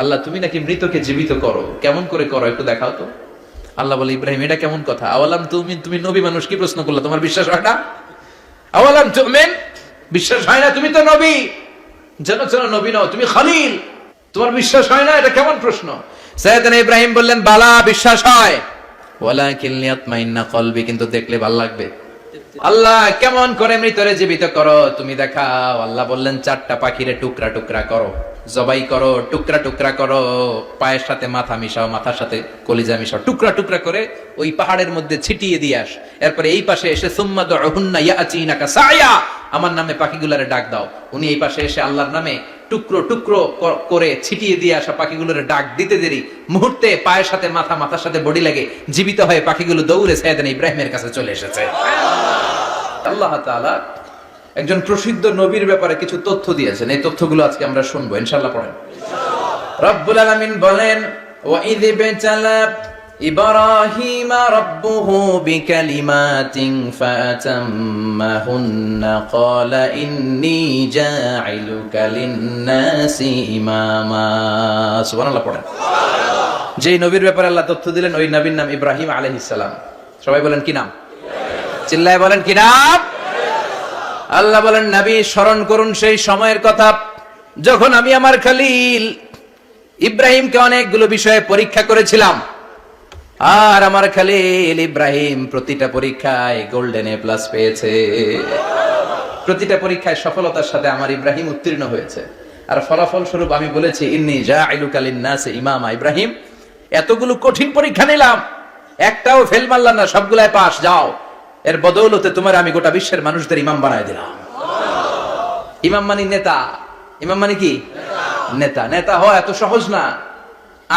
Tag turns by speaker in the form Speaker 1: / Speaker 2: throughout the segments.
Speaker 1: আল্লাহ তুমি নাকি মৃতকে জীবিত করো, কেমন করে করো একটু দেখাও তো। আল্লাহ বলে, ইব্রাহিম এটা কেমন কথা? আওয়ালাম তুমি তুমি নবী মানুষ, কি প্রশ্ন করলা? তোমার বিশ্বাস হয় না? আওয়ালাম তুমিন, বিশ্বাস হয় না? তুমি তো নবী, জানো নবী নও, তুমি খলিল, তোমার বিশ্বাস হয় না? এটা কেমন প্রশ্ন? সাইয়েদনা ইব্রাহিম বললেন, বালা, বিশ্বাস হয়, ওয়ালাকিন লিয়াতমাইন্না কলবি, কিন্তু দেখলে ভালো লাগবে। আল্লাহ কেমন করে মৃতরে জীবিত করো তুমি দেখাও। আল্লাহ বললেন, 4টা পাখিরে টুকরা টুকরা করো, জবাই করো, টুকরা টুকরা করো, পায়ের সাথে মাথা মিশাও, মাথার সাথে কলিজা মিশাও, টুকরা টুকরা করে ওই পাহাড়ের মধ্যে ছিটিয়ে দিয়ে আস। এরপরে এই পাশে এসে সুম্মা দুহুন্না ইয়াতিনাকা সায়া, আমার নামে পাখিগুলারে ডাক দাও। উনি এই পাশে এসে আল্লাহর নামে টুকরো টুকরো করে ছিটিয়ে দিয়ে আসা পাখিগুলোরে ডাক দিতে দেরি মুহূর্তে পায়ের সাথে মাথা, মাথার সাথে বডি লাগে জীবিত হয়ে পাখিগুলো দৌড়ে সাইয়েদনা ইব্রাহিমের কাছে চলে এসেছে। আল্লাহ তাআলা একজন প্রসিদ্ধ নবীর ব্যাপারে কিছু তথ্য দিয়েছেন, এই তথ্যগুলো আজকে আমরা শুনবো ইনশাআল্লাহ। পড়েন। রব্বুল আলামিন বলেন, ওয়া ইয বিতালা ইব্রাহিমা রাব্বুহু বিকালিমাতিন ফাতাম্মাহুন্না ক্বালা ইন্নী জাইলুকা লিন-নাসি ইমামা। সুবহানাল্লাহ। পড়েন। যেই নবীর ব্যাপারে আল্লাহ তথ্য দিলেন ওই নবীর নাম ইব্রাহিম আলাইহিস সালাম। সবাই বলেন কি নাম? চিল্লায় বলেন কি নাম? আল্লাহ বলেন, নবী স্মরণ করুন সেই সময়ের কথা যখন আমি আমার খলিল ইব্রাহিমকে অনেকগুলো বিষয়ে পরীক্ষা করেছিলাম, আর আমার খলিল ইব্রাহিম প্রতিটা পরীক্ষায় গোল্ডেন এ প্লাস পেয়েছে। প্রতিটা পরীক্ষায় সফলতার সাথে আমার ইব্রাহিম উত্তীর্ণ হয়েছে। আর ফলাফল স্বরূপ আমি বলেছি, ইন্নী জাইলুকা লিন-নাসি ইমামা। ইব্রাহিম, এতগুলো কঠিন পরীক্ষা নিলাম, একটাও ফেল মারলাম না, সবগুলাই পাস। যাও, এর বদৌলতে তোমার আমি গোটা বিশ্বের মানুষদের ইমাম বানায় দিলাম। ইমাম মানে নেতা। ইমাম মানে কি? নেতা। নেতা হওয়া এত সহজ না।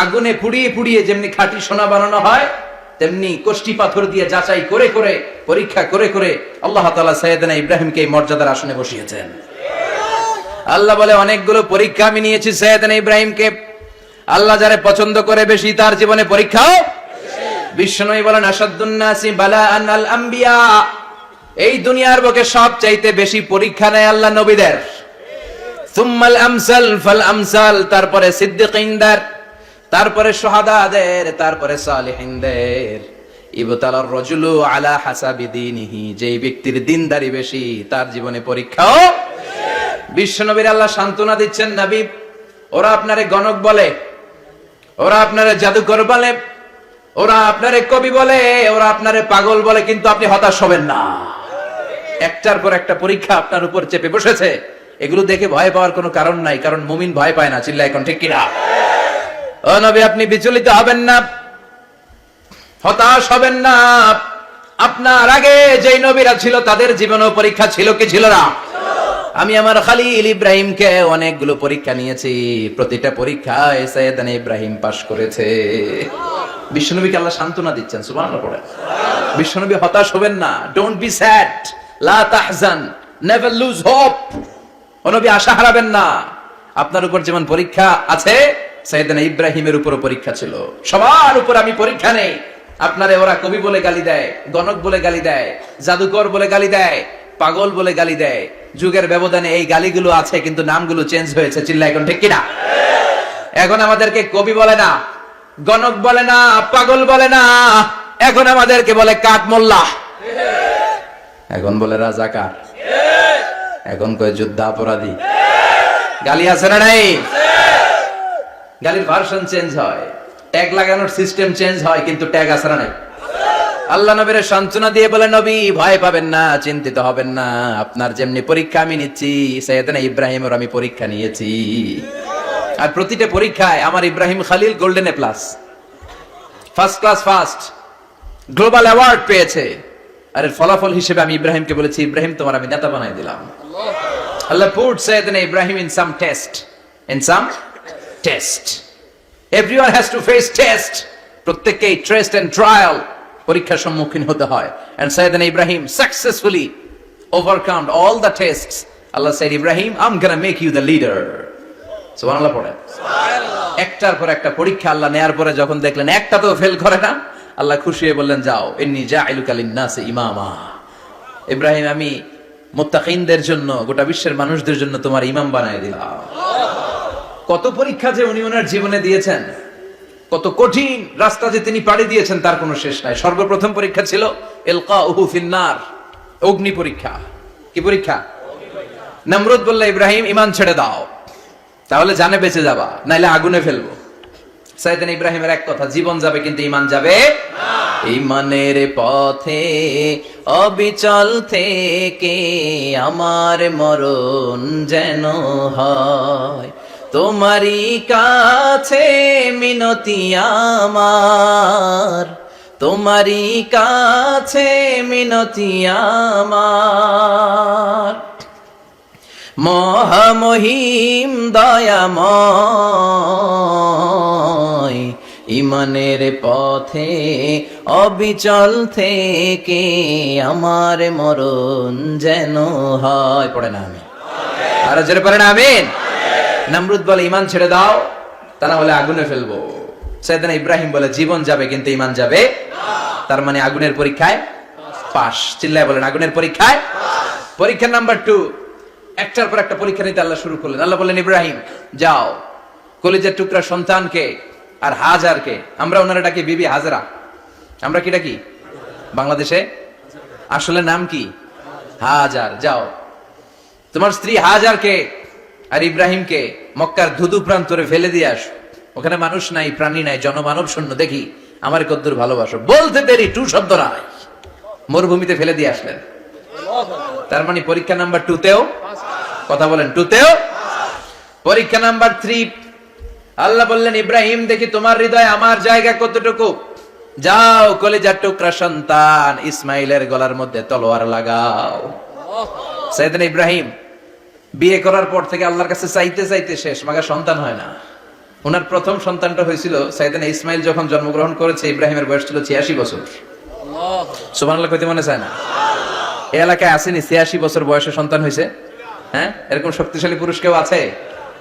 Speaker 1: আগুনে পুড়িয়ে পুড়িয়ে যেমনি খাঁটি সোনা বানানো হয়, তেমনি কষ্টি পাথর দিয়ে যাচাই করে করে, পরীক্ষা করে করে আল্লাহ তাআলা সাইয়েদনা ইব্রাহিমকে এই মর্যাদার আসনে বসিয়েছেন। আল্লাহ বলে, অনেকগুলো পরীক্ষা আমি নিয়েছি সাইয়েদনা ইব্রাহিমকে। আল্লাহ যারে পছন্দ করে বেশি, তার জীবনে পরীক্ষাও। বিশ্বনবী বলেন, আশাদ্দুন নাসি বালাআন আল আম্বিয়া। এই দুনিয়ার বুকে সবচাইতে বেশি পরীক্ষা নেয় আল্লাহ নবীদের। সুম্মাল আমসাল ফাল আমসাল, তারপরে সিদ্দিকিনদের, তারপরে শুহাদাদের, তারপরে সালিহিনদের। ইবতালার রাজুলু আলা হাসাবি দীনিহি, যেই ব্যক্তির দিনদারি বেশি তার জীবনে পরীক্ষাও। বিশ্বনবীর আল্লাহ সান্ত্বনা দিচ্ছেন, নবী ওরা আপনারে গণক বলে, ওরা আপনারে জাদুকর বলে, ওরা আপনারে কবি বলে, ওরা আপনারে পাগল বলে, কিন্তু আপনি হতাশ হবেন না। একটার পর একটা পরীক্ষা আপনার উপর চেপে বসেছে। এগুলো দেখে ভয় পাওয়ার কোনো কারণ নাই, কারণ মুমিন ভয় পায় না। চিল্লায় এখন ঠিক কিনা? ও নবী, আপনি বিচলিত হবেন না, হতাশ হবেন না। আপনার আগে যেই নবীরা ছিল তাদের জীবনেও পরীক্ষা ছিল কি ছিল না? আমি আমার খলিল ইব্রাহিমকে অনেকগুলো পরীক্ষা নিয়েছি, প্রতিটা পরীক্ষায় সাইয়েদনা ইব্রাহিম পাশ করেছে। বিশ্বনবীকে আল্লাহ সান্ত্বনা দিচ্ছেন। সুবহানাল্লাহ। পড়ে। বিশ্বনবী হতাশ হবেন না। ডোন্ট বি স্যাড, লা তাহজান, নেভার লুজ হোপ। ও নবী, আশা হারাবেন না। আপনার উপর যেমন পরীক্ষা আছে, সাইয়েদনা ইব্রাহিমের উপরও পরীক্ষা ছিল। সবার উপর আমি পরীক্ষা নেই। আপনারে ওরা কবি বলে গালি দেয়, গণক বলে গালি দেয়, জাদুকর বলে গালি দেয়, পাগল বলে গালি দেয়। যুগের ব্যবধানে এই গালিগুলো আছে, কিন্তু নামগুলো চেঞ্জ হয়েছে। চিল্লা এখন ঠিক কিনা? এখন আমাদেরকে কবি বলে না, গণক বলে না, পাগল বলে না, এখন আমাদেরকে বলে কাঠ মোল্লা, এখন বলে রাজাকার, এখন কয় যুদ্ধাপরাধী। গালি আছে না নাই? গালির ভার্সন চেঞ্জ হয়, ট্যাগ লাগানোর সিস্টেম চেঞ্জ হয়, কিন্তু ট্যাগ আছে না নাই? আল্লাহ নবীর সান্ত্বনা দিয়ে বলে, নবী ভয় পাবেন না, চিন্তিত হবেন না। আপনার যেমনি পরীক্ষা আমি নিচ্ছি, সাইয়েদনা ইব্রাহিমের আমি পরীক্ষা নিয়েছি। আর প্রতিটা পরীক্ষায় আমার Ibrahim Khalil golden A plus, first class first, global award পেয়েছে। আর এর ফলাফল হিসেবে আমি ইব্রাহিমকে বলেছি, ইব্রাহিম তোমার আমি নেতা বানাই দিলাম। Allah put Sayyidna Ibrahim in some test. Everyone has to face test. প্রত্যেককেই টেস্ট এন্ড ট্রায়াল, পরীক্ষার সম্মুখীন হতে হয়। And সাইয়েদনা Ibrahim successfully overcome all the tests. Allah said, Ibrahim, I'm gonna make you the leader. সুবহানাল্লাহ। পড়ে। একটার পর একটা পরীক্ষা আল্লাহ নেয়ার পরে যখন দেখলেন একটা তো ফেল করে না, আল্লাহ খুশি হয়ে বললেন, যাও, ইন্নী জাইলুকা লিন-নাসি ইমামা। ইব্রাহিম, আমি মুত্তাকিনদের জন্য, গোটা বিশ্বের মানুষদের জন্য তোমার ইমাম বানায় দিলাম। কত পরীক্ষা যে উনি ওনার জীবনে দিয়েছেন, কত কঠিন রাস্তা যে তিনি পাড়ি দিয়েছেন তার কোনো শেষ নাই। সর্বপ্রথম পরীক্ষা ছিল ইলকাউহু ফিন্নার, অগ্নি পরীক্ষা। কি পরীক্ষা? নমরুদ বলল, ইব্রাহিম ঈমান ছেড়ে দাও, তাহলে জানে বেঁচে যাবা, নাইলে আগুনে ফেলবো। সাইয়েদনা ইব্রাহিমের এক কথা, জীবন যাবে কিন্তু ঈমান যাবে না। ঈমানের পথে অবিচল থেকে আমার মরণ যেন হয়, তোমারই কাছে মিনতি আমার, তোমারই কাছে মিনতি আমার। মহামহিম দয়াময়, ঈমানের পথে অবিচল থেকে আমার মরণ যেন হয়। পড়ে না আমি আর জোরে পড়ে না আমিন। নমরুদ বলে, ঈমান ছেড়ে দাও, তা না হলে আগুনে ফেলবো। সাইয়েদনা ইব্রাহিম বলে, জীবন যাবে কিন্তু ঈমান যাবে না। তার মানে আগুনের পরীক্ষায় পাস। চিল্লায় বলেন, আগুনের পরীক্ষায় পরীক্ষা নাম্বার 2। একটার পর একটা পরীক্ষা নিতে আল্লাহ শুরু করলেন। আল্লাহ বললেন, ইব্রাহিম যাও, কলিজার টুকরা সন্তানকে আর হাজারকে, আমরা ওনারা ডাকি বিবি হাজরা, আমরা কি ডাকি বাংলাদেশে? আসলে নাম কি? হাজার। যাও, তোমার স্ত্রী হাজারকে আর ইব্রাহিমকে মক্কার ধুধু প্রান্তরে ফেলে দিয়ে আসো। ওখানে মানুষ নাই, প্রাণী নাই, জনমানব শূন্য, দেখি আমার কদ্দুর ভালোবাসো। বলতে দেরি, টু শব্দ নাই, মরুভূমিতে ফেলে দিয়ে আসলেন। তার মানে পরীক্ষা নাম্বার 2তেও, কথা বলেন, 2তেও। পরীক্ষা নাম্বার 3, আল্লাহ বললেন, ইব্রাহিম দেখি তোমার হৃদয়ে আমার জায়গা কতটুকু, যাও কলিজার টুকরা সন্তান ইসমাইলের গলার মধ্যে তলোয়ার লাগাও। সাইয়েদনা ইব্রাহিম বিয়ে করার পর থেকে আল্লাহর কাছে চাইতে চাইতে শেষ, মাগা সন্তান হয় না। ওনার প্রথম সন্তানটা হয়েছিল সাইয়েদনা ইসমাইল যখন জন্মগ্রহণ করেছে, ইব্রাহিমের বয়স ছিল 86 বছর। সুবহানাল্লাহ কইতে মনে চায় না? এই এলাকায় আসেনি 86 বছর বয়সে সন্তান হয়েছে? হ্যাঁ, এরকম শক্তিশালী পুরুষ কেউ আছে?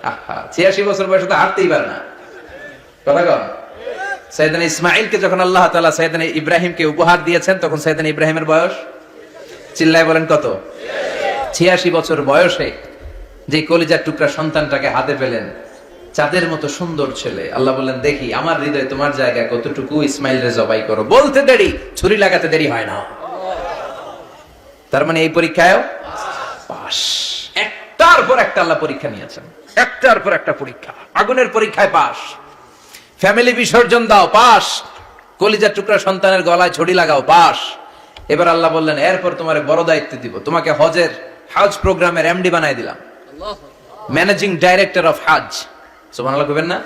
Speaker 1: 86 বছর বয়সে তো হাঁটতেই পারে না। কথা কন। সাইয়েদনা ইসমাইলকে যখন আল্লাহ তাআলা সাইয়েদনা ইব্রাহিমকে উপহার দিয়েছেন, তখন সাইয়েদনা ইব্রাহিমের বয়স, চিল্লায় বলেন কত? 86 বছর বয়সে যে কলিজার টুকরা সন্তানটাকে হাতে পেলেন, চাঁদের মতো সুন্দর ছেলে। আল্লাহ বললেন, দেখি আমার হৃদয়ে তোমার জায়গা কতটুকু, ইসমাইল রে জবাই করো। বলতে দেরি, ছুরি লাগাতে দেরি হয় না। তার মানে এই পরীক্ষায়ও পাস। একটার পর একটা আল্লাহ পরীক্ষা নিয়েছেন, একটার পর একটা পরীক্ষা। আগুনের পরীক্ষায় পাস, ফ্যামিলি বিসর্জন দাও, পাস। কলিজার টুকরা সন্তানের গলায় ছড়ি লাগাও, পাস। এবার আল্লাহ বললেন, এরপর তোমার বড় দায়িত্ব দিব, তোমাকে হজের হজ প্রোগ্রামের এমডি বানাই দিলাম, ম্যানেজিং ডাইরেক্টর অফ হজ। সুবহানাল্লাহ কইবেন না?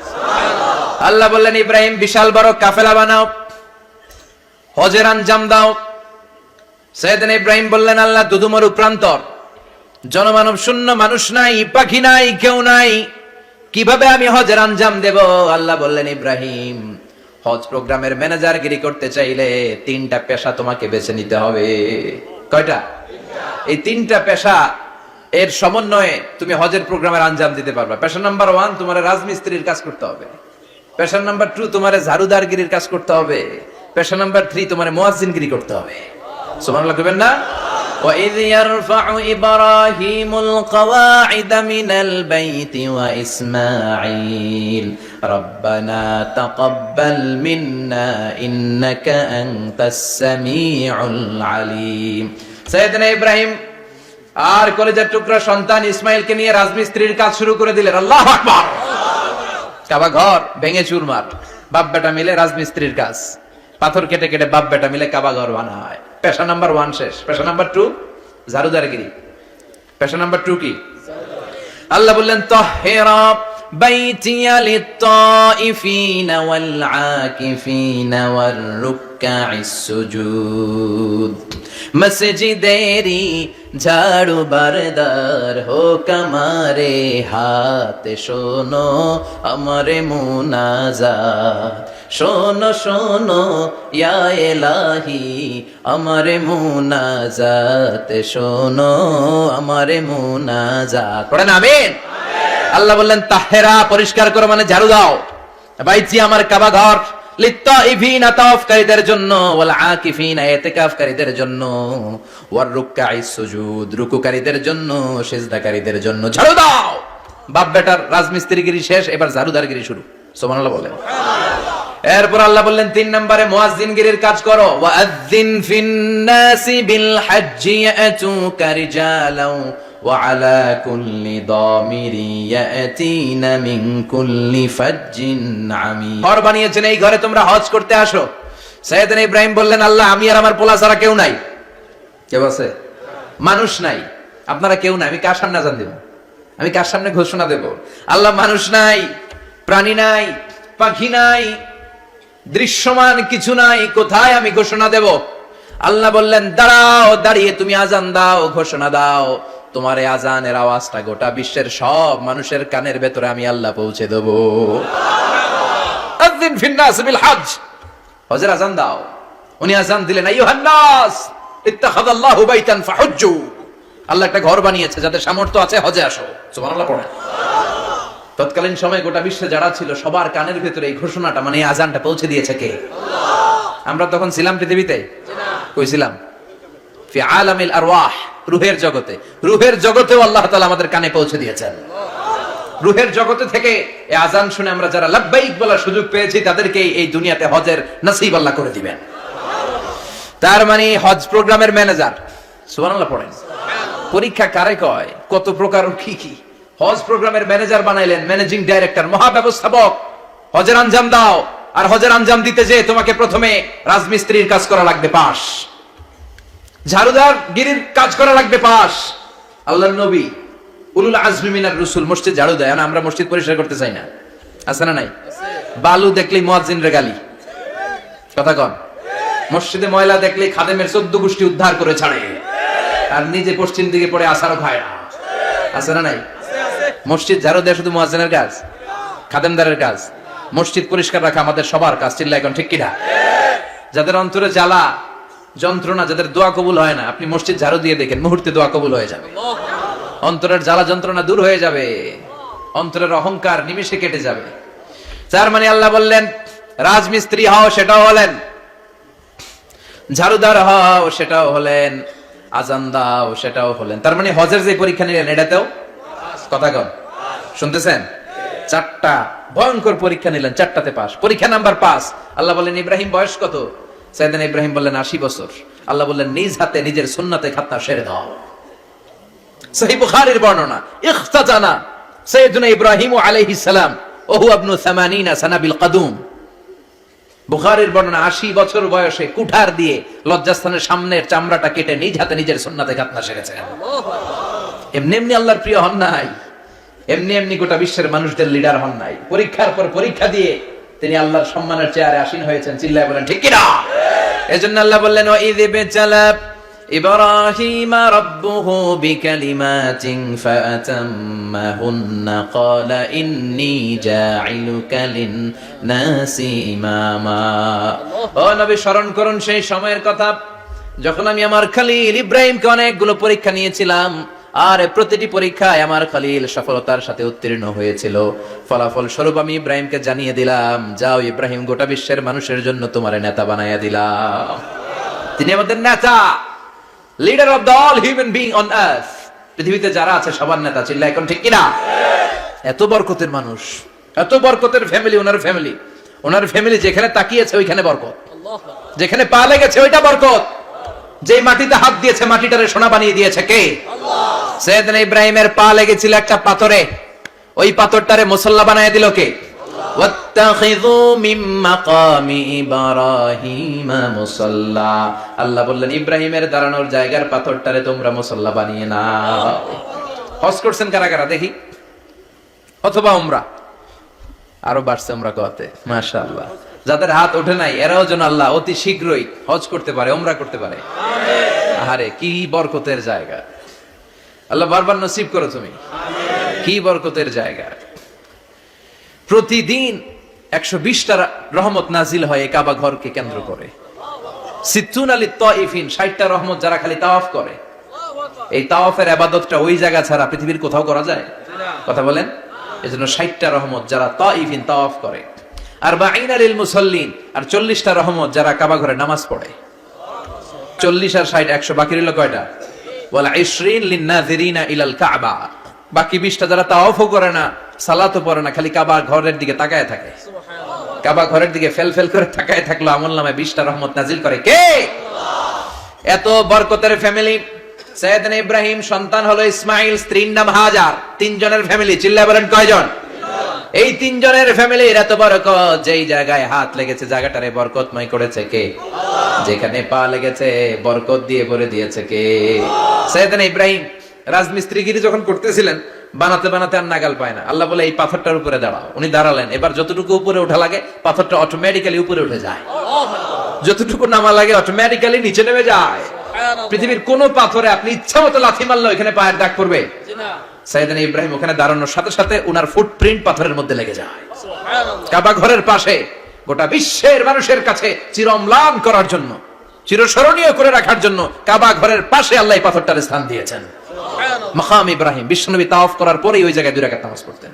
Speaker 1: আল্লাহ বললেন, ইব্রাহিম বিশাল বড় কাফেলা বানাও, হজের আঞ্জাম দাও। সাইয়েদনা ইব্রাহিম বললেন, আল্লাহ দুদুমরু প্রান্তর, জনমানব শূন্য, মানুষ নাই, পাখি নাই, কেউ নাই, কিভাবে আমি হজের আঞ্জাম দেব? আল্লাহ বললেন, ইব্রাহিম হজ প্রোগ্রামের ম্যানেজারগিরি করতে চাইলে 3টা পেশা তোমাকে বেছে নিতে হবে। কয়টা? এই 3টা পেশা এর সমন্বয়ে তুমি হজের প্রোগ্রামের আঞ্জাম দিতে পারবে। পেশা নাম্বার 1, তোমার রাজমিস্ত্রির কাজ করতে হবে। পেশা নাম্বার 2, তোমার ঝাড়ুদারগিরির কাজ করতে হবে। পেশা নাম্বার 3, তোমার মুয়াজ্জিনগিরি করতে হবে। সুবহানাল্লাহ কইবেন না? وَإِذْ يَرْفَعُ إِبْرَاهِيمُ الْقَوَاعِدَ مِنَ الْبَيْتِ وَإِسْمَاعِيلُ رَبَّنَا تَقَبَّلْ مِنَّا إِنَّكَ أَنْتَ السَّمِيعُ الْعَلِيمُ। সাইয়েদনা ইব্রাহিম আর কলেজের টুকরা সন্তান ইসমাইলকে নিয়ে রাজমিস্ত্রির কাজ শুরু করে দিলেন। আল্লাহু আকবার। কাবা ঘর ভেঙে চুরমার, বাপ বেটা মিলে রাজমিস্ত্রির কাজ, পাথর কেটে কেটে বাপ বেটা মিলে কাবা ঘর বানায়। পেশা নাম্বার 1 শেষ। পেশা নাম্বার 2 ঝাড়ুদারগিরি। পেশা নাম্বার 2 কি? আল্লাহ বললেন, তাহহিরা বাইতিয়া লিত-তাইফিনা ওয়াল আকিফিনা ওয়ার রুকআইস সুজুদ। মসজিদেরি ঝাড়ু বারদার হোক আমারে হাত, শোনো আমারে মুনাজাত, শোনো শোনো ইয়া ইলাহি আমারে মুনাজাত, শোনো আমারে মুনাজাত। পড়েন আমিন। আল্লাহ বললেন, তাহেরা পরিষ্কার করো, মানে ঝাড়ু দাও। বাইতি আমার কাবা ঘর, লিত-তাইফিনা তাওয়াফকারীদের জন্য, ওয়াল আকিফিনা ইতিকাফকারীদের জন্য, ওয়ার রুকআইস সুজুদ রুকুকারীদের জন্য, সিজদাকারীদের জন্য ঝাড়ু দাও। বাপ বেটার রাজমিস্ত্রিগিরি শেষ, এবার ঝাড়ুদারগিরি শুরু। সুবহানাল্লাহ বলেন। এরপর আল্লাহ বললেন 3 নম্বরে মুয়াজ্জিনগিরির কাজ করো। ওয়াআযযিন ফিন-নাসি বিল হাজ্জি ইয়াতুকা রিজালাও ওয়া আলা কুল্লি দামিরি ইয়াতিনা মিন কুল্লি ফাজ্জিন আমিক। ঘর বানিয়েছেন, এই ঘরে তোমরা হজ করতে আসো। সাইয়েদনা ইব্রাহিম বললেন, আল্লাহ আমি আর আমার পোলা ছাড়া কেউ নাই। কেউ আছে? মানুষ নাই, আপনারা কেউ নাই, আমি কার সামনে আযান দেব? আমি কার সামনে ঘোষণা দেব? আল্লাহ মানুষ নাই, প্রাণী নাই, পাখি নাই, দৃশ্যমান কিছু নাই, কোথায় আমি ঘোষণা দেব? আল্লাহ বললেন, দাঁড়াও, দাঁড়িয়ে তুমি আজান দাও, ঘোষণা দাও। তোমার এই আজানের আওয়াজটা গোটা বিশ্বের সব মানুষের কানের ভেতরে আমি আল্লাহ পৌঁছে দেব। আযিন ফিন-নাস বিল হজ, হজের আজান দাও। উনি আজান দিলেন, আইয়ুহান নাস ইত্তাখাযাল্লাহু বাইতান ফাহুজ্জু। আল্লাহ একটা ঘর বানিয়েছে, যাদের সামর্থ্য আছে হজে আসো। সুবহানাল্লাহ পড়েন। তৎকালীন সময় গোটা বিশ্বে যারা ছিল সবার কানের ভিতরে এই ঘোষণাটা, মানে এই আজানটা পৌঁছে দিয়েছে কে? আল্লাহ। আমরা তখন ছিলাম পৃথিবীতে? কই ছিলাম? ফি আলামিল আরওয়াহ, রূহের জগতে। রূহের জগতেও আল্লাহ তাআলা আমাদের কানে পৌঁছে দিয়েছেন। রূহের জগতে থেকে এই আজান শুনে আমরা যারা লাব্বাইক বলার সুযোগ পেয়েছি, তাদেরকে এই দুনিয়াতে হজের নসিব আল্লাহ করে দিবেন। তার মানে হজ প্রোগ্রামের ম্যানেজার। সুবহানাল্লাহ পড়েন। পরীক্ষা কারে কয়? কত প্রকার কি কি। হজ প্রোগ্রামের ম্যানেজার বানাইলেন, ম্যানেজিং ডাইরেক্টর, মহাব্যবস্থাপক। হজের আঞ্জাম দাও, আর হজের আঞ্জাম দিতে যে তোমাকে প্রথমে রাজমিস্ত্রির কাজ করা লাগবে পাস, ঝাড়ুদার গিরির কাজ করা লাগবে পাস। আল্লাহর নবী উলুল আজমি মিনার রাসূল মসজিদ ঝাড়ু দেয়, আর আমরা মসজিদ পরিষ্কার করতে চাই না। আছে না নাই? বালু দেখলেই মুয়াজ্জিনের গালি। কথা কন। মসজিদে ময়লা দেখলেই খাদেমের 14 গোষ্ঠী উদ্ধার করে ছাড়ে, আর নিজে পশ্চিম দিকে পড়ে আসারও খায় না। আছে না নাই? মসজিদ ঝাড়ু দেয়া শুধু মুয়াজ্জিনের কাজ? খাদেমদারের কাজ? মসজিদ পরিষ্কার রাখা আমাদের সবার কাজ। চিল্লা এখন ঠিক কিনা? যাদের অন্তরে জ্বালা যন্ত্রণা, যাদের দোয়া কবুল হয় না, আপনি মসজিদ ঝাড়ু দিয়ে দেখেন, মুহূর্তে দোয়া কবুল হয়ে যাবে। অন্তরের জ্বালা যন্ত্রণা দূর হয়ে যাবে, অন্তরের অহংকার নিমেষে কেটে যাবে। তার মানে আল্লাহ বললেন, রাজমিস্ত্রি হও, সেটাও হলেন। ঝাড়ুদার হও, সেটাও হলেন। আজান দাও, সেটাও হলেন। তার মানে হজের যে পরীক্ষা নিলেন, এটাতেও কথা কন, শুনতেছেন? 4টা ভয়ঙ্কর পরীক্ষা নিলেন, 4টাতে পাস। পরীক্ষা নাম্বার 5। আল্লাহ বললেন, ইব্রাহিম বয়স কত? সাইয়েদনা ইব্রাহিম বললেন 80 বছর। আল্লাহ বললেন, নিজ হাতে নিজের সুন্নাতে খাতনা সেরে দাও। সহিহ বুখারীর বর্ণনা, ইখতাতানা সাইয়েদনা ইব্রাহিম আলাইহিস সালাম ওহু ইবনু 80 সানা বিল কদুম। বুখারীর বর্ণনা, 80 বছর বয়সে কুঠার দিয়ে লজ্জাস্থানের সামনের চামড়াটা কেটে নিজ হাতে নিজের সুন্নাতে খাতনা সেরেছেন। এমনি এমনি আল্লাহর প্রিয় হন নাই, এমনি এমনি গোটা বিশ্বের মানুষদের লিডার হন নাই। পরীক্ষার পর পরীক্ষা দিয়ে তিনি আল্লাহর সম্মানের চেয়ারে আসীন হয়েছেন। চিল্লায় বলেন ঠিক কিনা? এজন্য আল্লাহ বললেন, ওয়া ইয বিতালা ইব্রাহিমা রাব্বুহু বিকালিমাতিন ফাআতাম্মাহুন্না ক্বালা ইন্নী জাঈলুকা লিন-নাসি ইমামা। ও নবী, স্মরণ করুন সেই সময়ের কথা যখন আমি আমার খলিল ইব্রাহিমকে অনেকগুলো পরীক্ষা নিয়েছিলাম, আর প্রতিটি পরীক্ষায় আমার খলিল সফলতার সাথে উত্তীর্ণ হয়েছিল। ফলাফল স্বরূপ আমি ইব্রাহিমকে জানিয়ে দিলাম, যাও ইব্রাহিম, গোটা বিশ্বের মানুষের জন্য তোমার নেতা বানাইয়া দিলাম। তিনি আমাদের নেতা, leader of the all human being on earth. পৃথিবীতে যারা আছে সবার নেতা। চিল্লা এখন ঠিক কিনা? এত বরকতের মানুষ, এত বরকতের ফ্যামিলি, ওনার ফ্যামিলি যেখানে তাকিয়েছে ওইখানে বরকত, যেখানে পা লেগেছে ওইটা বরকত। যে মাটিতে হাত দিয়েছে মাটিটারে সোনা বানিয়ে দিয়েছে কে? আল্লাহ। সাইয়েদনা ইব্রাহিমের পা লেগেছিল একটা পাথরে, ওই পাথরটারে মুসল্লা বানিয়ে দিল কে? আল্লাহ। ওয়াত্তাখিযু মিন মাকামি ইব্রাহিমা মুসাল্লা। আল্লাহ বললেন, ইব্রাহিমের দাঁড়ানোর জায়গার পাথরটারে তোমরা মুসল্লা বানিয়ে নাও। হজ করছেন কারা কারা দেখি? অথবা উমরা? আরো বাড়ছে উমরা করতে, মাশাআল্লাহ। যাদের হাত ওঠে নাই এরাও যেন আল্লাহ অতি শীঘ্রই হজ করতে পারে, উমরা করতে পারে। আরে কি বরকতের জায়গা! আল্লাহ বারবার নসিব করো তুমি। কি বরকতের জায়গা! প্রতিদিন 120টা রহমত নাজিল হয় এই কাবা ঘরকে কেন্দ্র করে। সিত্তুন আলী তাইফিন, 60টা রহমত যারা খালি তাওয়াফ করে। এই তাওয়াফের ইবাদতটা ওই জায়গা ছাড়া পৃথিবীর কোথাও করা যায়? কথা বলেন। এজন্য 60টা রহমত যারা তাইফিন তাওয়াফ করে, আর 40 লিল মুসাল্লিন, আর 40টা রহমত যারা কাবা ঘরে নামাজ পড়ে। 40 আর 60 100, বাকি রইল কয়টা? ওয়ালা 20 লিন নাযিরিনা ইলাল কাবা। বাকি 20টা যারা তাওয়াফও করে না, সালাতও পড়ে না, খালি কাবা ঘরের দিকে তাকায় থাকে, কাবা ঘরের দিকে ফেল ফেল করে তাকায় থাকলো, আমলনামায় 20টা রহমত নাজিল করে কে? এত বরকতের ফ্যামিলি। সাইয়েদনা ইব্রাহিম সন্তান হলো ইসমাইল, স্ত্রীর নাম হাজার। 3 জনের ফ্যামিলি, চিল্লায় বলেন কয়জন? এই 3 জনের ফ্যামিলির এত বরকত, যেই জায়গায় হাত লেগেছে জায়গাটারে বরকতময় করেছে কে? যেখানে পা লেগেছে বরকত দিয়ে ভরে দিয়েছে কে? সাইয়েদনা ইব্রাহিম রাজমিস্ত্রিগিরি যখন করতেছিলেন, বানাতে বানাতে আর নাগাল পায় না, আল্লাহ বলে এই পাথরটার উপরে দাঁড়াও। উনি দাঁড়ালেন, এবার যতটুকু উপরে ওঠা লাগে পাথরটা অটোমেটিক্যালি উপরে উঠে যায়, যতটুকু নামা লাগে অটোমেটিক্যালি নিচে নেমে যায়। পৃথিবীর কোন পাথরে আপনি ইচ্ছা মতো লাথি মারলে এখানে পায়ের দাগ পড়বে? সাইয়েদনা ইব্রাহিম ওখানে দাঁড়ানোর সাথে সাথে উনার ফুটপ্রিন্ট পাথরের মধ্যে লেগে যায়। কাবা ঘরের পাশে গোটা বিশ্বের মানুষের কাছে চিরম্লান করার জন্য, চিরস্মরণীয় করে রাখার জন্য কাবা ঘরের পাশে আল্লাহ এই পাথরটার স্থান দিয়েছেন। মাকাম ইব্রাহিম, বিশ্বনবী তাওয়াফ করার পরেই ওই জায়গায় 2 রাকাত নামাজ পড়তেন।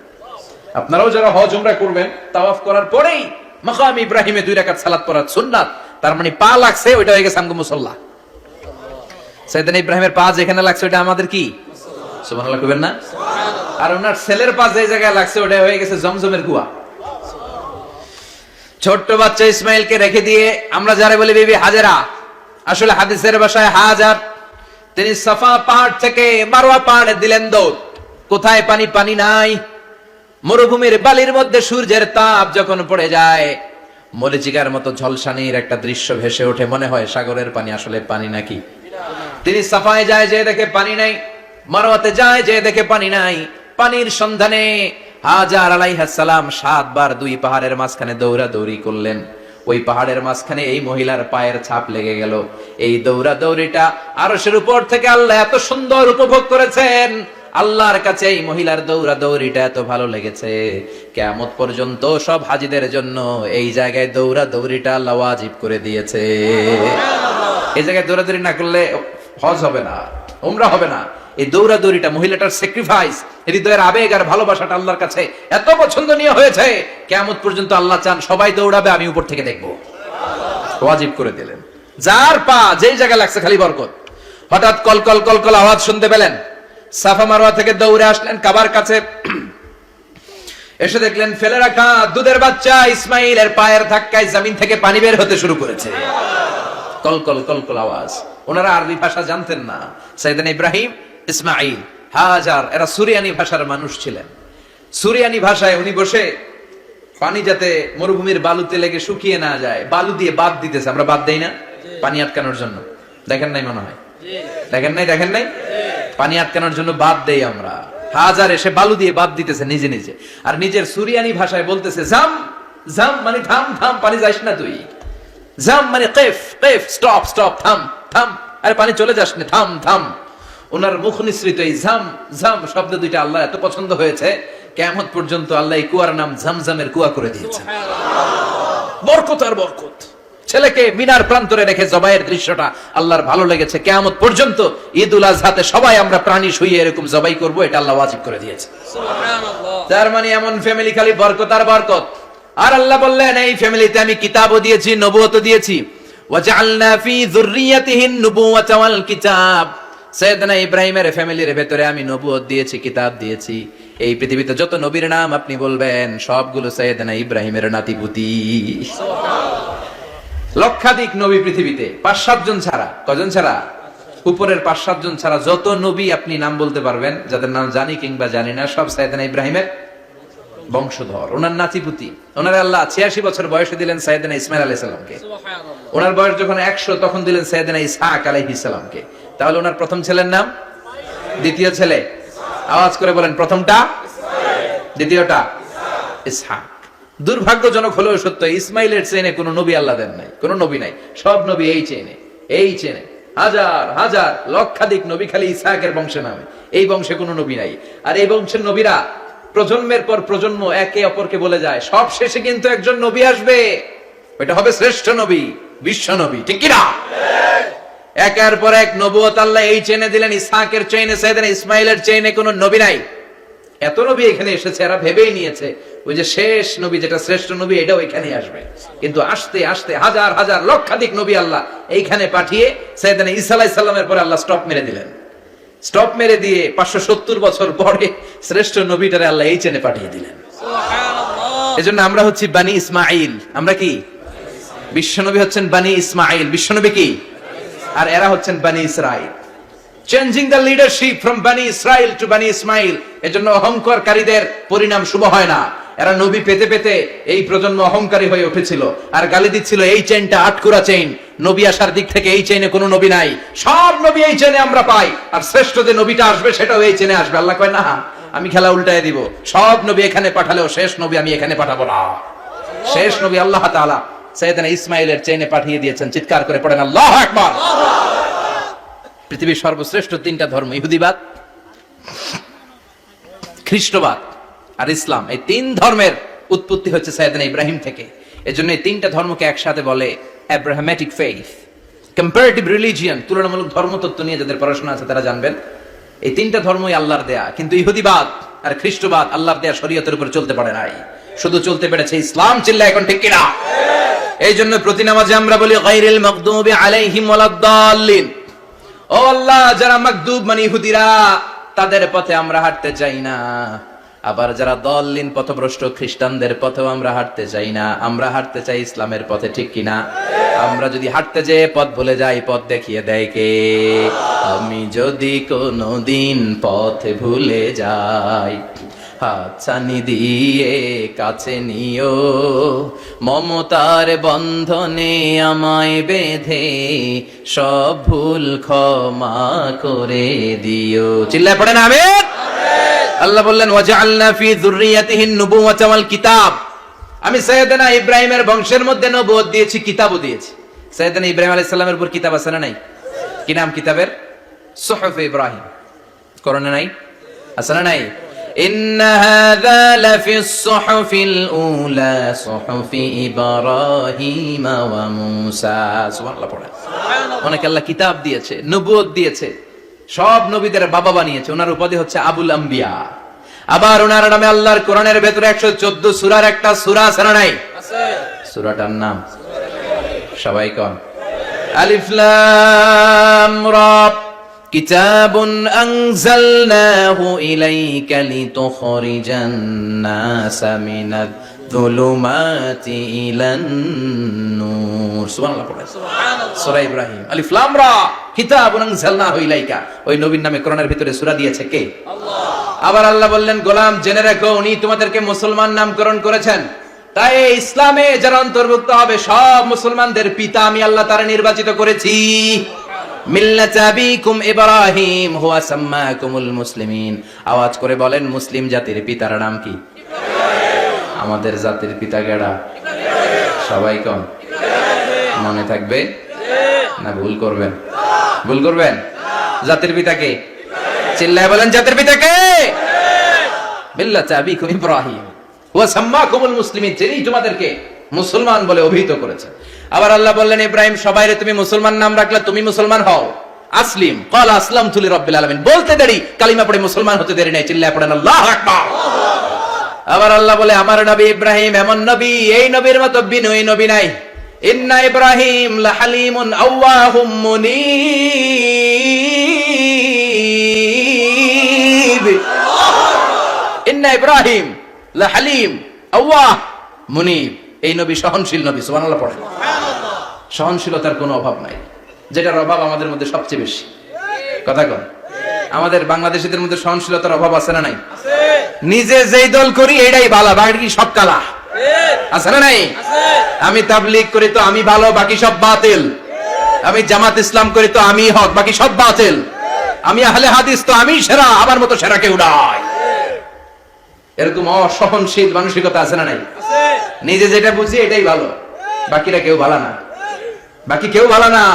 Speaker 1: আপনারাও যারা হজ উমরা করবেন, তাওয়াফ করার পরেই মাকাম ইব্রাহিমে 2 রাকাত সালাত পড়া সুন্নাত। তার মানে পা লাগছে, ওইটা হয়ে গেছে আমগো মুসাল্লা। সাইয়েদনা ইব্রাহিমের পা যেখানে লাগছে ওটা আমাদের কি? সুবহানাল্লাহ কইবেন না? আর ওনার ছেলের পা যে জায়গায় লাগছে ওটা হয়ে গেছে জমজমের কুয়া। ছোট্ট বাচ্চা ইসমাইলকে রেখে দিয়ে আমরা যারা বলি বিবি হাজেরা, আসলে হাদিসের ভাষায় হাজার, তিনি সাফা পাহাড় থেকে মারওয়া পাহাড়ে দিলেন দৌড়। কোথায় পানি? পানি নাই। মরুভূমির বালির মধ্যে সূর্যের তাপ যখন পড়ে যায়, মরিচিকার মতো ঝলসানির একটা দৃশ্য ভেসে ওঠে, মনে হয় সাগরের পানি, আসলে পানি নাকি। তিনি সাফায় যায়, যে দেখে পানি নাই, মারওয়াতে যায়, যে দেখে পানি নাই। পানির সন্ধানে হাজার আলাইহিস সালাম 7 বার 2 পাহাড়ের মাঝখানে দৌড়াদৌড়ি করলেন। ওই পাহাড়ের মাঝখানে এই মহিলার পায়ের ছাপ লেগে গেল। এই দৌড়াদৌড়িটা আরশের উপর থেকে আল্লাহ এত সুন্দর উপভোগ করেছেন। আল্লাহর কাছে এই মহিলার দৌড়াদৌড়িটা এত ভালো লেগেছে, কিয়ামত পর্যন্ত সব হাজীদের জন্য এই জায়গায় দৌড়াদৌড়িটা আল্লাহ ওয়াজিব করে দিয়েছে। এই জায়গায় দৌড়াদৌড়ি না করলে হজ হবে না, উমরা হবে না। এই দৌড়াদৌড়িটা, মহিলাটার স্যাক্রিফাইস, হৃদয়ের আবেগ আর ভালোবাসাটা আল্লাহর কাছে এত পছন্দনীয় হয়েছে, কিয়ামত পর্যন্ত আল্লাহ চান সবাই দৌড়াবে, আমি উপর থেকে দেখবো। ওয়াজিব করে দিলেন। যার পা যেই জায়গায় লাগছে খালি বরকত। হঠাৎ কলকল কলকল আওয়াজ শুনতে পেলেন, সাফা মারওয়া থেকে দৌড়ে আসলেন কাবার কাছে। এসে দেখলেন ফেলে রাখা দুধের বাচ্চা ইসমাইলের পায়ের ধাক্কায় জমিন থেকে পানি বের হতে শুরু করেছে। কলকল কলকল আওয়াজ। ওনারা আরবি ভাষা জানতেন না। সাইয়েদনা ইব্রাহিম, ইসমাইল, হাজার এরা সুরিয়ানি ভাষার মানুষ ছিলেন। সুরিয়ানি ভাষায় উনি বসে পানি যাতে মরুভূমির বালুতে লেগে শুকিয়ে না যায়, বালু দিয়ে বাদ দিতেছে। আমরা বাদ দেই না পানি আটকানোর জন্য? দেখেন নাই মনে হয়? দেখেন নাই? পানি আটকানোর জন্য বাদ দেই আমরা। হাজার এসে বালু দিয়ে বাদ দিতেছে নিজে নিজে, আর নিজের সুরিয়ানি ভাষায় বলতেছে জাম জাম, মানে থাম থাম, পানি যাইস না তুই। জাম মানে কেফ কেফ, স্টপ স্টপ, থাম থাম, আরে পানি চলে যাস না, থাম থাম। ওনার মুখ নিঃসৃত এই ঝাম ঝাম শব্দ দুইটা আল্লাহ এত পছন্দ হয়েছে, কিয়ামত পর্যন্ত আল্লাহ এই কুয়ার নাম ঝমঝমের কুয়া করে দিয়েছেন। বরকত আর বরকত। ছেলেকে মিনার প্রান্তরে রেখে জবাইয়ের দৃশ্যটা আল্লাহর ভালো লেগেছে। কিয়ামত পর্যন্ত ঈদুল আজহাতে সবাই আমরা প্রাণী শুইয়ে এরকম জবাই করব, এটা আল্লাহ ওয়াজিব করে দিয়েছে। সুবহানাল্লাহ। তার মানে এমন ফ্যামিলি খালি বরকত আর বরকত। আর আল্লাহ বললেন এই ফ্যামিলিতে আমি কিতাবও দিয়েছি, নবুয়তও দিয়েছি। ওয়াজআলনা ফি যুররিয়াতিহিন নুবুওয়াতা ওয়াল কিতাব। সাইয়েদনা ইব্রাহিমের ফ্যামিলির ভেতরে আমি নবুয়ত দিয়েছি, কিতাব দিয়েছি। এই পৃথিবীতে যত নবীর নাম আপনি বলবেন সবগুলো সাইয়েদনা ইব্রাহিমের নাতিপুতি। লক্ষাধিক নবী পৃথিবীতে, 5-7 জন ছাড়া। কজন ছাড়া? উপরের 5-7 জন ছাড়া যত নবী আপনি নাম বলতে পারবেন, যাদের নাম জানি কিংবা জানি না, সব সাইয়েদনা ইব্রাহিমের বংশধর, ওনার নাতিপুতি। ওনার আল্লাহ 86 বছর বয়সে দিলেন সাইয়েদনা ইসমাইল আলাইহিস সালামকে। ওনার বয়স যখন 100 তখন দিলেন সাইয়েদনা ইসহাক আলাইহিস সালামকে। তাহলে ওনার প্রথম ছেলের নাম? দ্বিতীয় ছেলে? আওয়াজ করে বলেন, প্রথমটা দ্বিতীয়টা ইসহাক। দুর্ভাগ্যজনক হলেও সত্য, ইসমাইলের চেনে কোন নবী আল্লাহ দেন নাই, কোন নবী নাই। সব নবী এই চেনে হাজার হাজার লক্ষাধিক নবী খালি ইসহাকের বংশে নামে। এই বংশে কোন নবী নাই। আর এই বংশের নবীরা প্রজন্মের পর প্রজন্ম একে অপরকে বলে যায়, সব শেষে কিন্তু একজন নবী আসবে, ওইটা হবে শ্রেষ্ঠ নবী, বিশ্ব নবী। ঠিক কিনা? একের পর এক নবুয়ত আল্লাহ এই চেনে দিলেন। ইসহাকের চেইনে, সাইয়েদনা ইসমাইলের চেইনে কোন নবী নাই। এত নবী এখানে এসেছে, এরা ভেবেই নিয়েছে ওই যে শেষ নবী, যেটা শ্রেষ্ঠ নবী, এটাও এখানে আসবে। কিন্তু আস্তে আস্তে হাজার হাজার লক্ষাধিক নবী আল্লাহ এইখানে পাঠিয়ে সাইয়েদনা ঈসা আলাইহিস সালামের পরে আল্লাহ স্টপ মেরে দিলেন। স্টপ মেরে দিয়ে 570 বছর পরে শ্রেষ্ঠ নবীটারে আল্লাহ এই চেনে পাঠিয়ে দিলেন। এজন্য আমরা হচ্ছি বানি ইসমাইল। আমরা কি? বিশ্বনবী হচ্ছেন বানি ইসমাইল, বিশ্বনবী কি? আর এরা হচ্ছেন বানি Israil. Changing the leadership from বানি ইসরাইল টু বানি ইসমাইল। এজন্য অহংকারীদের পরিণাম শুভ হয় না। এরা নবী পেতে পেতে এই প্রজন্ম অহংকারী হয়ে উঠেছিল আর গালি দিচ্ছিল এই চেইনটা আটকুরা চেইন, নবী আসার দিক থেকে এই চেইনে কোনো নবী নাই, সব নবী এই চেইনে আমরা পাই, আর শ্রেষ্ঠ যে নবীটা আসবে সেটাও এই চেইনে আসবে। আল্লাহ কয় না, আমি খেলা উল্টায় দিব, সব নবী এখানে পাঠালেও শেষ নবী আমি এখানে পাঠাবো না। শেষ নবী আল্লাহ তাআলা সাইয়েদনা ইসমাইলের চেইনে পাঠিয়ে দিয়েছেন। চিৎকার করে পড়েন আল্লাহু আকবার। পৃথিবীর সর্বশ্রেষ্ঠ তিনটা ধর্ম, ইহুদিবাদ, খ্রিস্টবাদ আর ইসলাম, এই তিন ধর্মের উৎপত্তি হচ্ছে সাইয়েদনা ইব্রাহিম থেকে। এজন্য এই তিনটা ধর্মকে একসাথে বলে আব্রাহামেটিক ফেইথ, কম্পারেটিভ রিলিজিয়ন। তুলনামূলক ধর্মতত্ত্ব নিয়ে যাদের পড়াশোনা আছে তারা জানবেন এই তিনটা ধর্মই আল্লাহর দেয়া, কিন্তু ইহুদিবাদ আর খ্রিস্টবাদ আল্লাহর দেয়া শরীয়তের উপর চলতে পারে নাই, শুধু চলতে পেরেছে ইসলাম। চিল্লা এখন ঠিক কিনা? এই জন্য প্রতি নামাজে আমরা বলি গায়রিল মাগদুবি আলাইহিম ওয়ালাদ-দাল্লিন। ও আল্লাহ, যারা মাগদুব মানে ইহুদিরা, তাদের পথে আমরা হাঁটতে চাই না। আবার যারা দল্লিন পথভ্রষ্ট খ্রিস্টানদের পথেও আমরা হাঁটতে চাই না। আমরা হাঁটতে চাই ইসলামের পথে, ঠিক কিনা? আমরা যদি হাঁটতে যেয়ে পথ ভুলে যাই, পথ দেখিয়ে দেয় কে? আমি যদি কোনোদিন পথ ভুলে যাই, হাতছানি দিয়ে কাছে নিও, মমতার বন্ধনে আমায় বেঁধে সব ভুল ক্ষমা করে দিও। চিল্লায় পড়েন আমিন। আল্লাহ বললেন ওয়াজআলনা ফি যুররিয়াতিহিন নুবুওয়াতা ওয়াল কিতাব। আমি সাইয়েদনা ইব্রাহিমের বংশের মধ্যে নবুয়ত দিয়েছি, কিতাবও দিয়েছি। সাইয়েদনা ইব্রাহিম আলাইহিস সালামের উপর কিতাব আছে না নাই? কি নাম কিতাবের? সুহুফ ইব্রাহিম। কোরআনে নাই? আছে না নাই? ইন্না হাযা লাফিস সুহুফিল উলা সুহুফি ইব্রাহিম ওয়া মূসা। সুবহানাল্লাহ পড়ে। অনেক আল্লাহ কিতাব দিয়েছে, নবুয়ত দিয়েছে, সব নবীদের বাবা বানিয়েছে। ওনার উপাধি হচ্ছে আবুল আম্বিয়া। আবার ওনার নামে আল্লাহর কোরআনের ভেতরে 114 সূরার একটা সূরা আছে না নাই? আছে। সূরাটার নাম সবাই কোন? আলিফ লাম রা। কিতাবুন আনজালনাহু ইলাইকা লিতুখরিজান নাসা মিনাদ যুলুমাতি ইলান নূর। সুবহানাল্লাহ পড়ে। সুবহানাল্লাহ। সূরা ইব্রাহিম। আলিফ লাম রা। কিতাবুন আনজালনাহু ইলাইকা। ওই নবীর নামে কোরআনের ভিতরে সূরা দিয়েছে কে? আল্লাহ। আবার আল্লাহ বললেন, গোলাম জেনে রাখো, উনি তোমাদেরকে মুসলমান নামকরণ করেছেন। তাই ইসলামে যারা অন্তর্ভুক্ত হবে সব মুসলমানদের পিতা আমি আল্লাহ তারা নির্বাচিত করেছি। মিল্লাত আবিকুম ইব্রাহিম হুয়া সাম্মাকুমুল মুসলিমিন। আওয়াজ করে বলেন, মুসলিম জাতির পিতার নাম কি? ইব্রাহিম। আমাদের জাতির পিতা কেডা? ইব্রাহিম। সবাই কোন? ইব্রাহিম। মনে থাকবে না ভুল করবেন? ভুল করবেন? জাতির পিতা কে? ইব্রাহিম। চিল্লায় বলেন, জাতির পিতা কে? ইব্রাহিম। মিল্লাত আবিকুম ইব্রাহিম হুয়া সাম্মাকুমুল মুসলিমিন, যিনি তোমাদেরকে মুসলমান বলে অভিহিত করেছে। আবার আল্লাহ বললেন, ইব্রাহিম সবাইরে তুমি মুসলমান নাম রাখলে, তুমি মুসলমান হও। আসলিম ক্বাল আসলামতু লিরাব্বিল আলামিন। বলতে দেরি, কালিমা পড়ে মুসলমান হতে দেরি নাই। চিল্লায় পড়েন আল্লাহু আকবার। আবার আল্লাহ বলে, আমার নবী ইব্রাহিম এমন নবী, এই নবীর মতো বিনয়ী নবী নাই। ইন্না ইব্রাহিম লাহালিমুন আওয়াহুম মুনীব। ইন্না ইব্রাহিম লাহালিম আওয়াহ মুনীব। এই নবী সহনশীল নবী। সুবহানাল্লাহ পড়েন। সহনশীলতার কোনো অভাব নাই, যেটার অভাব আমাদের মধ্যে সবচেয়ে বেশি। কথা কন, আমাদের বাংলাদেশীদের মধ্যে সহনশীলতার অভাব আছে না নাই? নিজে যেই দল করি এটাই ভালো, বাকি সব কালা। আছে না নাই? আমি তাবলীগ করি তো আমি ভালো, বাকি সব বাতিল। আমি জামাত ইসলাম করি তো আমি হক, বাকি সব বাতিল। আমি আহলে হাদিস তো আমি সেরা, আমার মতো সেরা কেউ নাই। এরকম অসহনশীল মানসিকতা আছে না নাই? নিজে যেটা বুঝি এটাই ভালো, বাকিরা কেউ ভালো না, বাকি কেউ ভালো না।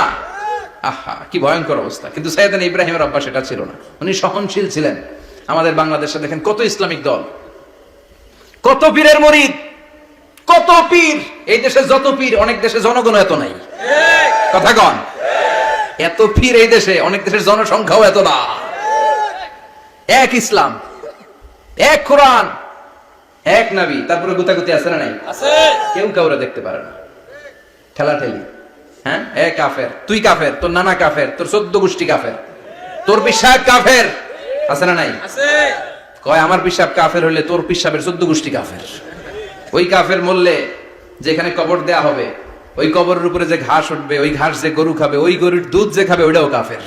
Speaker 1: আহা, কি ভয়ঙ্কর অবস্থা। কিন্তু সাইয়েদনা ইব্রাহিমের অভ্যাস এটা ছিল না, উনি সহনশীল ছিলেন। আমাদের বাংলাদেশে দেখেন কত ইসলামিক দল, কত পীরের মুরিদ, কত পীর। এই দেশে যত পীর, অনেক দেশে জনগণ এত নাই। কথা কন, এত পীর এই দেশে, অনেক দেশের জনসংখ্যাও এত না। এক ইসলাম, এক কোরআন, এক নবী, তারপরে গুতাগুতি আছে না নাই? আছে। কেউ কাউরে দেখতে পারে না, ঠেলাঠেলি। হ্যাঁ, এক কাফের, তুই কাফের, তোর নানা কাফের, তোর 14 গোষ্ঠী কাফের। তোর পিসাব কাফের আছে না নাই? কয় আমার পিসাব কাফের হলে তোর পিসাবের 14 গোষ্ঠী কাফের। ওই কাফের মরলে যেখানে কবর দেয়া হবে, ওই কবরের উপরে যে ঘাস উঠবে, ওই ঘাস যে গরু খাবে, ওই গরুর দুধ যে খাবে, ওইটাও কাফের।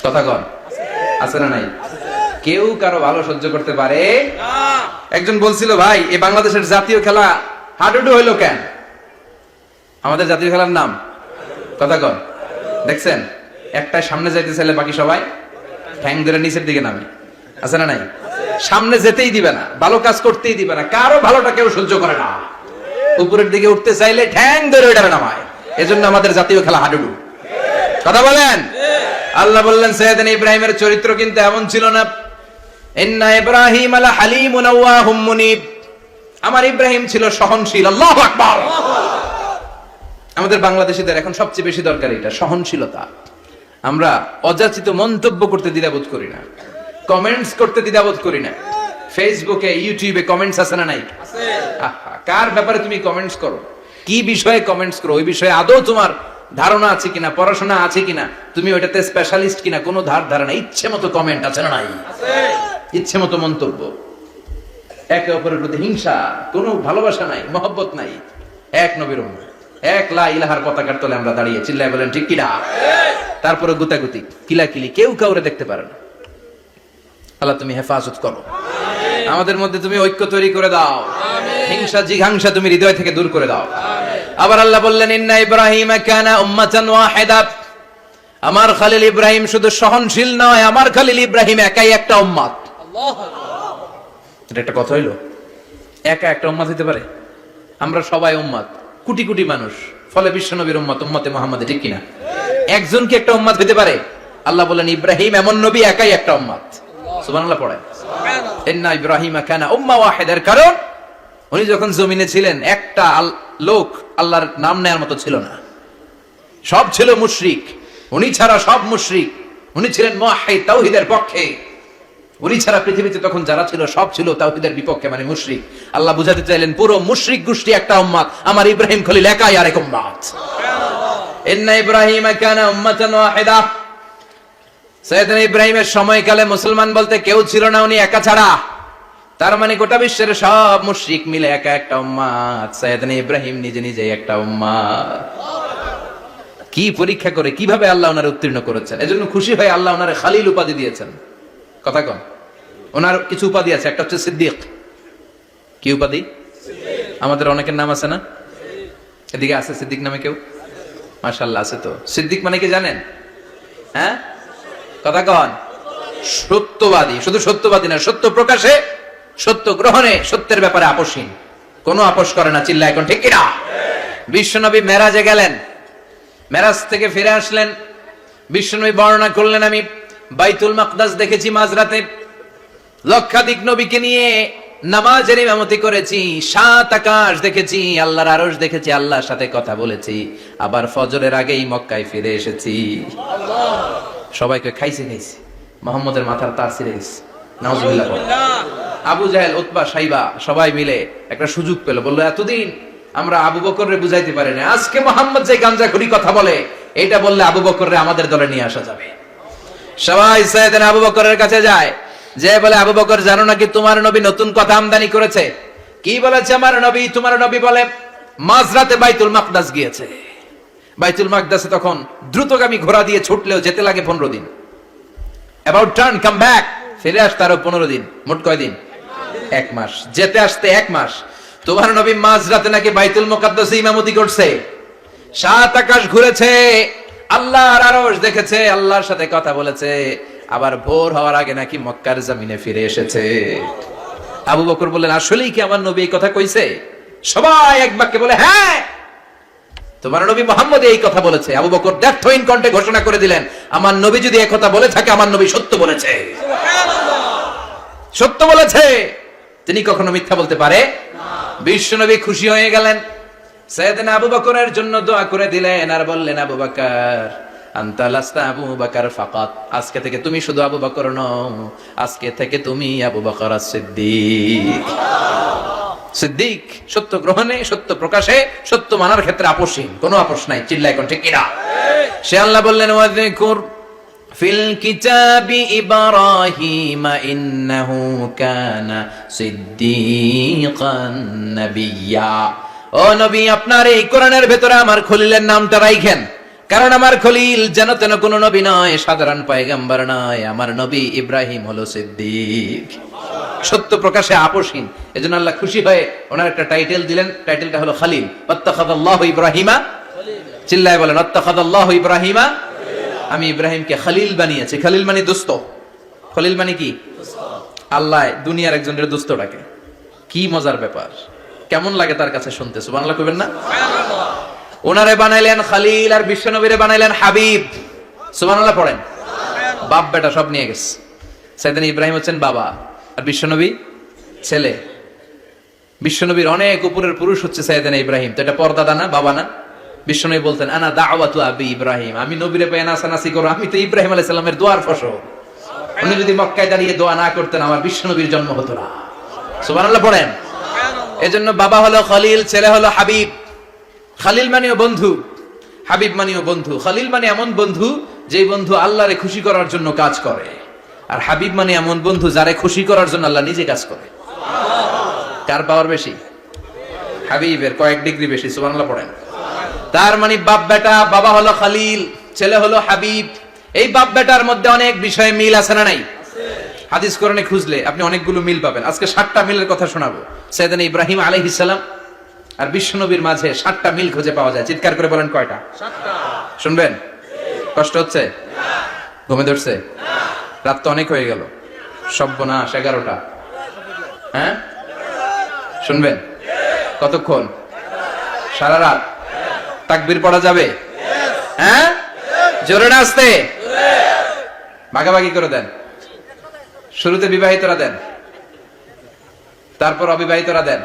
Speaker 1: কথা কন আছে না নাই? কেউ কারো ভালো সহ্য করতে পারে না। একজন বলছিল, ভাই এই বাংলাদেশের জাতীয় খেলা হাডুডু হইলো কেন? আমাদের জাতীয় খেলার নাম কথা কন, দেখছেন একটা সামনে যাইতে চাইলে বাকি সবাই ঠ্যাং ধরে নিচের দিকে নামে, আছে না নাই? সামনে যেতেই দিবে না, ভালো কাজ করতেই দিবে না, কারো ভালোটা কেউ সহ্য করে না। উপরের দিকে উঠতে চাইলে ঠ্যাং ধরে ওইটা নামায়। এজন্য আমাদের জাতীয় খেলা হাডুডু। কথা বলেন। আল্লাহ বললেন সাইয়েদনা ইব্রাহিমের চরিত্র কিন্তু এমন ছিল না। ইন্না ইব্রাহিম আলা হালিমুন আওয়াহুম মুনিব। আমার ইব্রাহিম ছিল সহনশীল। আল্লাহু আকবার। আমাদের বাংলাদেশীদের এখন সবচেয়ে বেশি দরকার এটা, সহনশীলতা। আমরা অযাচিত মন্তব্য করতে দ্বিধাবোধ করি না, কমেন্টস করতে দ্বিধাবোধ করি না। ফেসবুকে ইউটিউবে কমেন্টস আছে না নাই? আছে। কার ব্যাপারে তুমি কমেন্টস করো, কি বিষয়ে কমেন্টস করো, ওই বিষয়ে আদৌ তোমার ধারণা আছে কিনা, পড়াশোনা আছে কিনা, তুমি ওইটাতে স্পেশালিস্ট কিনা, কোনো ধারণা, ইচ্ছে মতো কমেন্ট আছে না নাই? আছে। ইচ্ছে মতো মন্তব্য, একে অপরের প্রতি হিংসা, কোনো ভালোবাসা নাই, মহব্বত নাই। এক নবীর উম্মত, এক লা ইলাহার পতাকার তলে আমরা দাঁড়িয়ে, চিল্লায় বলেন ঠিক কিনা? তারপরে গুতাগুতি, কিলাকিলি, কেউ কাউরে দেখতে পারে না। আল্লাহ তুমি হেফাজত করো, আমাদের মধ্যে তুমি ঐক্য তৈরি করে দাও, হিংসা জিঘাংসা তুমি হৃদয় থেকে দূর করে দাও। আবার আল্লাহ বললেন ইন্না ইব্রাহিম কানা উম্মাতান ওয়াহিদা। আমার খলিল ইব্রাহিম শুধু সহনশীল নয়, আমার খলিল ইব্রাহিম একাই একটা উম্মত। এটা একটা কথা হইলো, একা একটা উম্মত হইতে পারে? আমরা সবাই উম্মত, কোটি কোটি মানুষ, ফলে বিশ্ব নবীর উম্মত, উম্মতে মুহাম্মাদে, ঠিক কিনা? একজন কি একটা উম্মত হইতে পারে? আল্লাহ বলেন ইব্রাহিম এমন নবী, একাই একটা উম্মত। সুবহানাল্লাহ পড়ে। ইন্না ইব্রাহিম কানা উম্মাহ ওয়াহিদার, কারণ উনি যখন জমিনে ছিলেন একটা লোক আল্লাহর নাম নেয়ার মতো ছিল না, সব ছিল মুশরিক। উনি ছাড়া সব মুশরিক। উনি ছিলেন মুওয়াহহিদ, তাওহীদের পক্ষে। উনি ছাড়া পৃথিবীতে তখন যারা ছিল সব ছিল তাওহীদের বিপক্ষে, মানে মুশরিক। আল্লাহ বুঝাতে চাইলেন পুরো মুশরিক গোষ্ঠী একটা উম্মত, আমার ইব্রাহিম খলিল একাই আরেক উম্মত। ইন্না ইব্রাহিম কানা উম্মাতান ওয়াহিদা। সাইয়েদনা ইব্রাহিমের সময়কালে মুসলমান বলতে কেউ ছিল না, উনি একা ছাড়া। তার মানে গোটা বিশ্বের সব মুশরিক মিলে একা একটা উম্মত, সাইয়েদনা ইব্রাহিম নিজে নিজে একটা উম্মত। কি পরীক্ষা করে কিভাবে আল্লাহ ওনারে উত্তীর্ণ করেছেন, এজন্য খুশি হয়ে আল্লাহ ওনারে খালিল উপাধি দিয়েছেন। কথা কন, ওনার কিছু উপাধি আছে, একটা হচ্ছে সিদ্দিক। কি উপাধি? আমাদের অনেকের নাম আছে না? এদিকে আছে সিদ্দিক নামে কেউ? মাশাআল্লাহ আছে তো। সিদ্দিক মানে কি জানেন? হ্যাঁ, কথা কন। সত্যবাদী, শুধু সত্যবাদী না, সত্য প্রকাশে, সত্য গ্রহণে, সত্যের ব্যাপারে আপোষহীন, কোনো আপোষ করে না। চিল্লা এখন ঠিক কিনা? বিশ্বনবী মেরাজে গেলেন, মেরাজ থেকে ফিরে আসলেন, বিশ্বনবী বর্ণনা করলেন আমি বাইতুল মাকদাস দেখেছি মাঝরাতে, লক্ষাধিক নবীকে নিয়ে নামাজের ইমামতি করেছি, 7 আকাশ দেখেছি, আল্লাহর আরশ দেখেছি, আল্লাহর সাথে কথা বলেছি, আবার ফজরের আগেই মক্কায় ফিরে এসেছি। সবাইকে খাইছে মুহাম্মদের মাথার তার ছিঁড়ে গেছে, নাউজুবিল্লাহ। আবু জাহেল, উতবা, সাইবা সবাই মিলে একটা সুযোগ পেল, বললো এতদিন আমরা আবু বকররে বুঝাইতে পারি না, আজকে মুহাম্মদ যে গাঞ্জাখুরি কথা বলে, এটা বললে আবু বকররে আমাদের দলে নিয়ে আসা যাবে। সবাই সাইয়েদনা আবু বকরের কাছে যায়, যে বলে আবু বকর জানো নাকি তোমার নবী নতুন কথা আমদানি করেছে? কি বলেছে আমার নবী? তোমার নবী বলে মাঝরাতে বাইতুল মাকদাস গিয়েছে। বাইতুল মাকদাসে তখন দ্রুতগামী ঘোড়া দিয়ে ছুটলেও যেতে লাগে 15 দিন। অ্যাবাউট টার্ন কাম ব্যাক, ফিরে আসতে আরো 15 দিন, মোট কয় দিন? 1 মাস, যেতে আসতে 1 মাস। তোমার নবী মাঝরাতে নাকি বাইতুল মুকাদ্দাসে ইমামতি করছে, 7 আকাশ ঘুরেছে, আল্লাহর আরশ দেখেছে, আল্লাহর সাথে কথা বলেছে, আবার ভোর হওয়ার আগে নাকি মক্কার জমিনে ফিরে এসেছে। আবু বকর বললেন আসলেই কি আমার নবী এই কথা কইছে? সবাই এক বাক্যে বলে হ্যাঁ, তোমার নবী মুহাম্মদ এই কথা বলেছে। আবু বকর দ্ব্যর্থহীন কণ্ঠে ঘোষণা করে দিলেন, আমার নবী যদি এই কথা বলে থাকে, আমার নবী সত্য বলেছে। সত্য বলেছে, তিনি কখনো মিথ্যা বলতে পারে না। বিশ্ব নবী খুশি হয়ে গেলেন, সাইয়েদনা আবু বকরের জন্য দোয়া করে দিলেন, আর বললেন আবু বকর আনতা লাস্তা আবু বকর ফাকাত, আজকে থেকে তুমি শুধু আবু বকর নও, আজকে থেকে তুমি আবু বকর as-সিদ্দিক। সিদ্দিক, সত্য গ্রহণে, সত্য প্রকাশে, সত্য মানার ক্ষেত্রে আপোষহীন, কোনো আপোষ নাই। চিল্লা এখন ঠিক কিনা? সে আল্লাহ বললেন ওয়াযকুর ফিল কিতাবি ইব্রাহিম ইন্নাহু কানা সিদ্দীকান নাবিয়্যা। ও নবী, আপনার এই কোরআনের ভেতরে আমার খলিলের নামটা রাখেন, কারণ আমার খলিল যেন তেন কোনো নবী নয়, সাধারণ পয়গম্বর নয়, আমার নবী ইব্রাহিম হলো সিদ্দিক, সত্য প্রকাশে আপোষহীন। এজন্য আল্লাহ খুশি হয়ে ওনার একটা টাইটেল দিলেন, টাইটেলটা হলো খলিল। ওয়াত্তাখাযাল্লাহু ইব্রাহিমা, চিল্লায় বলেন ওয়াত্তাখাযাল্লাহু ইব্রাহিমা, আমি ইব্রাহিমকে খলিল বানিয়েছি। খলিল মানে দোস্ত, খলিল মানে কি? আল্লাহ দুনিয়ার একজনের দোস্ত ডাকে, কি মজার ব্যাপার, কেমন লাগে তার কাছে শুনতে, সুবহানাল্লাহ কইবেন না? ওনারে বানাইলেন খলিল আর বিশ্বনবীরে বানাইলেন হাবিব, সুবহানাল্লাহ পড়েন। বাপ বেটা সব নিয়ে গেছে। সাইয়েদনা ইব্রাহিম হচ্ছেন বাবা আর বিশ্বনবী ছেলে। বিশ্বনবীর অনেক উপরের পুরুষ হচ্ছে সাইয়েদনা ইব্রাহিম, তো এটা পরদাদা না, বাবা না? বিশ্বনবী বলতেন আনা দাওয়াতু আবি ইব্রাহিম, আমি নবীরে পেয়ে নাসানাসি করো, আমি তো ইব্রাহিম আলাইহিস সালামের দোয়ার ফসল। উনি যদি মক্কায় দাঁড়িয়ে দোয়া না করতেন আমার বিশ্বনবীর জন্ম হতো না, সুবহানাল্লাহ পড়েন। এজন্য বাবা হলো খলিল, ছেলে হলো হাবিব। খলিল মানেও বন্ধু, হাবিব মানেও বন্ধু। খলিল মানে এমন বন্ধু যেই বন্ধু আল্লাহরে খুশি করার জন্য কাজ করে, আর হাবিব মানে এমন বন্ধু যারে খুশি করার জন্য আল্লাহ নিজে কাজ করে। কার পাওয়ার বেশি? হাবিবের কয়েক ডিগ্রি বেশি, সুবহানাল্লাহ পড়েন। তার মানে বাপ বেটা, বাবা হলো খলিল, ছেলে হলো হাবিব। এই বাপ বেটার মধ্যে অনেক বিষয়ে মিল আছে না নাই? হাদিস কোরআনে খুঁজলে আপনি অনেকগুলো মিল পাবেন। আজকে 7টা মিলের কথা শোনাবো। সাইয়েদনা ইব্রাহিম আলাইহিস সালাম আর বিশ্বনবীর মাঝে 7টা মিল খুঁজে পাওয়া যায়। চিৎকার করে বলেন কয়টা? 7টা। শুনবেন? কষ্ট হচ্ছে? ঘুমে ধরছে? রাত তো অনেক হয়ে গেল, সর্বনাশ 11টা। হ্যাঁ শুনবেন? কতক্ষণ? সারা রাত। তাকবীর পড়া যাবে? হ্যাঁ জোরে না আস্তে? ভাগাভাগি করে দেন। শুরুতে বিবাহিতরা দেন, তারপর অবিবাহিতরা দেন,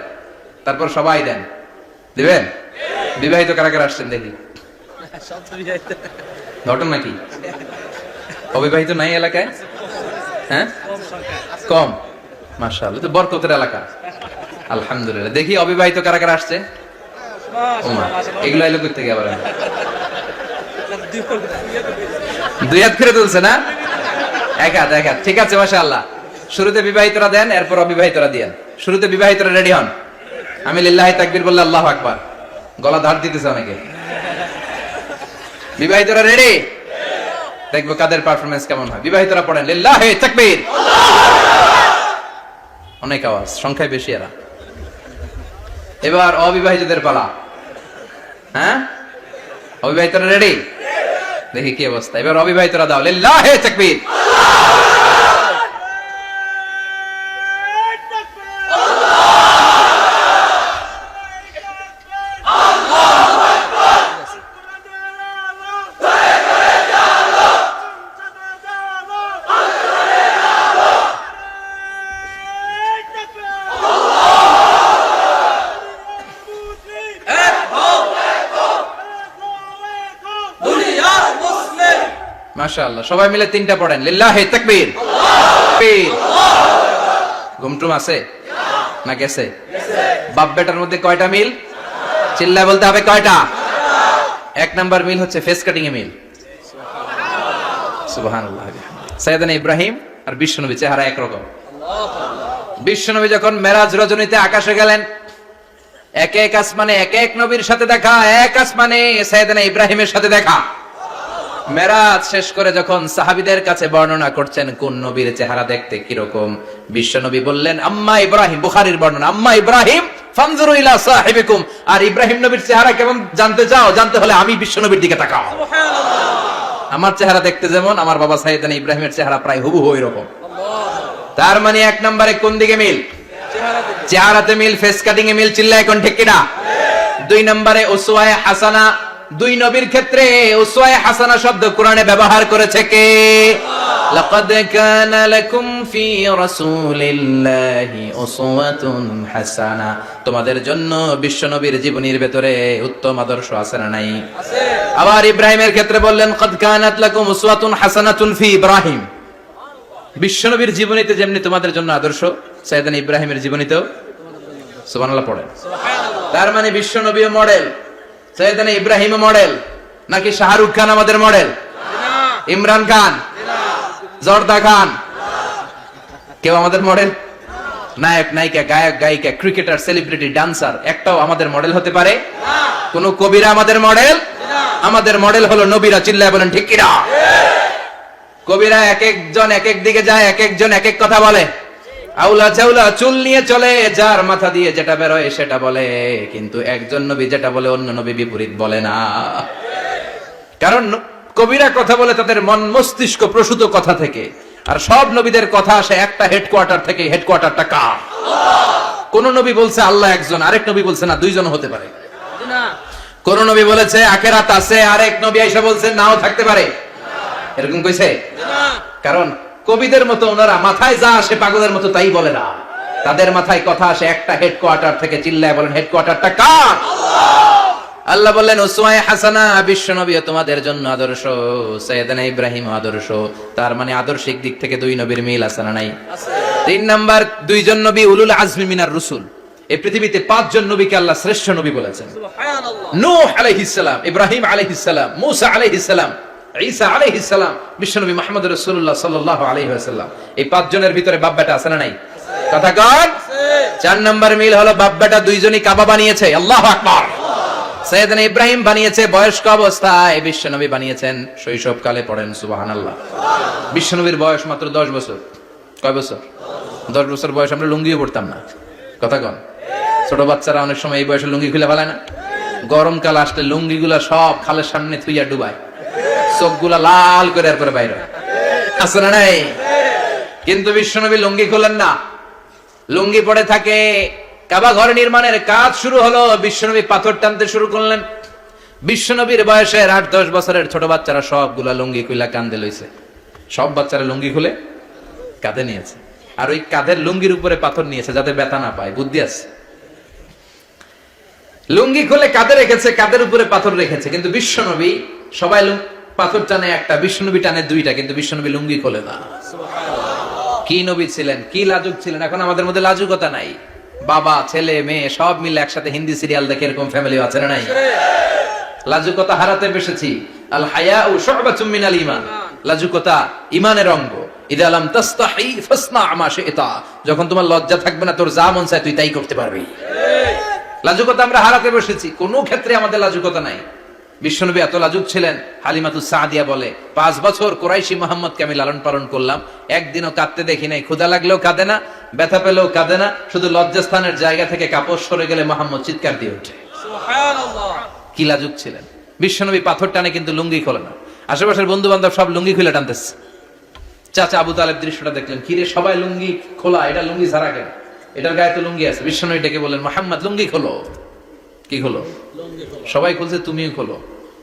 Speaker 1: তারপর সবাই দেন। দিবেন? বিবাহিত কারা কারা আসছেন দেখি? ঘটনা নাকি? অবিবাহিত নাই এলাকায়? হ্যাঁ কম, মাশাআল্লাহ, তো বরকতের এলাকা, আলহামদুলিল্লাহ। দেখি অবিবাহিত কারা কারা আসছে? এগুলো এলো কই থেকে? আবার দুই হাত করে তুলছে না? এক হাত, এক হাত, ঠিক আছে, মাশাআল্লাহ। শুরুতে বিবাহিতরা দেন, এরপর অবিবাহিতরা দিয়েন। শুরুতে বিবাহিতরা রেডি হন, আমি লিল্লাহি তাকবীর বললে আল্লাহু আকবার। গলা ধার দিতেছে অনেকে। বিবাহিতরা রেডি? দেখবো কাদের পারফরম্যান্স কেমন হয়। বিবাহিতরা পড়েন লিল্লাহি তাকবীর। অনেক আওয়াজ, সংখ্যায় বেশি এরা। এবার অবিবাহিতদের পালা। হ্যাঁ অবিবাহিতরা রেডি? দেখি কি অবস্থা। এবার অবিবাহিতরা দাও লিল্লাহি তাকবীর। মাশাআল্লাহ, সবাই মিলে 3টা পড়েন লিল্লাহি তাকবীর। ঘুমটুম আছে না গেছে? বাপ বেটার মধ্যে কয়টা মিল? চিল্লায় বলতে হবে কয়টা? 1 নাম্বার মিল হচ্ছে ফেস কাটিং এ মিল, সুবহানাল্লাহ। সাইয়েদনা ইব্রাহিম আর বিশ্বনবী চেহারা একরকম। বিশ্বনবী যখন মেরাজ রজনীতে আকাশে গেলেন, এক এক আসমানে এক এক নবীর সাথে দেখা, এক আসমানে সাইয়েদনা ইব্রাহিমের সাথে দেখা। মেরাজ শেষ করে যখন সাহাবীদের কাছে বর্ণনা করছেন কোন নবীর চেহারা দেখতে কিরকম, বিশ্বনবী বললেন আম্মা ইব্রাহিম, বুখারীর বর্ণনা, আম্মা ইব্রাহিম ফানজুরু ইলা সাহিবিকুম, আর ইব্রাহিম নবীর চেহারা কেমন জানতে চাও? জানতে হলে আমি বিশ্বনবীর দিকে তাকাও। সুবহানাল্লাহ। আমার চেহারা দেখতে যেমন, আমার বাবা সাইয়েদনা ইব্রাহিমের চেহারা প্রায় হুবহু এরকম। তার মানে 1 নম্বরে কোন দিকে মিল? চেহারাতে মিল, ফেস কাটিং এ মিল। চিল্লায় কোন ঠিক কিনা? 2 নম্বরে উসওয়ায়ে হাসানা। 2 নবীর ক্ষেত্রে উসওয়ায়ে হাসানা শব্দ কোরআনে ব্যবহার করেছে কে? লাকাদ কানা লাকুম ফি রাসূলিল্লাহি উসওয়াতুন হাসানা। তোমাদের জন্য বিশ্বনবীর জীবনীর ভেতরে উত্তম আদর্শ আছে না নাই? আছে। আবার ইব্রাহিমের ক্ষেত্রে বললেন কাদ কানাত লাকুম উসওয়াতুন হাসানাতুন ফি ইব্রাহিম। বিশ্বনবীর জীবনীতে যেমনি তোমাদের জন্য আদর্শ, সাইয়েদনা ইব্রাহিমের জীবনীতেও সুবহানাল্লাহ পড়েন। সুবহানাল্লাহ। তার মানে বিশ্বনবীও মডেল, সাইয়েদনা ইব্রাহিমও মডেল। নাকি শাহরুখ খান আমাদের মডেল? না। ইমরান খান? না। জর্দা খান। কেউ আমাদের মডেল? নায়ক নায়িকা, গায়ক গায়িকা, ক্রিকেটার, সেলিব্রিটি, ডান্সার একটাও আমাদের মডেল হতে পারে? কোন কবিরা আমাদের মডেল? আমাদের মডেল হলো নবীরা। চিল্লায় বলেন ঠিক কিনা? কবিরা এক একজন এক এক দিকে যায়, এক একজন এক এক কথা বলে। আউলা চাউলা চুল নিয়ে চলে, যার মাথা দিয়ে যেটা বেরোয় সেটা বলে, কিন্তু একজন নবী যেটা বলে অন্য নবী বিপরীত বলে না। কারণ কবিরা কথা বলে তাদের মন মস্তিষ্ক প্রসূত কথা থেকে, আর সব নবীদের কথা আসে একটা হেডকোয়ার্টার থেকে। হেডকোয়ার্টারটা কার? কোন নবী বলছে আল্লাহ একজন, আরেক নবী বলছে না দুইজন হতে পারে। কোন নবী বলেছে আখিরাত আছে, আরেক নবী এসে বলছে নাও থাকতে পারে। এরকম কইছে? কারণ কবিদের মতো ওনারা মাথায় যা আসে পাগলের মতো তাই বলে না। তাদের মাথায় কথা আসে একটা হেডকোয়ার্টার থেকে। চিল্লায় বলেন হেডকোয়ার্টারটা কার? আল্লাহ বললেন উসওয়ায়ে হাসানা, বিশ্ব নবী তোমাদের জন্য আদর্শ, সাইয়েদনা ইব্রাহিম আদর্শ। তার মানে আদর্শিক দিক থেকে দুই নবীর মিল আছে না নাই? তিন নাম্বার, দুইজন নবী উলুল আজমি মিনার রাসূল। এই পৃথিবীতে পাঁচজন নবীকে আল্লাহ শ্রেষ্ঠ নবী বলেছেন। সুবহানাল্লাহ। নূহ আলাইহিস সালাম, ইব্রাহিম আলাইহিস সালাম, মুসা আলাইহিস সালাম, ঈসা আলাইহিস সালাম, বিশ্বনবী মুহাম্মদ রাসূলুল্লাহ সাল্লাল্লাহু আলাইহি ওয়াসাল্লাম। এই পাঁচজনের ভিতরে বাপ বেটা আছে না নাই? কথা কন। চার নাম্বার মিল হলো বাপ বেটা দুইজনই কাবা বানিয়েছে। আল্লাহু আকবার। সাইয়েদনা ইব্রাহিম বানিয়েছে বয়স্ক অবস্থায়, বিশ্বনবী বানিয়েছেন শৈশবকালে। পড়েন সুবহানাল্লাহ। বিশ্বনবীর বয়স মাত্র 10 বছর। কয় বছর? 10 বছর বয়স আমরা লুঙ্গিও পড়তাম না। কথা কন। ছোট বাচ্চারা অনেক সময় এই বয়সে লুঙ্গি খুলে ফেলায় না? গরমকাল আসলে লুঙ্গিগুলা সব খালের সামনে থুইয়া ডুবায়, চোখগুলা লাল করে এরপরে বাইরে আসে না নাই? কিন্তু বিশ্বনবী লুঙ্গি খুলেন না, লুঙ্গি পড়ে থাকে। কাবা ঘর নির্মাণের কাজ শুরু হলো, বিশ্বনবী পাথর টানতে শুরু করলেন। বিশ্বনবীর বয়সের 8-10 বছরের ছোট বাচ্চারা সবগুলা লুঙ্গি খুলে কাঁধে লইছে। সব বাচ্চারা লুঙ্গি খুলে কাঁধে নিয়েছে, আর ওই কাঁধের লুঙ্গির উপরে পাথর নিয়েছে যাতে ব্যথা না পায়। বুদ্ধি আছে। লুঙ্গি খুলে কাঁধে রেখেছে, কাঁধের উপরে পাথর রেখেছে। কিন্তু বিশ্বনবী, সবাই পাথর টানে একটা, বিশ্বনবী টানে দুইটা, কিন্তু বিশ্বনবী লুঙ্গি খোলে না। কি নবী ছিলেন, কি লাজুক ছিলেন। এখন আমাদের মধ্যে লাজুকতা নাই। বাবা ছেলে মেয়ে সব মিলে একসাথে হিন্দি সিরিয়াল দেখে এরকম ফ্যামিলি আছে না নাই? লাজুকতা হারাতে বসেছি। আল হায়াউ শু'বাতুম মিনাল ঈমান। লাজুকতা ঈমানের অঙ্গ। ইযা লাম তাস্তাহি ফাসনা মা শি'তা। যখন তোমার লজ্জা থাকবে না, তোর যা মন চায় তুই তাই করতে পারবি। লাজুকতা আমরা হারাতে বসেছি। কোনো ক্ষেত্রে আমাদের লাজুকতা নাই। বিশ্বনবী এত লাজুক ছিলেন, হালিমাতুস সাদিয়া বলে 5 বছর কুরাইশি মুহাম্মদকে আমি লালন পালন করলাম, একদিনও কাঁদতে দেখি নাই। ক্ষুধা লাগলেও কাঁদে না, ব্যথা পেলেও কাঁদে না। শুধু লজ্জাস্থানের জায়গা থেকে কাপড় সরে গেলে মুহাম্মদ চিৎকার দিয়ে ওঠে। সুবহানাল্লাহ। কি লাজুক ছিলেন। বিশ্বনবী পাথর টানে কিন্তু লুঙ্গি খোলে না। আশেপাশের বন্ধু বান্ধব সব লুঙ্গি খুলে টানতেছে। চাচা আবু তালেব দৃশ্যটা দেখলেন, কিরে সবাই লুঙ্গি খোলা, এটা লুঙ্গি ছাড়া কেন? এটার গায়ে তো লুঙ্গি আছে। বিশ্বনবী ডেকে বললেন, মুহাম্মদ লুঙ্গি খোলো। কি খোলো? সবাই খুলছে, তুমিও খোলো।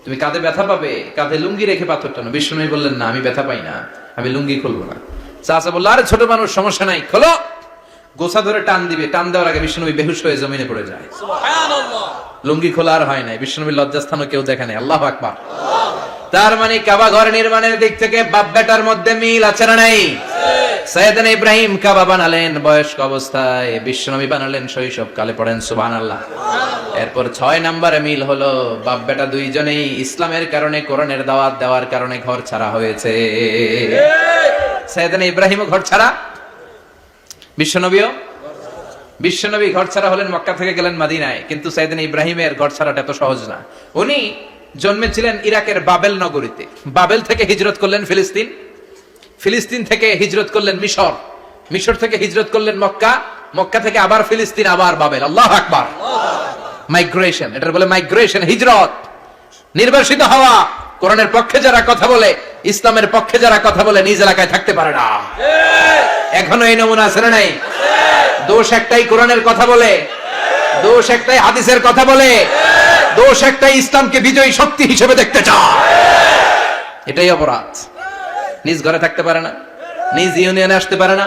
Speaker 1: তুমি কাঁধে ব্যথা পাবে, কাঁধে লুঙ্গি রেখে পাথর টানো। বিশ্বনবী বললেন, না আমি ব্যথা পাই না, আমি লুঙ্গি খুলবো না। চাচা বলল, আরে ছোট মানুষ, সমস্যা নাই, খোলো। গোছা ধরে টান দিবে, টান দেওয়ার আগে বিশ্বনবী বেহুশ হয়ে জমিনে পড়ে যায়। সুবহানাল্লাহ। লুঙ্গি খোলা আর হয় নাই। বিশ্বনবীর লজ্জাস্থানও কেউ দেখে নাই। আল্লাহু আকবার। তার মানে কাবা ঘর নির্মাণের দিক থেকে বাপ বেটার মধ্যে মিল আছে না নাই? সাইয়েদনা ইব্রাহিম কাবা বানালেন বয়স্ক অবস্থায়, বিশ্বনবী বানালেন শৈশবকালে। পড়েন সুবহানাল্লাহ। এরপর 6 নম্বরে মিল হলো, বাপ বেটা দুইজনেই ইসলামের কারণে, কোরআনের দাওয়াত দেওয়ার কারণে ঘর ছাড়া হয়েছে। সাইয়েদনা ইব্রাহিমও ঘর ছাড়া, বিশ্বনবী ঘর ছাড়া হলেন, মক্কা থেকে গেলেন মদিনায়। কিন্তু সাইয়েদনা ইব্রাহিমের ঘর ছাড়াটা এত সহজ না। উনি জন্মেছিলেন ইরাকের বাবেল নগরীতে। বাবেল থেকে হিজরত করলেন ফিলিস্তিন, ফিলিস্তিন থেকে হিজরত করলেন মিশর, মিশর থেকে হিজরত করলেন মক্কা, মক্কা থেকে আবার ফিলিস্তিন, আবার বাবেল। আল্লাহু আকবার। মাইগ্রেশন, এটার বলে মাইগ্রেশন, হিজরত। নির্বাসিত হওয়া। কোরআনের পক্ষে যারা কথা বলে, ইসলামের পক্ষে যারা কথা বলে, নিজ এলাকায় থাকতে পারে না। এখনো এই নমুনা আছে না নাই? দোষ একটাই, কোরআনের কথা বলে। দোষ একটাই, হাদিসের কথা বলে। দোষ একটাই, ইসলামকে বিজয়ী শক্তি হিসেবে দেখতে চায়। এটাই অপরাধ। নিজ ঘরে থাকতে পারে না, নিজ ইউনিয়নে আসতে পারে না,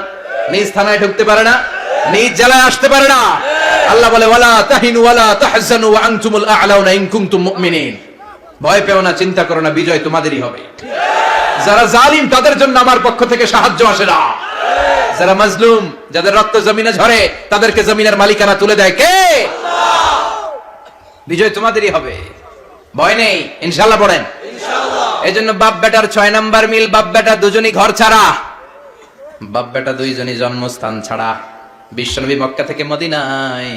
Speaker 1: নিজ থানায় ঢুকতে পারে না, নিজ জেলায় আসতে পারে না। আল্লাহ বলে, ওয়ালা তাহিনু ওয়ালা তাহজানু ওয়া আনতুমুল আ'লাউনা ইন কুনতুম মুমিনিন। ভয় পেও না, চিন্তা করো না, বিজয় তোমাদেরই হবে। যারা জালিম তাদের জন্য আমার পক্ষ থেকে সাহায্য আসে না। যারা মাজলুম, যাদের রক্ত জমিনে ঝরে, তাদেরকে জমিনের মালিকানা তুলে দেয় কে? আল্লাহ। বিজয় তোমাদেরই হবে, ভয় নেই ইনশাআল্লাহ। পড়েন ইনশাআল্লাহ। এজন্য বাপ বেটার 6 নাম্বার মিল, বাপ বেটা দুজনই ঘর ছাড়া, বাপ বেটা দুইজনই জন্মস্থান ছাড়া। বিশ্বনবী মক্কা থেকে মদিনায়,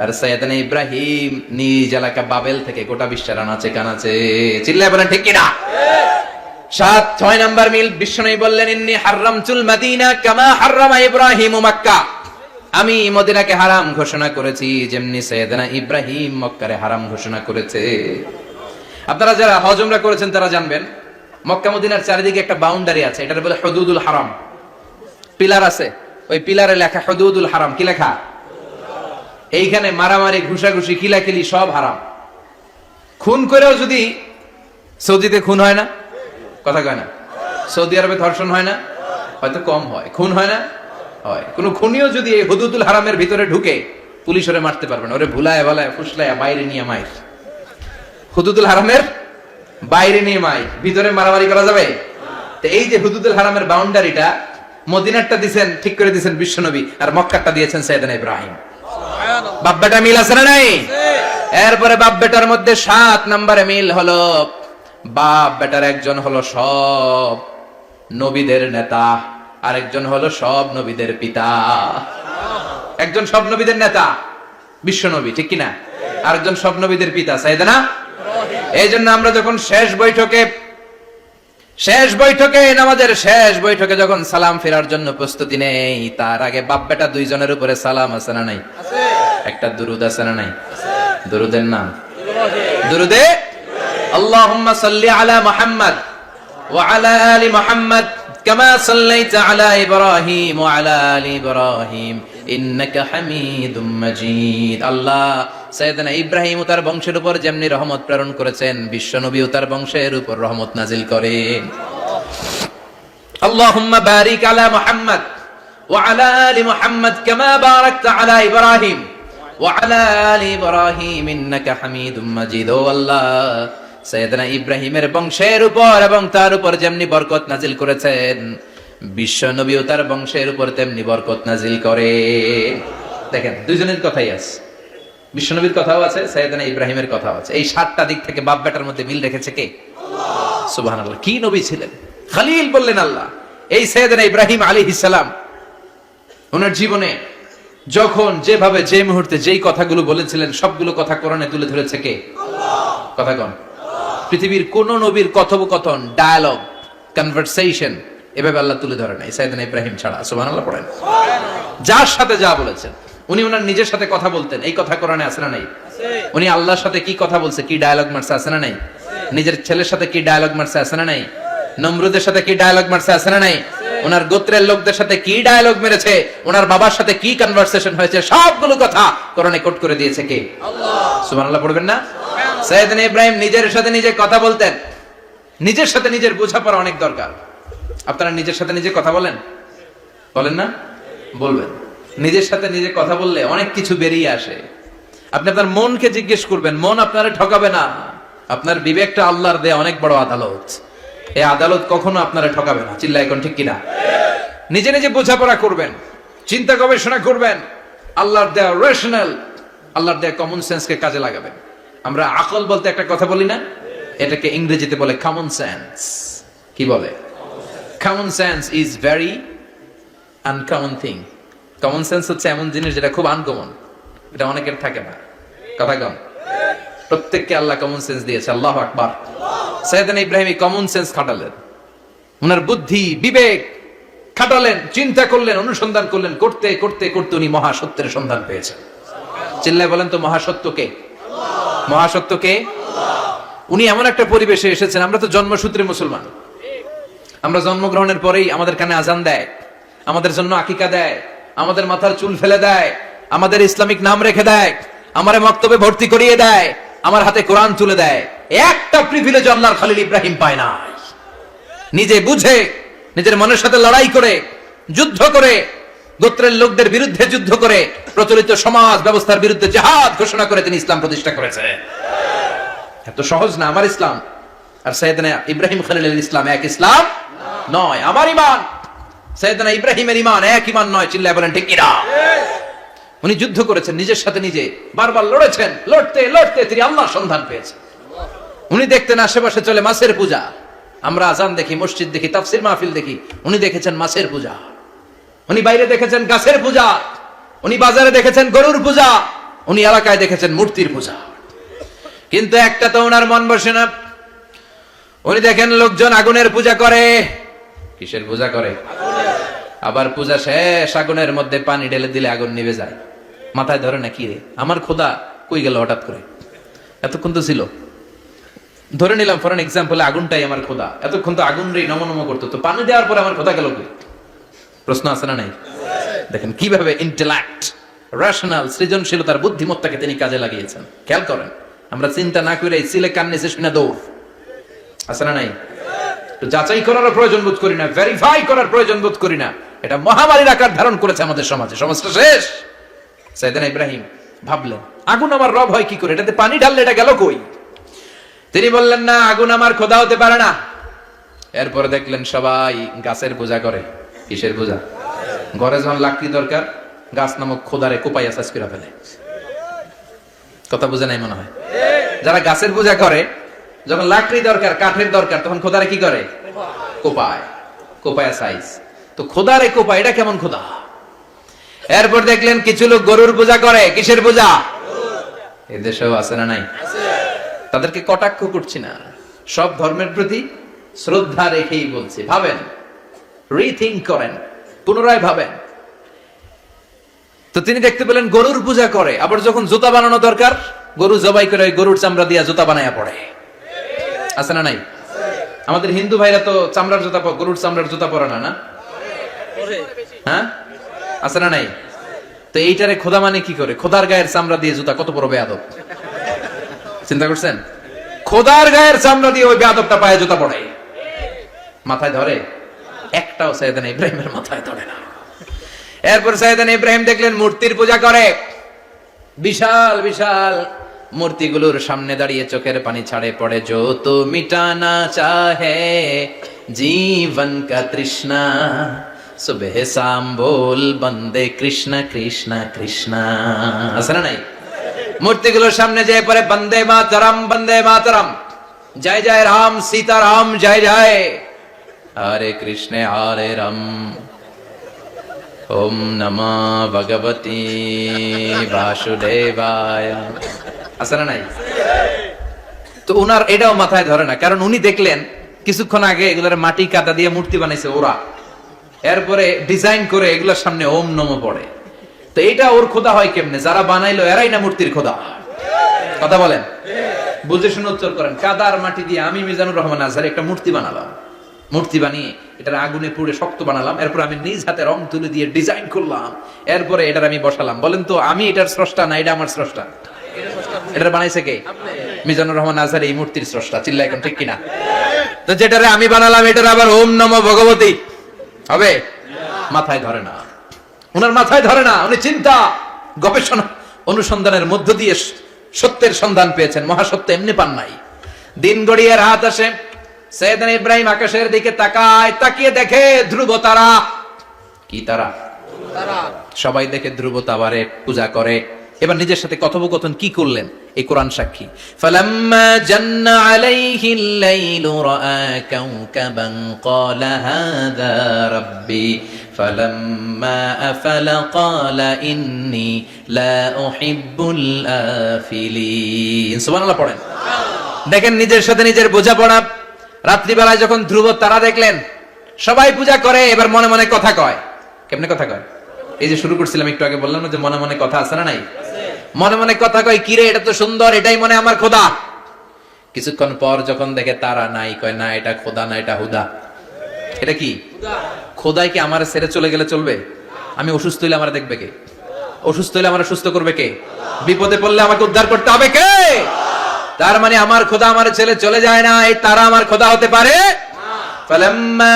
Speaker 1: আর সাইয়েদনা ইব্রাহিম নিজ এলাকা বাবেল থেকে গোটা বিশ্বের আনাচে কানাচে। চিল্লায় বলেন ঠিক কিনা? 6 নাম্বার মিল, বিশ্বনবী বললেন ইন্নী হারামতুল মদিনা কামা হারামা ইব্রাহিম মক্কা। আমি মদিনাকে হারাম ঘোষণা করেছি যেমনি সাইয়েদনা ইব্রাহিম মক্কারে হারাম ঘোষণা করেছে। আপনারা যারা হজ উমরা করেছেন তারা জানবেন, মক্কা মদিনার চারিদিকে একটা বাউন্ডারি আছে, এটার বলে হুদুদুল হারাম। পিলার আছে, ওই পিলারে লেখা হুদুদুল হারাম। কি লেখা? এইখানে মারামারি, ঘুষাঘুষি, কিলাকিলি সব হারাম। খুন করেও যদি, সৌদিতে খুন হয় না? কথা কয় না? সৌদি আরবে ধর্ষণ হয় না? হয়তো কম হয়। খুন হয় না? হয়। কোন খুনিও যদি এই হুদুদুল হারামের ভিতরে ঢুকে, পুলিশ ওরে মারতে পারবে না। ওরে ভুলায় ভালায় ফুসলায় বাইরে নিয়ে মাইর। হুদুদুল হারামের বাইরে নিয়ে মাইর, ভিতরে মারামারি করা যাবে? তো এই যে হুদুদুল হারামের বাউন্ডারিটা, মদিনারটা দিয়েছেন, ঠিক করে দিয়েছেন বিশ্বনবী, আর মক্কারটা দিয়েছেন সাইয়েদনা ইব্রাহিম। বাপ বেটা মিল আছে না নাই? এরপরে বাপ বেটার মধ্যে 7 নম্বরে মিল হলো, বাপ বেটার একজন হলো সব নবীদের নেতা, আরেকজন হলো সব নবীদের পিতা। একজন সব নবীদের নেতা বিশ্বনবী, ঠিক কিনা? আরেকজন সব নবীদের পিতা সাইয়েদনা। এই জন্য আমরা যখন শেষ বৈঠকে নামাজের শেষ বৈঠকে যখন সালাম ফেরার জন্য প্রস্তুতি নেই, তার আগে বাপ বেটা দুইজনের উপরে সালাম আছে না নাই? একটা দুরুদ আছে না নাই? দুরুদের নাম দুরুদে আল্লাহুম্মা সাল্লি আলা মুহাম্মদ ওয়া আলা আলি মুহাম্মদ কামা সাল্লাইতা আলা ইব্রাহিম ওয়া আলা আলি ইব্রাহিম ইন্নাকা হামিদুম মাজিদ। আল্লাহ সাইয়েদনা ইব্রাহিম ও তার বংশের উপর যেমনি রহমত প্রেরণ করেছেন, বিশ্বনবী ও তার বংশের উপর রহমত নাজিল করেন। আল্লাহুম্মা বারিক আলা মুহাম্মদ ওয়া আলা আলি মুহাম্মদ কামা বারাকতা আলা ইব্রাহিম ওয়া আলা আলি ইব্রাহিম ইন্নাকা হামিদুম মাজিদ। ও আল্লাহ, সাইয়েদনা ইব্রাহিমের বংশের উপর এবং তার উপর যেমনি বরকত নাজিল করেছেন, বিশ্বনবী ও তার বংশের উপর তেমনি বরকত নাজিল করে। দেখেন, দুইজনের কথাই আছে, বিশ্বনবীর কথাও আছে, সাইয়েদনা ইব্রাহিমের কথাও আছে। এই 7টা দিক থেকে বাপ বেটার মধ্যে মিল রেখেছে কে? সুবহানাল্লাহ। কি নবী ছিলেন! খলিল বললেন আল্লাহ। এই সাইয়েদনা ইব্রাহিম আলাইহিস সালাম ওনার জীবনে যখন যেভাবে যে মুহূর্তে যেই কথাগুলো বলেছিলেন, সবগুলো কথা কোরআনে তুলে ধরেছে কে? কথা কোন? পৃথিবীর কোন নবীর কথোপকথন, ডায়ালগ, কনভারসেশন এভাবে আল্লাহ তুলে ধরে নাই সাইয়েদনা ইব্রাহিম ছাড়া। সুবহানাল্লাহ পড়েন। যার সাথে যা বলেছেন, উনি ওনার নিজের সাথে কথা বলতেন, এই কথা কোরআনে আছে না নাই? উনি আল্লাহর সাথে কি কথা বলছে, কি ডায়ালগ মারছে, আছে না নাই? নিজের ছেলের সাথে কি ডায়ালগ মারছে, আছে না নাই? নমরুদের সাথে কি ডায়ালগ মারছে, আছে না নাই? ওনার গোত্রের লোকদের সাথে কি ডায়ালগ মেরেছে, ওনার বাবার সাথে কি কনভারসেশন হয়েছে, সবগুলো কথা কোরআনে কোট করে দিয়েছে কে? আল্লাহ। সুবহানাল্লাহ পড়বেন না? সাইয়েদনা ইব্রাহিম নিজের সাথে নিজে কথা বলতেন। নিজের সাথে নিজের বোঝাপড়া অনেক দরকার। আপনারা নিজের সাথে নিজে কথা বলেন? বলেন না? বলবেন। নিজের সাথে নিজে কথা বললে অনেক কিছু বেরিয়ে আসে। আপনি আপনার মনকে জিজ্ঞেস করবেন, মন আপনারে ঠকাবে না। আপনার বিবেকটা আল্লাহর দেয়া অনেক বড় আদালত, এই আদালত কখনো আপনারে ঠকাবে না। চিল্লা এখন ঠিক কিনা? নিজে নিজে বোঝাপড়া করবেন, চিন্তা গবেষণা করবেন, আল্লাহর দেয়া রেশনাল, আল্লাহর দেয়া কমন সেন্সকে কাজে লাগাবেন। আমরা আকল বলতে একটা কথা বলি না, এটাকে ইংরেজিতে বলে কমন সেন্স। কি বলে? Common sense is very uncommon thing. Common sense হচ্ছে এমন জিনিস যেটা খুব আনকমন, এটা অনেকের থাকে না। কথা কম। প্রত্যেককে আল্লাহ কমন সেন্স দিয়েছে। আল্লাহু আকবার। সাইয়েদনা ইব্রাহিম এই কমন সেন্স খাটালেন, ওনার বুদ্ধি বিবেক খাটালেন, চিন্তা করলেন, অনুসন্ধান করলেন, করতে করতে করতে উনি মহাসত্যের সন্ধান পেয়েছেন। চিল্লায় বলেন তো মহাসত্যকে? মহাসত্যকে? উনি এমন একটা পরিবেশে এসেছেন, আমরা তো জন্মসূত্রে মুসলমান, আমরা জন্মগ্রহণের পরেই আমাদের কানে আজান দেয়, আমাদের জন্য আকিকা দেয়, আমাদের মাথার চুল ফেলে দেয়, আমাদের ইসলামিক নাম রেখে দেয়, আমারে মক্তবে ভর্তি করিয়ে দেয়, আমার হাতে কোরআন তুলে দেয়। একটা প্রিভিলেজ আল্লাহর খলিল ইব্রাহিম পায় না। নিজে বুঝে, নিজের মনের সাথে লড়াই করে, যুদ্ধ করে, গোত্রের লোকদের বিরুদ্ধে যুদ্ধ করে, প্রচলিত সমাজ ব্যবস্থার বিরুদ্ধে জিহাদ ঘোষণা করে তিনি ইসলাম প্রতিষ্ঠা করেছে। এত সহজ না আমার ইসলাম আর সাইয়েদনা ইব্রাহিম খলিলের ইসলাম এক ইসলাম নয়। আমার ঈমান সাইয়েদনা ইব্রাহিমের ঈমান এক ঈমান নয়। চিল্লায় বলেন ঠিক কিনা? উনি যুদ্ধ করেছেন, নিজের সাথে নিজে বারবার লড়েছেন, লড়তে লড়তে তিনি আল্লাহর সন্ধান পেয়েছেন। উনি দেখতেন আশেপাশে চলে মাছের পূজা, আমরা আজান দেখি, মসজিদ দেখি, তাফসির মাহফিল দেখি। উনি দেখেছেন মাছের পূজা, উনি বাইরে দেখেছেন গাছের পূজা, উনি বাজারে দেখেছেন গরুর পূজা, উনি এলাকায় দেখেছেন মূর্তির পূজা। কিন্তু একটা তো ওনার মন বসে না। উনি দেখেন লোকজন আগুনের পূজা করে। কিসের পূজা করে? আবার পূজা শেষ, আগুনের মধ্যে পানি ঢেলে দিলে আগুন নিভে যায়। মাথায় ধরে না, কি রে আমার খোদা কই গেল হঠাৎ করে? এতক্ষণ তো ছিল। ধরে নিলাম ফর এন এক্সাম্পল, আগুনটাই আমার খোদা। এতক্ষণ তো আগুন রে নম নম করতো, তো পানি দেওয়ার পরে আমার খোদা গেল কই? প্রশ্ন আছে না নাই? দেখেন কিভাবে ইন্টেলেক্ট, রেশনাল, সৃজনশীলতার বুদ্ধিমত্তাকে তিনি কাজে লাগিয়েছেন। খেয়াল করেন, আমরা চিন্তা না করে সিলে কান নিচে শুনে দৌড়। আছে না নাই? তো যাচাই করার প্রয়োজন বোধ করি না, ভেরিফাই করার প্রয়োজন বোধ করি না। এটা মহামারীর আকার ধারণ করেছে আমাদের সমাজে। সমাজটা শেষ। সাইয়েদনা ইব্রাহিম ভাবলেন, আগুন আমার রব হয় কি করে? এটাতে পানি ঢাললে এটা গেল কই? তিনি বললেন, না, আগুন আমার খোদা হতে পারে না। এরপরে দেখলেন সবাই গাছের পূজা করে। কিসের পূজা? ঘরে যখন লাকড়ি দরকার, গাছ নামক খোদারে কোপাইয়া সাজ করে ফেলে। কথা বুঝে নাই মনে হয়? যারা গাছের পূজা করে, যখন লাকড়ি দরকার, কাঠের দরকার, তখন খোদারে কি করে? কোপায়। কোপায়া সাইজ। তো খোদারে কোপায়, এটা কেমন খোদা? এরপর দেখলেন কিছু লোক গরুর পূজা করে। কিসের পূজা? এদেশেও আছে না নাই? তাদেরকে কটাক্ষ করছি না, সব ধর্মের প্রতি শ্রদ্ধা রেখেই বলছি। ভাবেন, রিথিঙ্ক করেন, পুনরায় ভাবেন। তো তিনি দেখতে পেলেন গরুর পূজা করে। আবার যখন জুতা বানানো দরকার, গরু জবাই করে গরুর চামড়া দিয়া জুতা বানায়া পড়ে। আছে না নাই? আমাদের হিন্দু ভাইরা তো চামড়ার জুতা, গরুর চামড়ার জুতা পরে না, না? হ্যাঁ, আছে না নাই? তো এইটারে খোদা মানে কি করে? খোদার গায়ের চামড়া দিয়ে জুতা, কত বড় বেয়াদব! চিন্তা করছেন? খোদার গায়ের চামড়া দিয়ে ওই বেয়াদবটা পায়ে জুতা পড়ে। মাথায় ধরে? একটাও সাইয়েদনা ইব্রাহিমের মাথায় ধরে না। এরপর সাইয়েদনা ইব্রাহিম দেখলেন মূর্তির পূজা করে। বিশাল বিশাল মূর্তিগুলোর সামনে দাঁড়িয়ে চোখের পানি ছাড়ে পড়ে। जो तो मिटाना चाहे जीवन का तृष्णा, सुबह शाम बोल बंदे कृष्ण कृष्ण कृष्ण। আছে না নাই? মূর্তিগুলোর সামনে যেয়ে পড়ে বন্দে মাতরম, বন্দে মাতরম, জয় জয় রাম সীতারাম, জয় জয় হরে কৃষ্ণ হরে রাম, ওম নমঃ ভগবতে বাসুদেবায়। আছে না নাই? তো উনার এটাও মাথায় ধরে না, কারণ উনি দেখলেন কিছুক্ষণ আগে এগুলোর মাটি কাদা দিয়ে মূর্তি বানাইছে ওরা। এরপরে ডিজাইন করে এগুলোর সামনে ওম নমঃ পড়ে। তো এটা ওর খোদা হয় কেমনে? যারা বানাইলো এরাই না মূর্তির খোদা। কথা বলেন, বুঝে শুনে উত্তর করেন। কাদার মাটি দিয়ে আমি মিজানুর রহমান আজহারি একটা মূর্তি বানালাম। মূর্তি বানিয়ে এটার আগুনে পুড়ে শক্ত বানালাম। এরপর আমি নিজ হাতে রং তুলে দিয়ে ডিজাইন করলাম। এরপরে এটার আমি বসালাম। বলেন তো, আমি এটার স্রষ্টা না এটা আমার স্রষ্টা? এটার বানাইছে কে? মিজানুর রহমান আজহারি এই মূর্তির স্রষ্টা। চিল্লা এখন ঠিক কিনা? তো যেটারে আমি বানালাম এটার আবার ওম নমঃ ভগবতী হবে? মাথায় ধরে না, উনার মাথায় ধরে না। উনি চিন্তা, গবেষণা, অনুসন্ধানের মধ্য দিয়ে সত্যের সন্ধান পেয়েছেন। মহাসত্য এমনি পান নাই। দিন গড়িয়ে রাত আসে। সাইয়েদনা ইব্রাহিম আকাশের দিকে তাকায়, তাকিয়ে দেখে ধ্রুব তারা। কি তারা? সবাই দেখে ধ্রুব তারারে পূজা করে। এবার নিজের সাথে কথোপকথন কি করলেন এই কোরআন সাক্ষী। ফালাম্মা জান্না আলাইহিল লাইলু রাআ কাওকাবান ক্বালা হাযা রাব্বি ফালাম্মা আফালা ক্বালা ইন্নী লা উহিব্বুল আফিলিন। সুবহানাল্লাহ পড়েন। দেখেন নিজের সাথে নিজের বোঝাপড়া। রাত্রিবেলায় যখন ধ্রুব তারা দেখলেন, সবাই পূজা করে, এবার মনে মনে কথা কয়। কেমনে কথা কয়? এই যে শুরু করছিলাম একটু আগে, বললাম না যে মনে মনে কথা আছে না নাই? মনে মনে কথা কয়, কিরে এটা তো সুন্দর, এটাই মনে আমার খোদা। কিছুক্ষণ পর যখন দেখে তারা নাই, কয় না এটা খোদা না, এটা হুদা। এটা কি? খোদাই কি আমার ছেড়ে চলে গেলে চলবে? আমি অসুস্থ হইলে আমার দেখবে কে? অসুস্থ হইলে আমার সুস্থ করবে কে? বিপদে পড়লে আমাকে উদ্ধার করতে হবে কে? তার মানে আমার খোদা আমার ছেলে চলে যায় না, এই তারা আমার খোদা হতে পারে? ফালাম্মা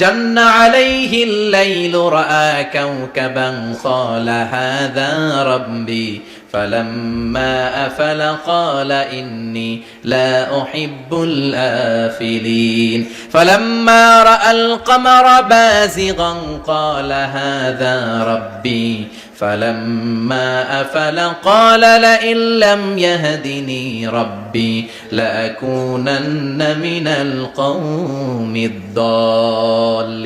Speaker 1: জান্না আলাইহিল লাইলু রাআ কাওকাবান ক্বালা হাযা রাব্বি فلما أفل قال إني لا أحب الآفلين فلما رأى القمر بازغا قال هذا ربي فلما أفل قال لئن لم يهدني ربي لأكونن من القوم الضالين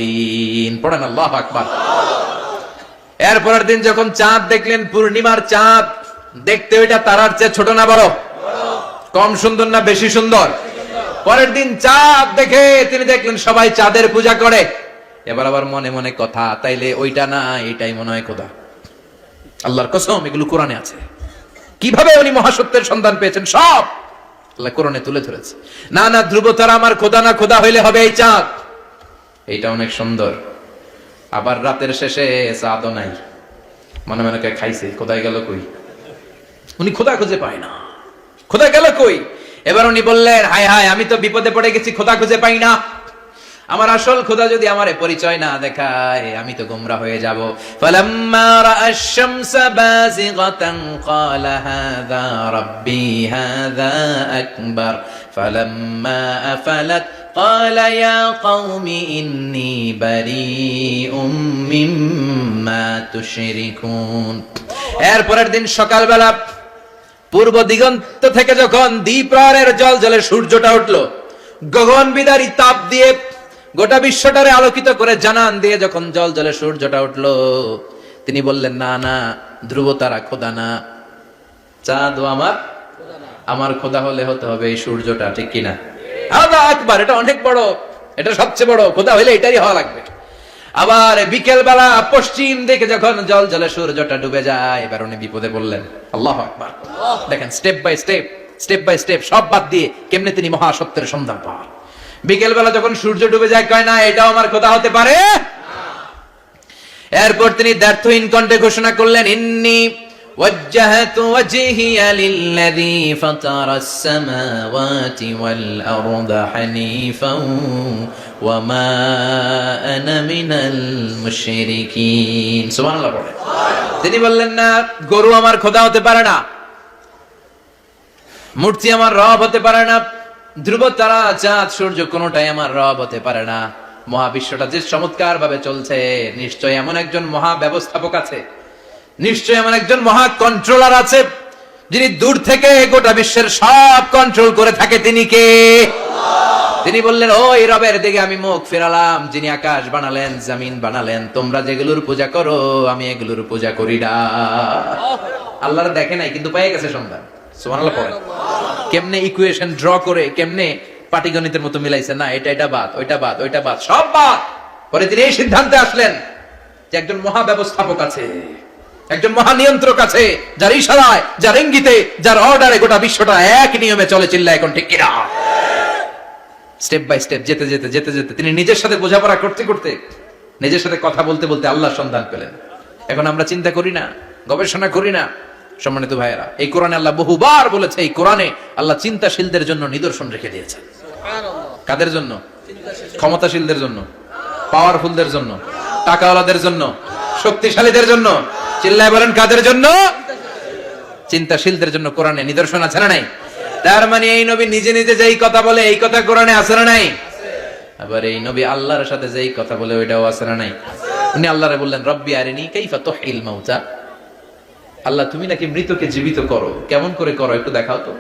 Speaker 1: পড়েন আল্লাহু আকবার। এরপরের দিন যখন চাঁদ দেখলেন, পূর্ণিমার চাঁদ, দেখতে ওইটা তারার চেয়ে ছোট না বড়? কম সুন্দর না বেশি সুন্দর? পরের দিন চাঁদ দেখে তিনি দেখলেন সবাই চাঁদের পূজা করে। এবার আবার মনে মনে কথা, তাইলে ওইটা না এটাই মনে হয় খোদা। আল্লাহর কসম, এগুলো কোরআনে আছে। কিভাবে উনি মহাসত্যের সন্ধান পেয়েছেন সব আল্লাহ কোরআনে তুলে ধরেছে। না না, ধ্রুব তারা আমার খোদা না, খোদা হইলে হবে এই চাঁদ। এইটা অনেক সুন্দর। আবার রাতের শেষে চাঁদও নাই, মনে মনে খাইছে, খোদাই গেল কই? উনি খোদা খুঁজে পায় না, খোদা গেল কই? এবার উনি বললেন, হায় হায়, আমি তো বিপদে পড়ে গেছি, খোদা খুঁজে পাই না। আমার আসল খোদা যদি আমারে পরিচয় না দেখায়, আমি তো গোমরা হয়ে যাব। ফালাম্মা রাআশ শামসা বাযিগাতান ক্বালা হাযা রাব্বি হাযা আকবার ফালাম্মা আফালাত ক্বালা ইয়া কওমি ইন্নী বারীউম মিম্মা তুশরিকুন। এরপরের দিন সকালবেলা পূর্ব দিগন্ত থেকে যখন দ্বিপ্রহরের জলজলে সূর্যটা উঠলো, গগন বিদারী তাপ দিয়ে গোটা বিশ্বটারে আলোকিত করে জানান দিয়ে যখন জলজলে সূর্যটা উঠলো, তিনি বললেন, না না, ধ্রুব তারা খোদা না, চাঁদও আমার খোদা হলে হতে হবে এই সূর্যটা, ঠিক কিনা? আল্লাহু আকবার, এটা অনেক বড়, এটা সবচেয়ে বড়, খোদা হইলে এটাই হওয়া লাগবে। আবার বিকেল বেলা পশ্চিম দিকে যখন জলজলে সূর্যটা ডুবে যায়, এবার উনি বিপদে বললেন। আল্লাহু আকবার। দেখেন, স্টেপ বাই স্টেপ সব বাদ দিয়ে কেমনে তিনি মহাসত্যের সন্ধান পান। বিকেল বেলা যখন সূর্য ডুবে যায়, কয় না এটাও আমার খোদা হতে পারে। এরপর তিনি দ্ব্যর্থহীন কণ্ঠে ঘোষণা করলেন, ইন্নী ওয়াজ্জাহতু ওয়াজহিয়া লিল্লাযী ফাতারাস সামাওয়াতি ওয়াল আরদা হানিফান ওয়া মা আনা মিনাল মুশরিকিন। সুবহানাল্লাহ পড়ে। তিনি বললেন, না, গরু আমার খোদা হতে পারে না, মূর্তি আমার রব হতে পারে না, ধ্রুব তারা, চাঁদ, সূর্য কোনটাই আমার রব হতে পারে না। মহাবিশ্বটা যে চমৎকার ভাবে চলছে, নিশ্চয় এমন একজন মহা ব্যবস্থাপক আছে, নিশ্চয় এমন একজন মহা কন্ট্রোলার আছে, যিনি দূর থেকে গোটা বিশ্বের সব কন্ট্রোল করে থাকে। তিনি কে? তিনি বললেন, ওই রবের দিকে আমি মুখ ফেরালাম, যিনি আকাশ বানালেন, জমিন বানালেন। তোমরা যেগুলোর পূজা করো, আমি এগুলোর পূজা করি না। আল্লাহর দেখে নাই, কিন্তু পেয়ে গেছে সন্ধান। সুবহানাল্লাহ পড়েন। কেমনে ইকুয়েশন ড্র করে, কেমনে পাটিগণিতের মতো মিলাইছে, না এটা বাদ, ওইটা বাদ, সব বাদ। পরে তিনি এই সিদ্ধান্তে আসলেন যে একজন মহা ব্যবস্থাপক আছে, একজন মহা নিয়ন্ত্রক আছে, যার ইশারায়, যার ইঙ্গিতে, যার অর্ডারে গোটা বিশ্বটা এক নিয়মে চলে। চিল্লা এখন ঠিক কিনা? স্টেপ বাই স্টেপ যেতে যেতে তিনি নিজের সাথে বোঝাপড়া করতে করতে, নিজের সাথে কথা বলতে বলতে আল্লাহর সন্ধান পেলেন। এখন আমরা চিন্তা করি না, গবেষণা করি না। সম্মানিত ভাইয়েরা, এই কোরআনে আল্লাহ বহুবার বলেছে, এই কোরআনে আল্লাহ চিন্তাশীলদের জন্য নিদর্শন রেখে দিয়েছেন। কাদের জন্য? ক্ষমতাশীলদের জন্য, পাওয়ারফুলদের জন্য, টাকাওয়ালাদের জন্য, শক্তিশালীদের জন্য। চিল্লায় বলেন, কাদের জন্য? চিন্তাশীলদের জন্য কোরআনে নিদর্শন আছে না নাই? তার মানে এই নবী নিজে নিজে যেই কথা বলে, এই কথা কোরআনে আছে না নাই? আবার এই নবী আল্লাহর সাথে যেই কথা বলে, ওইটাও আছে না নাই? উনি আল্লাহরে বললেন, রব্বি আরিনি কাইফা তুহিল মাউতা। আল্লাহ, তুমি নাকি মৃতকে জীবিত করো, কেমন করে করো একটু দেখাও তো।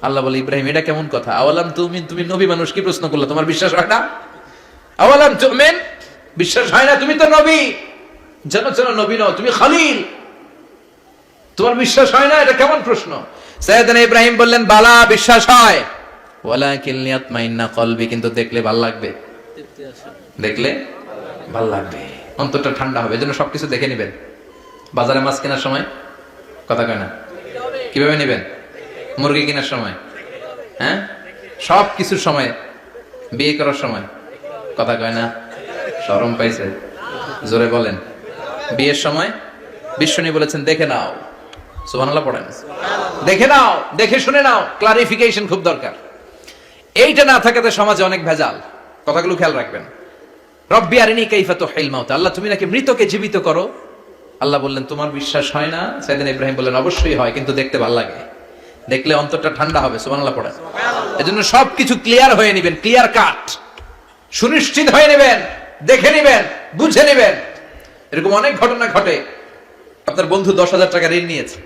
Speaker 1: আল্লাহ বলে, ইব্রাহিম, এটা কেমন কথা? আওয়ালাম তুমিন, তুমি নবী মানুষ, কি প্রশ্ন করলে? তোমার বিশ্বাস হয় না? আওয়ালাম তুমিন, বিশ্বাস হয় না? তুমি তো নবী, জানো নবী নও, তুমি খলিল, তোমার বিশ্বাস হয় না? এটা কেমন প্রশ্ন? সাইয়েদনা ইব্রাহিম বললেন, বালা, বিশ্বাস হয়, ওয়ালাকিন লিয়াতমাইন্না কলবি, কিন্তু দেখলে ভাল লাগবে, দেখলে ভাল লাগবে, অন্তরটা ঠান্ডা হবে। এজন্য সবকিছু দেখে নেবেন। বাজারে মাছ কেনার সময় কথা কয় না, কিভাবে নেবেন? মুরগি কেনার সময়, হ্যাঁ, সব কিছুর সময়, বিয়ে করার সময় কথা কয় না, শরম পাইছে, জোরে বলেন। বিয়ের সময় বিশ্বনী বলেছেন, দেখে নাও। সুবহানাল্লাহ পড়েন। দেখে নাও, দেখে শুনে নাও, ক্লারিফিকেশন খুব দরকার। এইটা না থাকাতে সমাজে অনেক ভেজাল। কথাগুলো খেয়াল রাখবেন। রব্বি আরিনি কাইফা তুহিল মাউতা, আল্লাহ তুমি নাকি মৃতকে জীবিত করো। আল্লাহ বললেন তোমার বিশ্বাস হয় না? সাইয়েদনা ইব্রাহিম বললেন অবশ্যই হয়, কিন্তু দেখতে ভালো লাগে, দেখলে অন্তরটা ঠান্ডা হবে। সুবহানাল্লাহ পড়েন। এজন্য সবকিছু ক্লিয়ার হয়ে নেবেন, ক্লিয়ার কাট, সুনিশ্চিত হয়ে নেবেন, দেখে নেবেন, বুঝে নেবেন। এরকম অনেক ঘটনা ঘটে। আপনার বন্ধু 10,000 টাকা ঋণ নিয়েছে,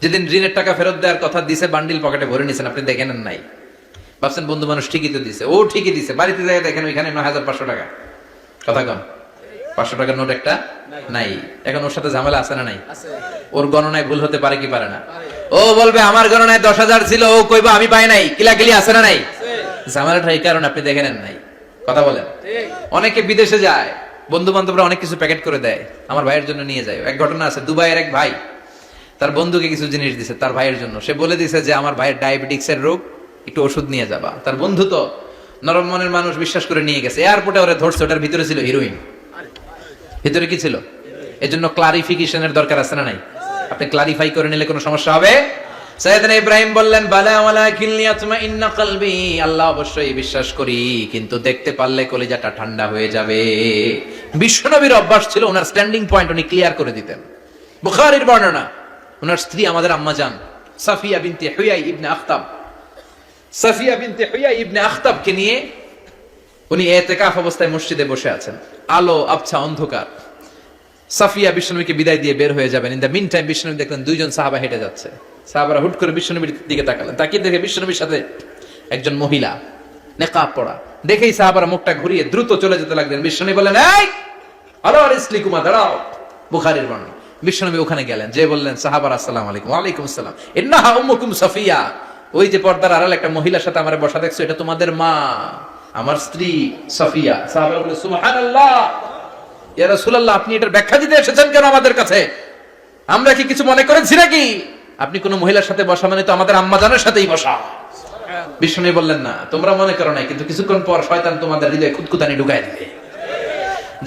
Speaker 1: যেদিন ঋণের টাকা ফেরত দেওয়ার কথা দিছে বান্ডিল পকেটে ভরে নিয়েছেন, আপনি দেখেন নাই, ভাবছেন বন্ধু মানুষ ঠিকই তো দিছে, ও ঠিকই দিছে, বাড়িতে যাই দেখেন ওইখানে 9,500 টাকা। কথা কন, 500 টাকার নোট একটা নাই। এখন ওর সাথে ঝামেলা আছে না নাই? ওর গণনায় ভুল হতে পারে কি পারে না? ও বলবে আমার গণনায় 10,000 ছিল, ও কইবা আমি পাই নাই, কিলাকিলি আছে না নাই? ঝামেলাটা এই কারণে আপনি দেখে নেন নাই। কথা বলেন। অনেকে বিদেশে যায়, বন্ধু বান্ধবরা অনেক কিছু প্যাকেট করে দেয়, আমার ভাইয়ের জন্য নিয়ে যায়। এক ঘটনা আছে, দুবাইয়ের এক ভাই তার বন্ধুকে কিছু জিনিস দিছে তার ভাইয়ের জন্য। সে বলে দিছে যে আমার ভাইয়ের ডায়াবেটিক্সের রোগ, একটু ওষুধ নিয়ে যাবা। তার বন্ধু তো নরম মনের মানুষ, বিশ্বাস করে নিয়ে গেছে। এয়ারপোর্টে ওরা ধরছে, ওটার ভিতরে ছিল হিরোইন। ভিতরে কি ছিল? এজন্য ক্লারিফিকেশনের দরকার আছে না নাই? আপনি ক্লারিফাই করে নিলে কোনো সমস্যা হবে? সাইয়েদনা ইব্রাহিম বললেন বালা ওয়ালাকিন লিয়াতমাইন্না কলবি, আল্লাহ অবশ্যই বিশ্বাস করি, কিন্তু দেখতে পারলে কলিজাটা ঠান্ডা হয়ে যাবে। বিশ্বনবীর অভ্যাস ছিল, ওনার স্ট্যান্ডিং পয়েন্ট উনি ক্লিয়ার করে দিতেন। বুখারীর বর্ণনা, ওনার স্ত্রী আমাদের আম্মা জান সাফিয়া বিনতে হুয়াই ইবনে আখতাব, সাফিয়া বিনতে হুয়াই ইবনে আখতাবকে নিয়ে উনি ইতিকাফ অবস্থায় মসজিদে বসে আছেন। আলো আবছা অন্ধকার। সাফিয়া বিশ্বনবীকে বিদায় দিয়ে বের হয়ে যাবেন। ইন দ্য মিন টাইম বিশ্বনবী দেখলেন দুইজন সাহাবা হেঁটে যাচ্ছে। সাহাবারা হুট করে বিশ্বনবীর দিকে তাকালেন, তাকিয়ে দেখে বিশ্বনবীর সাথে একজন মহিলা নেকাব পরা। দেখেই সাহাবারা মুখটা ঘুরিয়ে দ্রুত চলে যেতে লাগলেন। বিশ্বনবী বললেন এই আলো ইসলিকুমা, দাঁড়াও। বুখারীর বর্ণনা। বিশ্বনবী ওখানে গেলেন, যে বললেন সাহাবারা আসসালামু আলাইকুম। ওয়া আলাইকুম আসসালাম। ইন্নাহা উম্মুকুম সাফিয়া, ওই যে পর্দার আড়াল একটা মহিলার সাথে আমারে বসা দেখছো, এটা তোমাদের মা, আমার স্ত্রী সাফিয়া। সাহাবারা বলে সুবহানাল্লাহ, ইয়া রাসূলুল্লাহ, আপনি এটার ব্যাখ্যা দিতে এসেছেন কেন আমাদের কাছে? আমরা কি কিছু মনে করেছি নাকি? আপনি কোন মহিলার সাথে বসা মানে তো আমাদের আম্মা জানের সাথেই বসা। বিষ্ণু বললেন না, তোমরা মনে করো নাই, কিন্তু কিছুক্ষণ পর শয়তান তোমাদের হৃদয়ে খুঁতখুঁতানি ঢুকায় দিবে।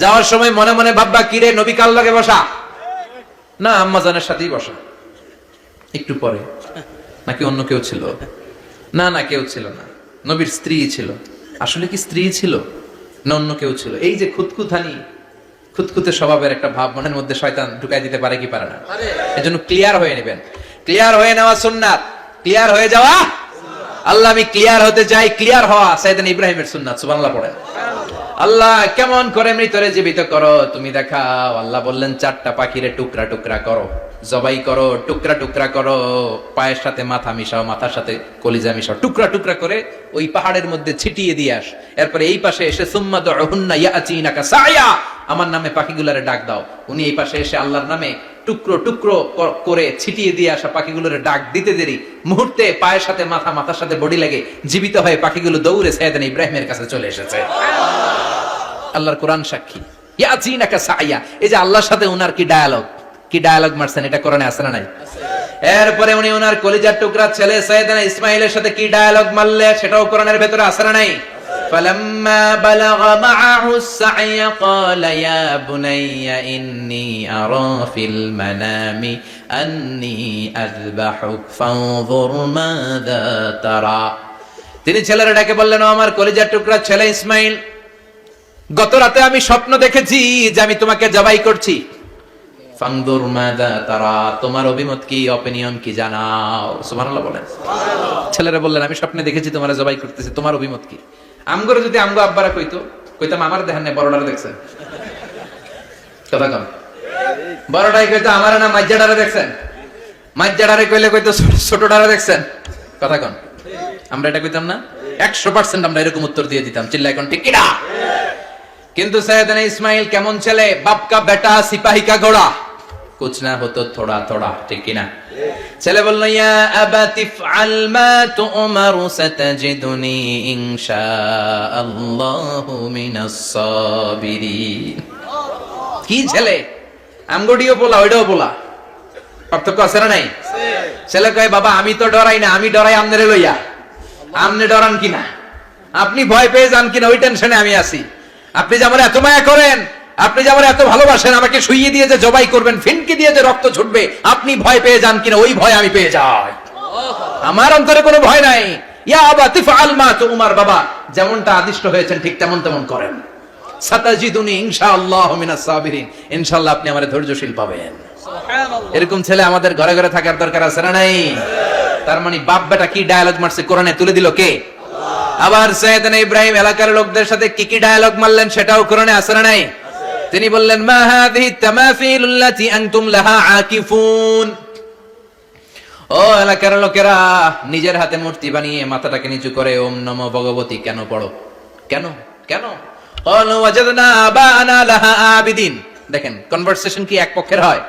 Speaker 1: যাওয়ার সময় মনে মনে ভাববা, কিরে নবী কার লগে বসা? না, আম্মা জানের সাথেই বসা। একটু পরে নাকি অন্য কেউ ছিল? না না, কেউ ছিল না, নবীর স্ত্রী ছিল। আসলে কি স্ত্রী ছিল না অন্য কেউ ছিল? এই যে খুঁতখুঁতানি, খুঁতখুঁতে স্বভাবের একটা ভাব মনের মধ্যে শয়তান ঢুকাই দিতে পারে কি পারে না? এজন্য ক্লিয়ার হয়ে নেবেন। ক্লিয়ার হয়ে নেওয়া সুন্নাত, ক্লিয়ার হয়ে যাওয়া। আল্লাহ আমি ক্লিয়ার হতে চাই, ক্লিয়ার হওয়া সাইয়েদনা ইব্রাহিমের সুন্নাত। সুবহানাল্লাহ পড়েন। আল্লাহ কেমন করে মৃতরে জীবিত করো তুমি দেখাও। আল্লাহ বললেন 4টা পাখিরে টুকরা টুকরা করো, জবাই করো, টুকরা টুকরা করো, পায়ের সাথে মাথা মিশাও, মাথার সাথে কলিজা মিশাও, টুকরা টুকরা করে ওই পাহাড়ের মধ্যে ছিটিয়ে দিয়ে আস। এরপরে এই পাশে এসে সুম্মা দুহুন্না ইয়াতিনাকা সায়া, আমার নামে পাখিগুলোরে ডাক দাও। উনি এই পাশে এসে আল্লাহর নামে টুকরো টুকরো করে ছিটিয়ে দিয়ে আসা পাখিগুলোরে ডাক দিতে দেরি মুহূর্তে পায়ের সাথে মাথা, মাথার সাথে বডি লাগে জীবিত হয়ে পাখিগুলো দৌড়ে সাইয়েদনা ইব্রাহিমের কাছে চলে এসেছে। আল্লাহর কোরআন সাক্ষী। ইয়াতিনাকা সায়া, এই যে আল্লাহর সাথে উনার কি ডায়ালগ মারছেন, এটা কোরআনে আছে না নাই? এরপরে উনি ওনার কলিজার টুকরা ছেলে সাইয়েদনা ইসমাঈলের সাথে কি ডায়ালগ মারলে, সেটাও কোরআনের ভেতরে আছে না নাই? فلما بلغ معه السعي قال يا بني إني أرى في المنام أني أذبحك فانظر ماذا ترى। তিনি ছেলের ডাকে বললেন, ও আমার কলিজার টুকরা ছেলে ইসমাঈল, গত রাতে আমি স্বপ্ন দেখেছি যে আমি তোমাকে জবাই করছি। ফানদুর মাযা তারা, তোমার অভিমত কি, অপিনিয়ন কি জানাও। সুবহানাল্লাহ বলেন। ছেলেরা বললেন, আমি স্বপ্নে দেখেছি তোমারে জবাই করতেছি, তোমার অভিমত কি? আমগরে যদি আমগো আব্বারা কইতাম আমার দেখেন না, বড়ডারে দেখছেন। কথা কম, বড়ডাই কইতো আমার না মাজ্জাডারে দেখছেন, মাজ্জাডারে কইলে কইতো ছোটডারে দেখছেন। কথা কম, আমরা এটা কইতাম না? 100% আমরা এরকম উত্তর দিয়ে দিতাম, চিল্লায় কোন ঠিক কিনা? কিন্তু সাইয়েদনা ইসমাঈল কেমন ছেলে, বাপ কা বেটা সিপাহী কা ঘোড়া, কুছ না হতো থোড়া থোড়া, ঠিক কিনা? ছেলে বলল, ইয়া আবাতি ফআল মা তুমারু সাতাজিদুনি ইনশাআল্লাহু মিনাস সাবিরিন। কি ছেলে, আমগডিও বলা ওইটাও বলা, পার্থক্য আছে না নাই? ছেলে কয়, বাবা আমি তো ডরাই না, আমি ডরাই আমনেরে লইয়া। আমনে ডরান কিনা, আপনি ভয় পেয়ে যান কিনা, ওই টেনশনে আমি আছি। আপনি যে আমার এত মায়া করেন, আপনি যে আমার এত ভালোবাসেন, আমাকে শুইয়ে দিয়ে যে জবাই করবেন, ফিনকি দিয়ে যে রক্ত ছুটবে, আপনি ভয় পেয়ে যান কিনা, ওই ভয় আমি পেয়ে যাই। আমার অন্তরে কোনো ভয় নাই। ইয়া আবাতি ফাআল মা তুমার, বাবা যেমনটা আদিষ্ট হয়েছেন ঠিক তেমন তেমন করেন। সাতাজিদুনি ইনশাআল্লাহু মিনাস সাবিরিন, ইনশাআল্লাহ আপনি আমারে ধৈর্যশীল পাবেন। সুবহানাল্লাহ। এরকম ছেলে আমাদের ঘরে ঘরে থাকার দরকার আছে না নাই? তার মানে বাপ বেটা কি ডায়ালগ মারছে কোরআনে তুলে দিল কে? আবার সাইয়েদনা ইব্রাহিম এলাকার লোকদের সাথে কি কি ডায়ালগ মারলেন সেটাও কোরআনে আছে না নাই? তিনি বললেন মা হাযিহি তামাসিলুল্লাতী আনতুম লাহা আকিফুন, ও এলাকার লোকেরা নিজের হাতে মূর্তি বানিয়ে মাথাটাকে নিচু করে ওম নমো ভগবতী কেন পড়ো? কেন কেন? ক্বালু ওয়াজাদনা আবানা লাহা আবিদিন। দেখেন কনভারসেশন কি এক পক্ষের হয়?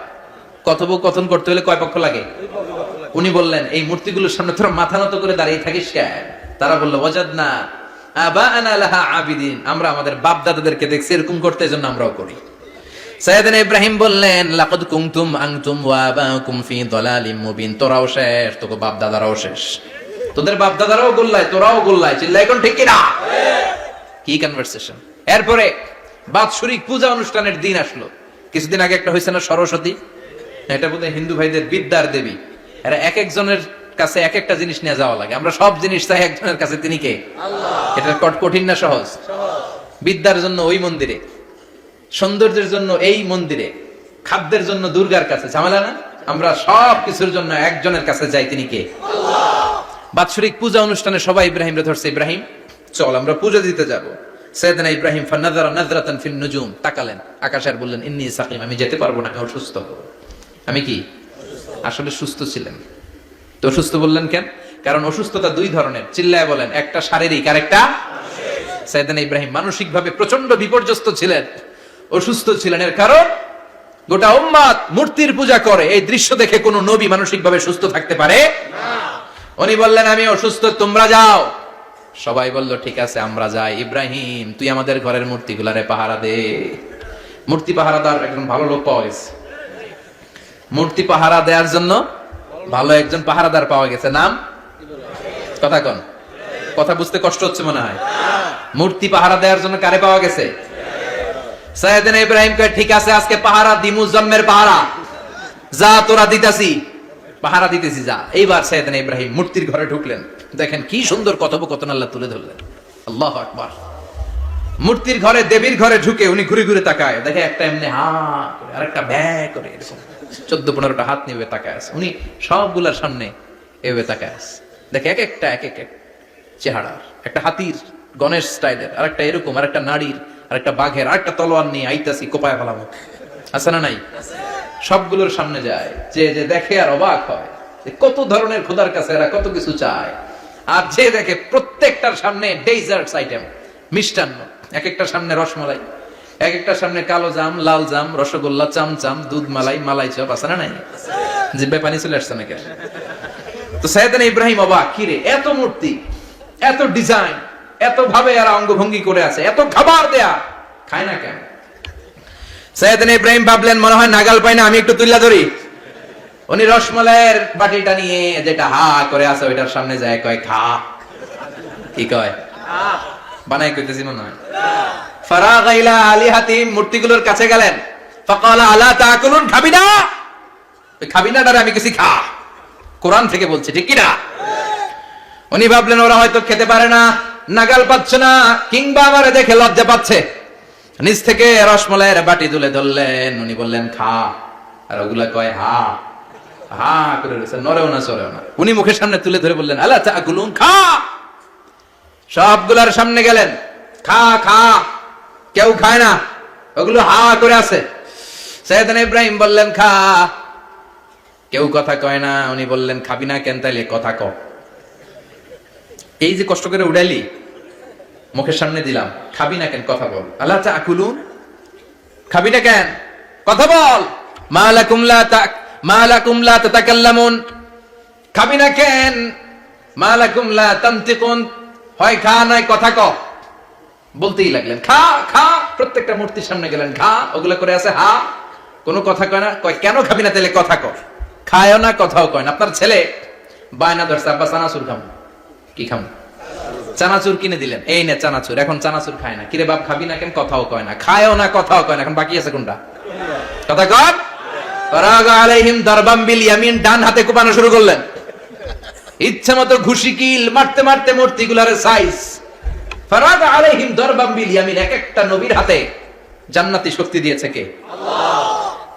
Speaker 1: কথোপকথন করতে হলে কয় পক্ষ লাগে? উনি বললেন এই মূর্তিগুলোর সামনে তোরা মাথা নত করে দাঁড়িয়ে থাকিস কেন? তারা বলল ওয়াজাদনা আবানা লাহা আবিদিন, আমরা আমাদের বাপ দাদাদেরকে দেখছি এরকম করতে, এজন্য আমরাও করি। সাইয়েদনা ইব্রাহিম বললেন লাকাদ কুনতুম আনতুম ওয়া আবাকুম ফি দালালিম মুবিন, তোরাও শেষ, তোকে বাপ দাদারাও শেষ, তোদের বাপ দাদারাও গোল্লায় তোরাও গোল্লায়, চিল্লাই কোন ঠিক কিনা? কি কনভারসেশন। এরপরে বাৎসরিক পূজা অনুষ্ঠানের দিন আসলো। কিছুদিন আগে একটা হয়েছে না সরস্বতী, এটা বোধহয় হিন্দু ভাইদের বিদ্যার দেবী। এরা এক একজনের কাছে এক একটা জিনিস নিয়ে যাওয়া লাগে, আমরা সব জিনিস চাই একজনের কাছে, তিনি কে? আল্লাহ। এটা কঠিন না সহজ? বিদ্যার জন্য ওই মন্দিরে, সৌন্দর্যের জন্য এই মন্দিরে, খাদ্যের জন্য দুর্গার কাছে, ঝামেলা না? আমরা সব কিছুর জন্য একজনের কাছে যাই, তিনি কে? আল্লাহ। বাৎসরিক পূজা অনুষ্ঠানে সবাই ইব্রাহিমরে ধরছে, ইব্রাহিম চল আমরা পূজা দিতে যাব। সাইয়েদনা ইব্রাহিম ফানাযারা নাযরাতান ফিন নুজুম, তাকালেন আকাশে আর বললেন ইন্নী সাকিম, আমি যেতে পারবো না, আমি অসুস্থ। আমি কি? আসলে সুস্থ ছিলেন তো। অসুস্থ বললেন কেন? কারণ অসুস্থতা দুই ধরনের, চিল্লায় বলেন, একটা শারীরিক আর একটা মানসিক। সাইয়েদনা ইব্রাহিম মানসিকভাবে প্রচন্ড বিপর্যস্ত ছিলেন, অসুস্থ ছিলেন। এর কারণ গোটা উম্মাত মূর্তির পূজা করে, এই দৃশ্য দেখে কোন নবী মানসিকভাবে সুস্থ থাকতে পারে না। উনি বললেন আমি অসুস্থ, তোমরা যাও। সবাই বলল ঠিক আছে আমরা যাই। ইব্রাহিম তুই আমাদের ঘরের মূর্তিগুলারে পাহারা দে। মূর্তি পাহারাদার একজন ভালো লোক পাওয়া গেছে, মূর্তি পাহারা দেওয়ার জন্য ভালো একজন পাহারাদার পাওয়া গেছে। নাম? কথা কন, কথা বুঝতে কষ্ট হচ্ছে মনে হয়। মূর্তি পাহারা দেওয়ার জন্য কারে পাওয়া গেছে? সাইয়েদনা ইব্রাহিম কয় ঠিক আছে আজকে পাহারা দিমু, জন্মের পাহারা, যা তোরা দিতাছি, পাহারা দিতেছি যা। এইবার সাইয়েদনা ইব্রাহিম মূর্তির ঘরে ঢুকলেন। দেখেন কি সুন্দর কথোপকথন আল্লাহ তুলে ধরলেন। আল্লাহু আকবার। মূর্তির ঘরে, দেবীর ঘরে ঢুকে উনি ঘুরে ঘুরে তাকায়, দেখে একটা এমনি হা করে আর একটা ব্যা করে, এরকম 14-15টা হাত নিয়ে তাকায় আছে। উনি সবগুলার সামনে এভাবে তাকায় আছে, দেখে এক একটা এক এক চেহারা, একটা হাতির গণেশ স্টাইলের, আর একটা এরকম, আর একটা নারীর, আর একটা বাঘের, আর একটা তলোয়ার নিয়ে আইতাছি কোপায় ফেলামো, আছে না নাই? সবগুলোর সামনে যায়, যে যে দেখে আর অবাক হয় কত ধরনের খোদার কাছে এরা কত কিছু চায়। আর যে দেখে প্রত্যেকটার সামনে ডেজার্টস আইটেম, মিষ্টান্ন, এক একটার সামনে রসমালাই, এক একটার সামনে কালো জাম, লাল জাম, রসগোল্লা, চামচাম, দুধ মালাই, মালাই চপ, আছে না নাই? জিব্বায় পানি চলে আসছে নাকি? তো সাইয়েদনা ইব্রাহিম অবাক, কি রে এত মূর্তি, এত ডিজাইন, এত ভাবে এরা অঙ্গভঙ্গি করে আছে, এত খাবার দেয়া, খায় না কেন? সাইয়েদনা ইব্রাহিম ভাবলেন মনে হয় নাগাল পাই না, আমি একটু তুল্লা ধরি। উনি রসমালাইয়ের বাটিটা নিয়ে যেটা হা করে আছে ওইটার সামনে যায়, কয় খা। কি কয়? বানাই কইতেছি মনে হয়। ফারাগা ইলা আলিহাতিম, মূর্তিগুলোর কাছে গেলেন। ফাকালা আলা তাকুলুন, খাবি না? ওই খাবি না ডারে আমি কিছু খা, কোরআন থেকে বলছে, ঠিক কি না? উনি ভাবলেন ওরা হয়তো খেতে পারে না, নাগাল পাচ্ছে না, কিংবা আমারে দেখে লজ্জা পাচ্ছে। নিজ থেকে রসমালাইয়ের বাটি তুলে ধরলেন। উনি বললেন খা, আর ওগুলা কয় হা হা করে রয়েছে, নরেও না চড়েও না। উনি মুখের সামনে তুলে ধরে বললেন আলা তাকুলুন, খা। সবগুলার সামনে গেলেন, খা খা। কেউ খায় না, ওগুলো হা করে আছে। সাইয়েদনা ইব্রাহিম বললেন খা, কেউ কথা কয় না। উনি বললেন খাবি না কেন? তাইলে কথা ক। এই যে কষ্ট করে উড়াইলি, মুখের সামনে দিলাম, খাবি না কেন? কথা বল। আলা তাকুলুন, খাবি না কেন? কথা বল। মা লাকুম লা তাতাকাল্লামুন, খাবি না কেন? মা লাকুম লা তানতিকুন, হয় খা নাই কথা ক। বলতেই লাগলেন খা খা। প্রত্যেকটা মূর্তির সামনে গেলেন, খা। ওগুলা করে আছে হা, কোনো কথা কয় না। কয় কেন খাবি না? তাহলে কথা কর। খায়ও না, কথাও কয় না। আপনার ছেলে বায়না ধরছে, আব্বা চানাচুর খাম। কি খাম? চানাচুর কিনে দিলেন, এই নে চানাচুর। এখন চানাচুর খায় না। কিরে বাপ খাবি না কেন? কথাও কয় না। খায়ও না, কথাও কয় না। এখন বাকি আছে কোনটা? কথা কর। ফারাগা আলাইহিম দারবাম বিল ইয়ামিন, ডান হাতে কোপানো শুরু করলেন। ইচ্ছা মতো ঘুষি কিল মারতে মারতে মূর্তিগুলার সাইজ ফারাদা আলাইহিম দারবাম বিল ইয়ামিন, এক একটা নবীর হাতে জান্নাতি শক্তি দিয়েছে কে? আল্লাহ।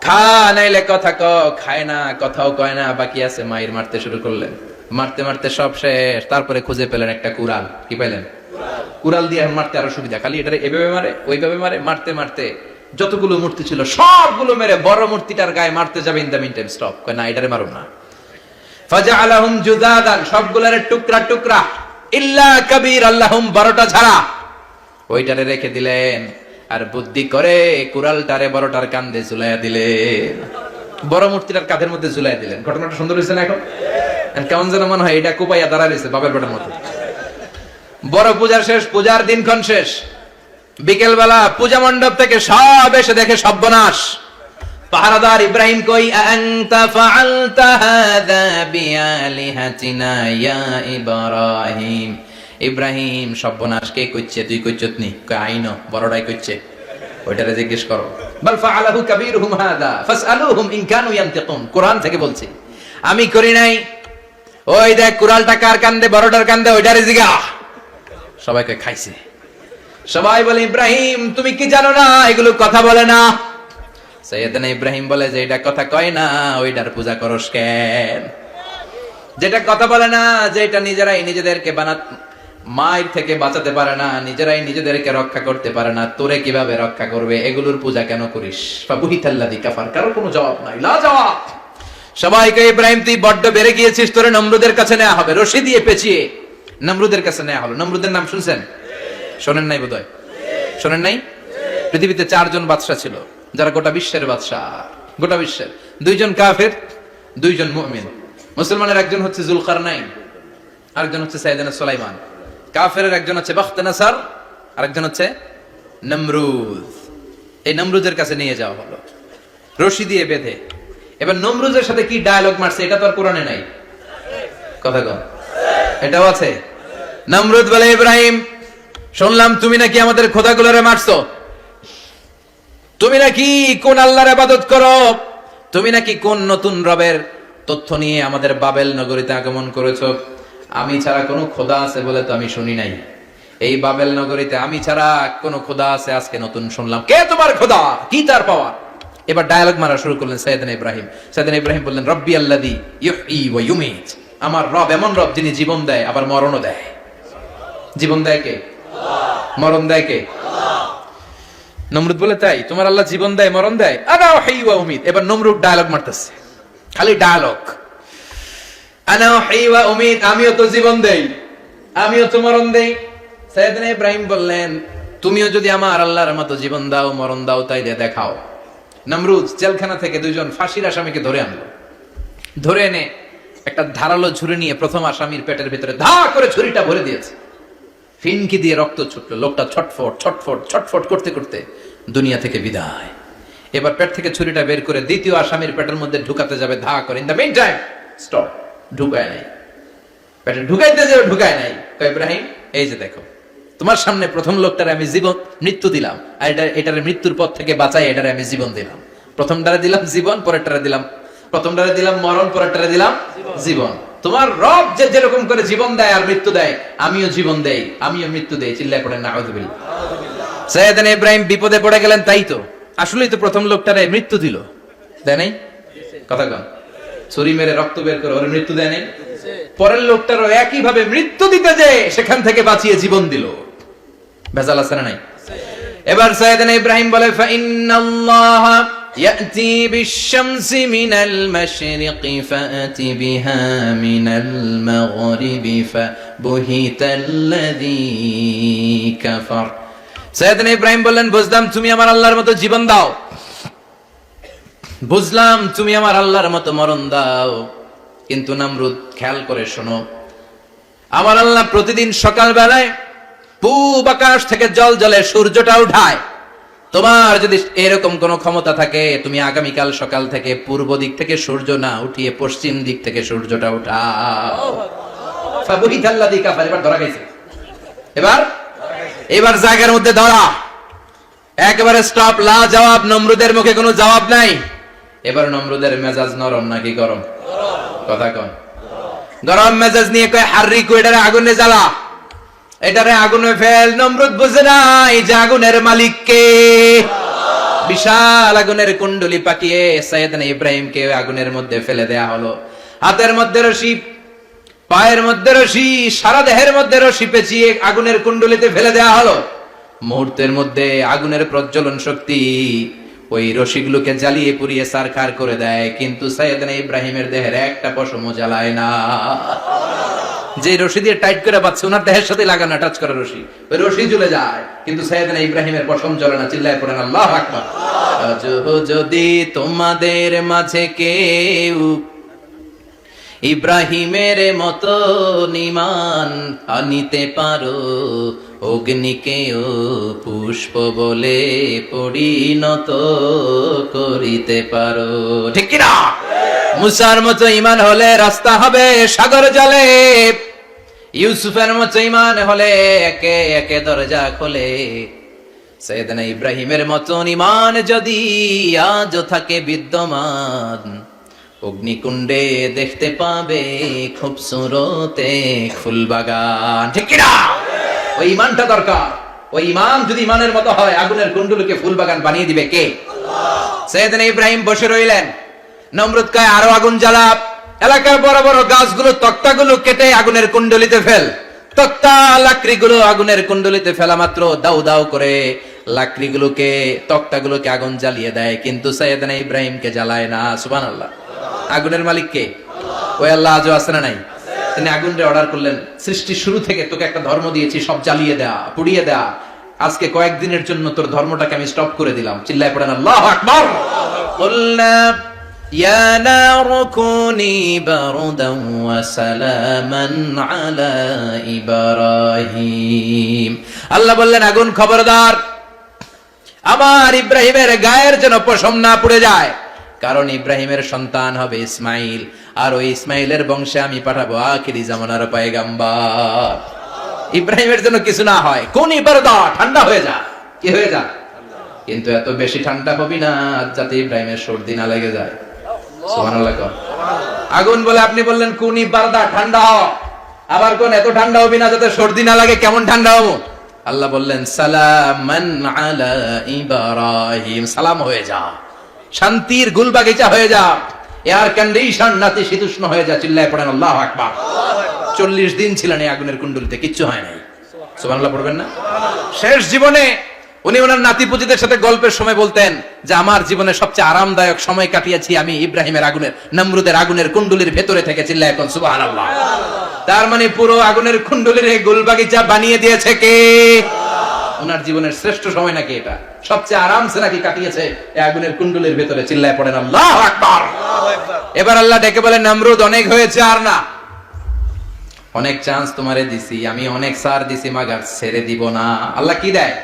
Speaker 1: খা নাইলে কথা ক, খায় না, কথাও কয় না, বাকি আছে মাইর মারতে শুরু করলেন। মারতে মারতে সব শেষ, তারপরে খুঁজে পেলেন একটা কুড়াল। কি পেলেন? কুড়াল দিয়ে মারতে আরো সুবিধা, খালি এটা এভাবে মারে ওইভাবে মারে, মারতে মারতে যতগুলো মূর্তি ছিল সবগুলো মেরে বড় মূর্তিটার গায়ে মারতে যাবে, in the mean time stop, কয় না এটারে মারুন না। ফাজআলাহুম জুদাদান, সবগুলোরে টুকরা টুকরা, ইল্লা কাবীর আল্লাহুম, বড়টা ছাড়া ওইটারে রেখে দিলেন। আর বুদ্ধি করে কুড়ালটারে বড়টার কাঁধে ঝুলাইয়া দিলেন, বড় মূর্তিটার কাঁধের মধ্যে ঝুলাইয়া দিলেন। ঘটনাটা সুন্দর হয়েছে না? এখন কেমন যেন মনে হয় এটা কোপাইয়া দাঁড়া রয়েছে বাবের বেটার মতো। বড় পূজার শেষ, পূজার দিনক্ষণ শেষ। বিকেল বেলা পূজা মণ্ডপ থেকে সব এসে দেখে সর্বনাশ। পাহারাদার ইব্রাহিম কই, আনতা ফাআলতা হাযা বিআলিহাতিনা ইয়া ইব্রাহিম। ইব্রাহিম, সর্বনাশ কে কইছে? তুই কইছত নি? কই আইনো, বড়টাই কইছে, ওইটারে জিজ্ঞেস করো। বাল ফাআলাহু কাবীরুহুম হাযা ফাসআলুহুম ইন কানু ইয়ানতিকুন। কোরআন থেকে বলছি, আমি করি নাই। ওই দেখ কুড়ালটা কার কান্দে? বড়টার কান্দে, ওইটারে জিগা। সবাইকে খাইছে। সবাই বলে, ইব্রাহিম তুমি কি জানো না এগুলো কথা বলে না? সাইয়েদনা ইব্রাহিম বলে যে এটা কথা কয় না, ওইটার পূজা করস কেন? যেটা কথা বলে না, যেটা নিজেরাই নিজেদেরকে মায়ের থেকে বাঁচাতে পারে না, নিজেরাই নিজেদেরকে রক্ষা করতে পারে না, তোরে কিভাবে রক্ষা করবে? এগুলোর পূজা কেন করিস? ফাবুহিতাল্লাযী কাফার। কারো কোনো জবাব নাই, লা জবাব। সবাইকে, ইব্রাহিম তুই বড্ড বেড়ে গিয়েছিস, তোরে নমরুদের কাছে নেওয়া হবে, রশি দিয়ে পেঁচিয়ে নমরুদের কাছে নেওয়া হলো। নমরুদের নাম শুনছেন? শোনেন নাই বোধহয়? শোনেন নাই? পৃথিবীতে 4 জন বাদশা ছিল, যারা গোটা বিশ্বের বাদশা। গোটা বিশ্বের 2 জন কাফের, 2 জন মুমিন। মুসলমানের একজন হচ্ছে যুলকারনাইন, আরেকজন হচ্ছে সাইয়েদনা সুলাইমান। কাফেরের একজন হচ্ছে বাখতানাসার, আরেকজন হচ্ছে নমরুদ। এই নমরুদের কাছে নিয়ে যাওয়া হলো রশি দিয়ে বেঁধে। এবার নমরুদের সাথে কি ডায়ালগ মারছে এটা তো আর কোরআনে নাই। কথা কন, এটাও আছে। নমরুদ বলে, ইব্রাহিম শুনলাম তুমি নাকি আমাদের খোদাগুলোরে মারছো, তুমি নাকি কোন আল্লাহর ইবাদত করো, তুমি নাকি কোন নতুন রবের তথ্য নিয়ে আমাদের বাবেল নগরীতে আগমন করেছো। আমি ছাড়া কোনো খোদা আছে বলে তো আমি শুনি নাই। এই বাবেল নগরীতে আমি ছাড়া কোনো খোদা আছে আজকে নতুন শুনলাম। কে তোমার খোদা? কি তার পাওয়ার? এবার ডায়ালগ মারা শুরু করলেন সাইয়েদনা ইব্রাহিম। সাইয়েদনা ইব্রাহিম বললেন, রব্বি আল্লাযী ইউহয়ী ওয়া ইউমীত। আমার রব এমন রব যিনি জীবন দেয় আবার মরণও দেয়। জীবন দেয় কে? আল্লাহ। মরণ দেয় কে? আল্লাহ। নমরুদ বলে, তাই তোমার আল্লাহ জীবন দেয় মরণ দেয়? আনা উহয়ী ওয়া উমীত। এবার নমরুদ ডায়ালগ মারতেছে, খালি ডায়ালগ। আনা উহয়ী ওয়া উমীত, আমিও তো জীবন দেই, আমিও তো মরণ দেই। সাইয়েদনা ইব্রাহিম বললেন, তুমিও যদি আমার আল্লাহর মতো জীবন দাও মরণ দাও তাইলে দেখাও। নমরুদ জেলখানা থেকে 2 জন ফাঁসির আসামিকে ধরে আনলো। ধরে এনে একটা ধারালো ছুরি নিয়ে প্রথম আসামির পেটের ভিতরে ধা করে ছুরিটা ভরে দিয়েছে। ফিনকি দিয়ে রক্ত ছুটলো। লোকটা ছটফট ছটফট ছটফট করতে করতে দুনিয়া থেকে বিদায়। এবার পেট থেকে ছুরিটা বের করে দ্বিতীয় আসামির পেটের মধ্যে ঢুকাতে যাবে ধা করে। In the mean time stop, ঢুকায় নাই। পেটে ঢুকাইতে যাবে, ঢুকায় নাই। কয়, ইব্রাহিম এই যে দেখো, তোমার সামনে প্রথম লোকটারে আমি মৃত্যু দিলাম, আর এটারে মৃত্যুর পথ থেকে বাঁচাই এটারে আমি জীবন দিলাম। প্রথমটারে দিলাম জীবন, পরেরটারে দিলাম, প্রথমটারে দিলাম মরণ, পরেরটারে দিলাম জীবন। তোমার রব যে যেরকম করে জীবন দেয় আর মৃত্যু দেয়, আমিও জীবন দেই, আমিও মৃত্যু দেই। চিল্লায় পড়েন নাউযুবিল্লাহ। সাইয়েদনা ইব্রাহিম বিপদে পড়ে গেলেন। তাই তো, আসলেই তো প্রথম লোকটারে মৃত্যু দিল, দেয় নাই? কথা কন, ছুরি মেরে রক্ত বের করে ওর মৃত্যু দেয় নাই? পরের লোকটারও একই ভাবে মৃত্যু দিতে যে সেখান থেকে বাঁচিয়ে জীবন দিল। ভেজাল আছে না নাই? এবার সাইয়েদনা ইব্রাহিম বলে, ফাইন্নাল্লাহ ইয়াতি বিশ-শামসি মিনাল মাশরিকি ফাআতি বিহা মিনাল মাগরিবি ফাবুহিতাল্লাযী কাফার। সাইয়েদনা ইব্রাহিম বললেন, বুঝলাম তুমি আমার আল্লাহর মতো জীবন দাও, বুঝলাম তুমি আমার আল্লাহর মতো মরণ দাও, কিন্তু নমরুদ খেয়াল করে শোনো, আমার আল্লাহ প্রতিদিন সকাল বেলায় পূব আকাশ থেকে জল জলে সূর্যটা উঠায়। তোমার যদি এরকম কোন ক্ষমতা থাকে, তুমি আগামীকাল সকাল থেকে পূর্ব দিক থেকে সূর্য না উঠিয়ে পশ্চিম দিক থেকে সূর্যটা উঠাও। ফাবুহিতাল্লাযী কাফার। এবার ধরা গেছে, এবার জায়গার মধ্যে ধরা, একেবারে স্টপ, লা জবাব। নমরুদের মুখে কোনো জবাব নাই। এবার নমরুদের মেজাজ নরম নাকি গরম? কথা কন। গরম মেজাজ নিয়ে কয়, হাররিকু, এটারে আগুনে জ্বালা। এটারে আগুনে ফেল। নমরুদ বুঝে নাই যে আগুনের মালিক কে। বিশাল আগুনের কুণ্ডলি পাকিয়ে সাইয়েদনা ইব্রাহিমকে আগুনের মধ্যে ফেলে দেয়া হলো। হাতের মধ্যে রশি, পায়ের মধ্যে রশি, সারা দেহের মধ্যে রশি পেঁচিয়ে আগুনের কুণ্ডলিতে ফেলে দেয়া হলো। মুহূর্তের মধ্যে আগুনের প্রজ্বলন শক্তি ওই রশিগুলোকে জ্বালিয়ে পুড়িয়ে সারখার করে দেয়, কিন্তু সাইয়েদনা ইব্রাহিমের দেহের একটা পশমও জ্বালায় না। যে রশি দিয়ে টাইট করে বাঁধছে ওনার দেহের সাথে লাগানো টাচ করা রশি, ওই রশি জ্বলে যায়, কিন্তু সাইয়েদনা ইব্রাহিমের পশম জ্বলে না। চিল্লায় পড়েন আল্লাহু আকবার। যদি তোমাদের মাঝে কেউ ইব্রাহিমের মতো ঈমান আনিতে পারো, অগ্নিকেও পুষ্প বলে পরিণত করিতে পারো, ঠিক কি না? মুসার মতো ঈমান হলে রাস্তা হবে সাগর জলে, ইউসুফের মতো ঈমান হলে একে একে দরজা খোলে। সাইয়েদনা ইব্রাহিমের মতো ঈমান যদি আজও থাকে বিদ্যমান, অগ্নিকুণ্ডে দেখতে পাবে খুবসুরত এক ফুলবাগান, ঠিক কি না? ওই ঈমানটা দরকার। ওই ঈমান যদি ঈমানের মতো হয়, আগুনের কুণ্ডুলকে ফুলবাগান বানিয়ে দিবে কে? আল্লাহ। সাইয়েদনা ইব্রাহিম বসে রইলেন। নমরুদ কয় আরো আগুন জ্বালা, এলাকার বড় বড় গাছগুলো তক্তাগুলো কেটে আগুনের কুণ্ডলিতে ফেল। তক্তা লাকড়িগুলো আগুনের কুণ্ডলিতে ফেলা মাত্র দাউ দাউ করে লাকড়িগুলোকে, তক্তাগুলোকে আগুন জ্বালিয়ে দেয়, কিন্তু সাইয়েদনা ইব্রাহিমকে জ্বালায় না। সুবহানাল্লাহ। আগুনের মালিক কে? ওই আল্লাহ আজও আছে না নাই? তিনি আগুনরে অর্ডার করলেন, সৃষ্টির শুরু থেকে তোকে একটা ধর্ম দিয়েছি, সব জ্বালিয়ে দেয়া, পুড়িয়ে দেয়া, আজকে কয়েকদিনের জন্য তোর ধর্মটাকে আমি স্টপ করে দিলাম। চিল্লায় পড়েন আল্লাহু আকবার। কুলনা ইয়া নারু কুনি বারদান ওয়া সালামান আলা ইব্রাহিম। আল্লাহ বললেন আগুন খবরদার, আমার ইব্রাহিমের গায়ের যেন পশম না পুড়ে যায়, কারণ ইব্রাহিমের সন্তান হবে ইসমাইল, আর ওই ইসমাইলের বংশে আমি পাঠাবো আখিরি জামানার পয়গাম্বর। ইব্রাহিমের জন্য কিছু না হয়, কোন ইবারদা ঠান্ডা হয়ে যা, কি হয়ে যা, কিন্তু এত বেশি ঠান্ডা হবি না যাতে ইব্রাহিমের সর্দি না লেগে যায়। সুবহানাল্লাহ। আগুন বলে আপনি বললেন কোন ইবারদা ঠান্ডা হ, আবার কোন এত ঠান্ডা হবি না যাতে সর্দি না লাগে, কেমন ঠান্ডা হবো? আল্লাহ বললেন সালামান আলা ইব্রাহিম, সালাম হয়ে যা, শান্তির গুলবাগিচা হয়ে যা, এয়ার কন্ডিশন নাতিশীতোষ্ণ হয়ে যা। চিল্লায় পড়েন আল্লাহু আকবার। 40 দিন ছিলেন এই আগুনের কুণ্ডলিতে, কিচ্ছু হয় নাই। সুবহানাল্লাহ পড়বেন না? শেষ জীবনে উনি ওনার নাতিপুতিদের সাথে গল্পের সময় বলতেন যে আমার জীবনে সবচেয়ে আরামদায়ক সময় কাটিয়েছি আমি ইব্রাহিমের আগুনের, নমরুদের আগুনের কুণ্ডলির ভেতরে থেকে। চিল্লায় এখন সুবহানাল্লাহ। তার মানে পুরো আগুনের কুণ্ডলির এই গুলবাগিচা বানিয়ে দিয়েছে কে? ওনার জীবনের শ্রেষ্ঠ সময় নাকি এটা, সবচেয়ে আরামসে নাকি কাটিয়েছে এই আগুনের কুণ্ডলির ভেতরে। চিল্লায় পড়েন আল্লাহু আকবার। এবার আল্লাহ ডেকে বলেন নমরুদ অনেক হয়েছে, আর না, অনেক চান্স তোমারে দিছি আমি, অনেক ছাড় দিছি, মাগার ছেড়ে দিব না। আল্লাহ কি দেয়?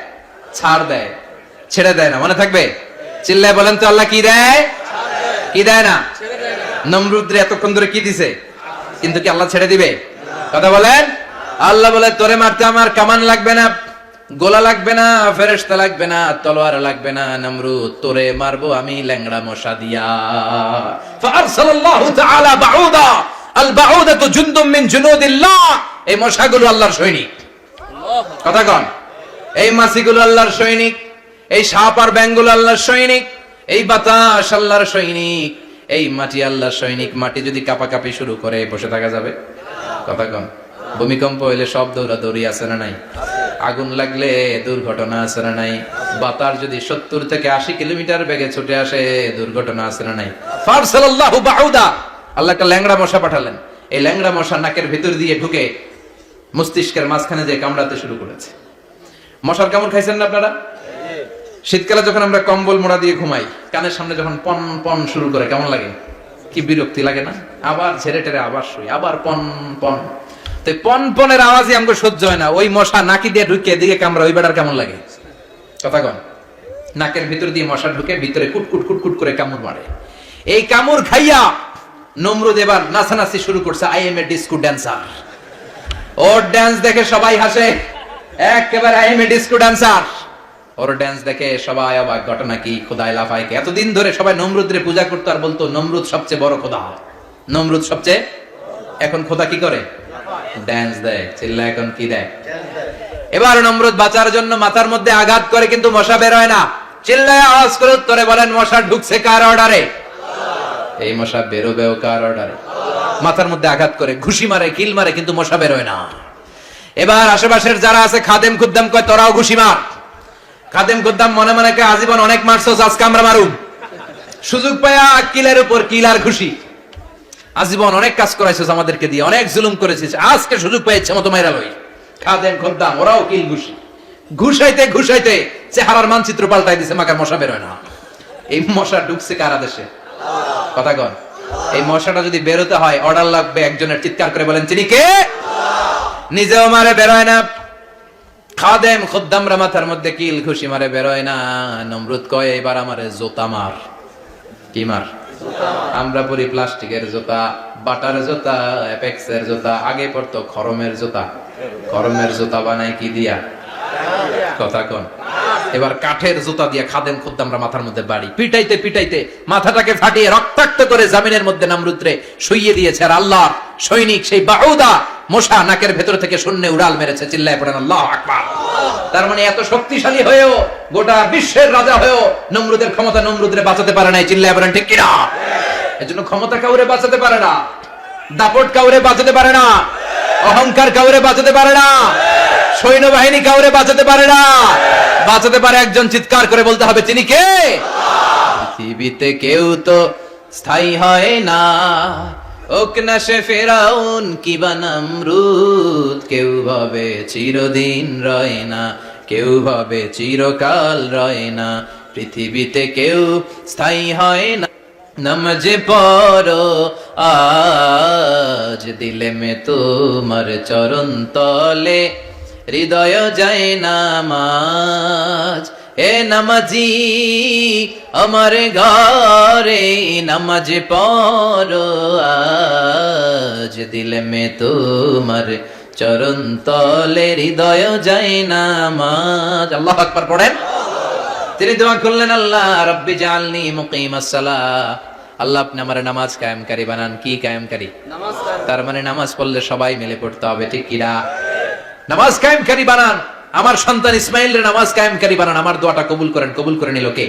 Speaker 1: ছাড় দেয়, ছেড়ে দেয় না। মনে থাকবে? চিল্লায় বলেন তো আল্লাহ কি দেয়? কি দেয় না? নমরুদ রে এতক্ষণ ধরে কি দিছে, কিন্তু কি আল্লাহ ছেড়ে দিবে? কথা বলেন। আল্লাহ বলে তোরে মারতে আমার কামান লাগবে না, গোলা লাগবে না, ফেরেশতা লাগবে না, তলোয়ার লাগবে না, নমরুদ তোরে মারবো আমি ল্যাংড়া মশা দিয়া। ফারসালাল্লাহু তাআলা বাউদা, আল বাউদাতু জুনদুম মিন জুনুদিল্লাহ। এই মশাগুলো আল্লাহর সৈনিক। কথা কন। এই মাছিগুলো আল্লাহর সৈনিক, এই সাপ আর ব্যাঙগুলো আল্লাহর সৈনিক, এই বাতাস আল্লাহর সৈনিক, এই মাটি আল্লাহর সৈনিক। মাটি যদি কাঁপাকাঁপি শুরু করে বসে থাকা যাবে? কথা কন। ভূমিকম্প হইলে সব দৌড়াদৌড়ি আছে না নাই? আগুন লাগলে দুর্ঘটনা আছে না নাই? বাতাস যদি 70 থেকে 80 কিলোমিটার বেগে ছুটে আসে দুর্ঘটনা আছে না নাই? ফারসালাল্লাহু বাউদা, আল্লাহ একটা ল্যাংড়া মশা পাঠালেন। এই ল্যাংড়া মশা নাকের ভিতর দিয়ে ঢুকে মস্তিষ্কের মাঝখানে যে কামড়াতে শুরু করেছে। মশার কামড় খাইছেন না আপনারা? শীতকালে যখন আমরা কম্বল মোড়া দিয়ে ঘুমাই, কানের সামনে যখন পন পন শুরু করে কেমন লাগে? কি বিরক্তি লাগে না? আবার ঝেড়ে টেরে আবার শুই, আবার পন পন। তো পন পনের আওয়াজই আমাকে সহ্য হয় না। ওই মশা নাকি দিয়ে ঢুকে দিকে কামড়া, ওই বেটার কেমন লাগে? কথা কন। নাকের ভিতর দিয়ে মশা ঢুকে ভিতরে কুটকুট কুটকুট করে কামড় মারে। এই কামড় খাইয়া নমরুদ এবার নাচানাচি শুরু করছে। I M A disco dancer. Or dance দেখে সবাই হাসে, একেবারে I M A disco dancer. Or dance দেখে সবাই অবাক। ঘটনা কি? খোদায় লাফায়। এতদিন ধরে সবাই নমরুদরে পূজা করতো আর বলতো নমরুদ সবচেয়ে বড় খোদা, নমরুদ সবচেয়ে। এখন খোদা কি করে? ড্যান্স দেয়। চিল্লা এখন কি দেয়? এবার নমরুদ বাঁচার জন্য মাথার মধ্যে আঘাত করে, কিন্তু মশা বের হয় না। চিল্লায় আওয়াজ করে উত্তরে বলেন, মশা ঢুকছে কার অর্ডারে? এই মশা বেরোবেও কার অর্ডারে? মাথার মধ্যে আঘাত করে ঘুষি মারে, কিল মারে, কিন্তু মশা বের হয় না। এবার আশেপাশের যারা আছে খাদেম খুদ্দাম কয়, তোরাও ঘুষি মার। খাদেম খুদ্দাম মনে মনে কয়, আজীবন অনেক মারছস, আজকে আমরা মারুম। সুযোগ পায়া কিলের উপর কিল আর ঘুষি। আজীবন অনেক কাজ করাইছিস আমাদেরকে দিয়ে, অনেক জুলুম করেছিস, আজকে সুযোগ পেয়েছে মতো মাইরা লই। খাদেম খুদ্দাম ওরাও কিল ঘুষি। ঘুষাইতে ঘুষাইতে চেহারার মানচিত্র পাল্টাই দিছে, মাকার মশা বের হয় না। এই মশা ঢুকছে কারা দেশে? কথা কন। এই মশাটা যদি বেরোতে হয়, অর্ডার লাগবে একজনের। চিৎকার করে বলেন, তিনি কে? নিজেও মারে, বেরোয় না। খাদেম খুদ্দামরা মাথার মধ্যে কিল ঘুষি মারে, বেরোয় না। নমরুদ কয়, এবার আমারে জুতা মার। কি মার? আমরা পরি প্লাস্টিকের জুতা, বাটার জুতা, অ্যাপেক্সের জুতা। আগে পড়তো খরমের জুতা। খরমের জুতা বানায় কি দিয়া? কথা কন। এবার কাঠের জুতা দিয়ে খাদেম খুদ্দামরা মাথার মধ্যে বাড়ি। পিটাইতে পিটাইতে মাথাটাকে ফাটিয়ে রক্তাক্ত করে জামিনের মধ্যে নমরুদরে শুইয়ে দিয়েছে। আর আল্লাহর সৈনিক সেই বাহুদা মশা নাকের ভেতর থেকে শূন্যে উড়াল মেরেছে। চিল্লায় পড়েন আল্লাহু আকবার। তার মানে এত শক্তিশালী হয়েও, গোটা বিশ্বের রাজা হয়েও নমরুদের ক্ষমতা নমরুদরে বাঁচাতে পারে নাই। চিল্লায় পড়েন ঠিক কিনা? এজন্য ক্ষমতা কাউরে বাঁচাতে পারে না, দাপট কাউরে বাঁচাতে পারে না, অহংকার কাউরে বাঁচাতে পারে না, সৈন্যবাহিনী কাউরে বাঁচাতে পারে না। বাঁচাতে পারে একজন। চিৎকার করে বলতে হবে, তিনি কে? পৃথিবীতে কেউ তো স্থায়ী হয় না, ওক না সে ফেরাউন কিবা নমরুদ। কেউ ভাবে চিরদিন রয় না, কেউ ভাবে চিরকাল রয় না। পৃথিবীতে কেউ স্থায়ী হয় না। নমজে পড়ো আজ দিলে মে তোমার চরণ তলে, হৃদয় যায় নামাজ। এ নামাজি আমার ঘরে, নামাজ পড়ো আজ দিলে মে তোমার চরণ তলে, হৃদয় যায় নামাজ। আল্লাহু আকবার পড়েন। তিনি দোয়া করলেন, আল্লাহ রাব্বি জাআলনি মুকিমাস সালাহ। আল্লাহ আপনি আমার নামাজ কায়েমকারী বানান। কি কায়েমকারী? নামাজ। তার মানে নামাজ পড়লে সবাই মিলে পড়তে হবে, ঠিক কিনা? নামাজ কায়েমকারী বানান। আমার সন্তান ইসমাইলের নামাজ কায়েমকারী বানান। আমার দোয়াটা কবুল করেন। কবুল করে নিল কে?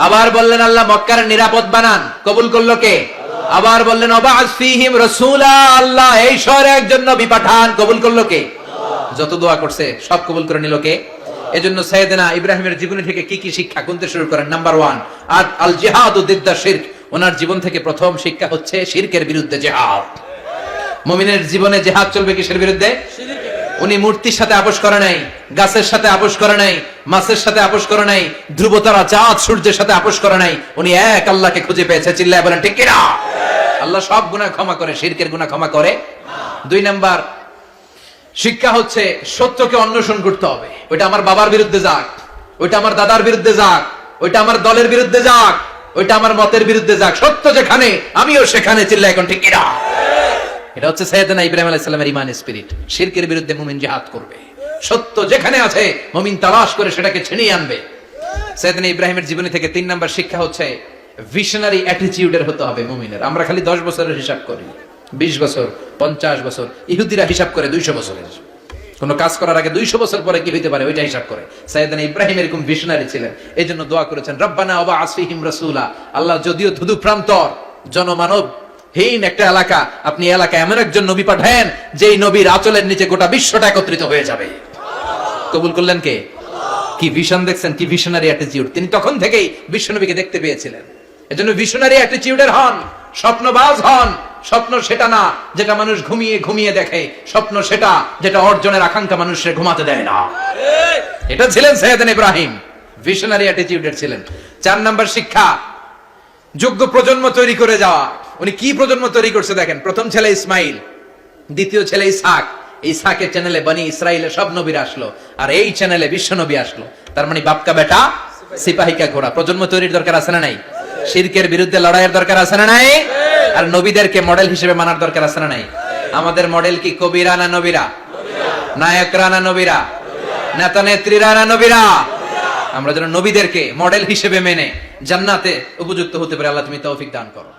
Speaker 1: আবার বললেন, আল্লাহ মক্কার নিরাপদ বানান। কবুল করলো কে? আবার বললেন, ওয়াবা'আস ফীহিম রাসূলা। আল্লাহ এই শহরে একজন নবী পাঠান। কবুল করলো কে? যত দোয়া করছে সব কবুল করে নিল কে? এজন্য সাইয়েদনা ইব্রাহিমের জীবনী থেকে কি কি শিক্ষা কোনতে শুরু করেন? নাম্বার 1, আল জিহাদু দিদ্দা শিরক। ওনার জীবন থেকে প্রথম শিক্ষা হচ্ছে শিরকের বিরুদ্ধে জিহাদ। মুমিনের জীবনে জিহাদ চলবে কিসের বিরুদ্ধে? উনি মূর্তির সাথে আপোষ করে নাই, গাছের সাথে আপোষ করে নাই, মাছের সাথে আপোষ করে নাই, ধ্রুবতারা চাঁদ সূর্যের সাথে আপোষ করে নাই। উনি এক আল্লাহকে খুঁজে পেয়েছে। চিল্লায় বলেন ঠিক কিনা? আল্লাহ সব গুনাহ ক্ষমা করে, শিরকের গুনাহ ক্ষমা করে। 2 নাম্বার শিক্ষা হচ্ছে সত্যকে অন্বেষণ করতে হবে। ওইটা আমার বাবার বিরুদ্ধে যাক, ওইটা আমার দাদার বিরুদ্ধে যাক, ওইটা আমার দলের বিরুদ্ধে যাক, ওইটা আমার মতের বিরুদ্ধে যাক, সত্য যেখানে আমিও সেখানে। চিল্লায় এখন ঠিক কিনা? এটা হচ্ছে সাইয়েদনা ইব্রাহিম আলাইহিস সালামের ঈমান স্পিরিট। শিরকের বিরুদ্ধে মুমিন জিহাদ করবে। সত্য যেখানে আছে মুমিন তালাশ করে সেটাকে ছিনিয়ে আনবে। সাইয়েদনা ইব্রাহিমের জীবনী থেকে 3 নাম্বার শিক্ষা হচ্ছে ভিশনারি অ্যাটিটিউডের হতে হবে মুমিনের। আমরা খালি 10 বছরের হিসাব করি, 20 বছর, 50 বছর। ইহুদিরা হিসাব করে 200 বছরের। কোন কাজ করার আগে 200 বছর পরে কি হইতে পারে ওইটা হিসাব করে। সাইয়েদনা ইব্রাহিম এরকম ভিশনারি ছিলেন। এজন্য দোয়া করেছেন, রব্বানা ওয়াবআস ফীহিম রাসূলা। আল্লাহ যদিও ধুধু প্রান্তর জনমানব হীন একটা এলাকা, আপনি এলাকায় এমন একজন নবী পাঠান যেই নবীর আঁচলের নিচে গোটা বিশ্বটা একত্রিত হয়ে যাবে। কবুল করলেন কে? কি ভিশন দেখছেন, কি ভিশনারি অ্যাটিটিউড। তিনি তখন থেকেই বিশ্বনবীকে দেখতে পেয়েছিলেন। এজন্য ভিশনারি অ্যাটিটিউডের হন, স্বপ্নবাজ হন। স্বপ্ন সেটা না যেটা মানুষ ঘুমিয়ে ঘুমিয়ে দেখে, স্বপ্ন সেটা যেটা অর্জনের আকাঙ্ক্ষা মানুষের ঘুমাতে দেয় না। এটা ছিলেন সাইয়েদনা ইব্রাহিম, ভিশনারি অ্যাটিটিউডের ছিলেন। 4 নাম্বার শিক্ষা, যোগ্য প্রজন্ম তৈরি করে যাওয়া। উনি কি প্রজন্ম তৈরি করছে দেখেন। প্রথম ছেলে ইসমাইল, দ্বিতীয় ছেলে ইসহাক। ইসহাকের চ্যানেলে বনি ইসরাইলের সব নবীরা আসলো, আর এই চ্যানেলে বিশ্ব নবী আসলো। তার মানে বাপকা বেটা সিপাহিকা ঘোড়া। প্রজন্ম তৈরির দরকার আছে না নাই? শিরকের বিরুদ্ধে লড়াইয়ের দরকার আছে না নাই? আর নবীদেরকে মডেল হিসেবে মানার দরকার আছে না নাই? আমাদের মডেল কি কবিরা না নবীরা? নায়করা না নবীরা? নেতা নেত্রীরা না নবীরা? আমরা যেন নবীদেরকে মডেল হিসেবে মেনে জান্নাতে উপযুক্ত হতে পারে। আল্লাহ তুমি তৌফিক দান করো।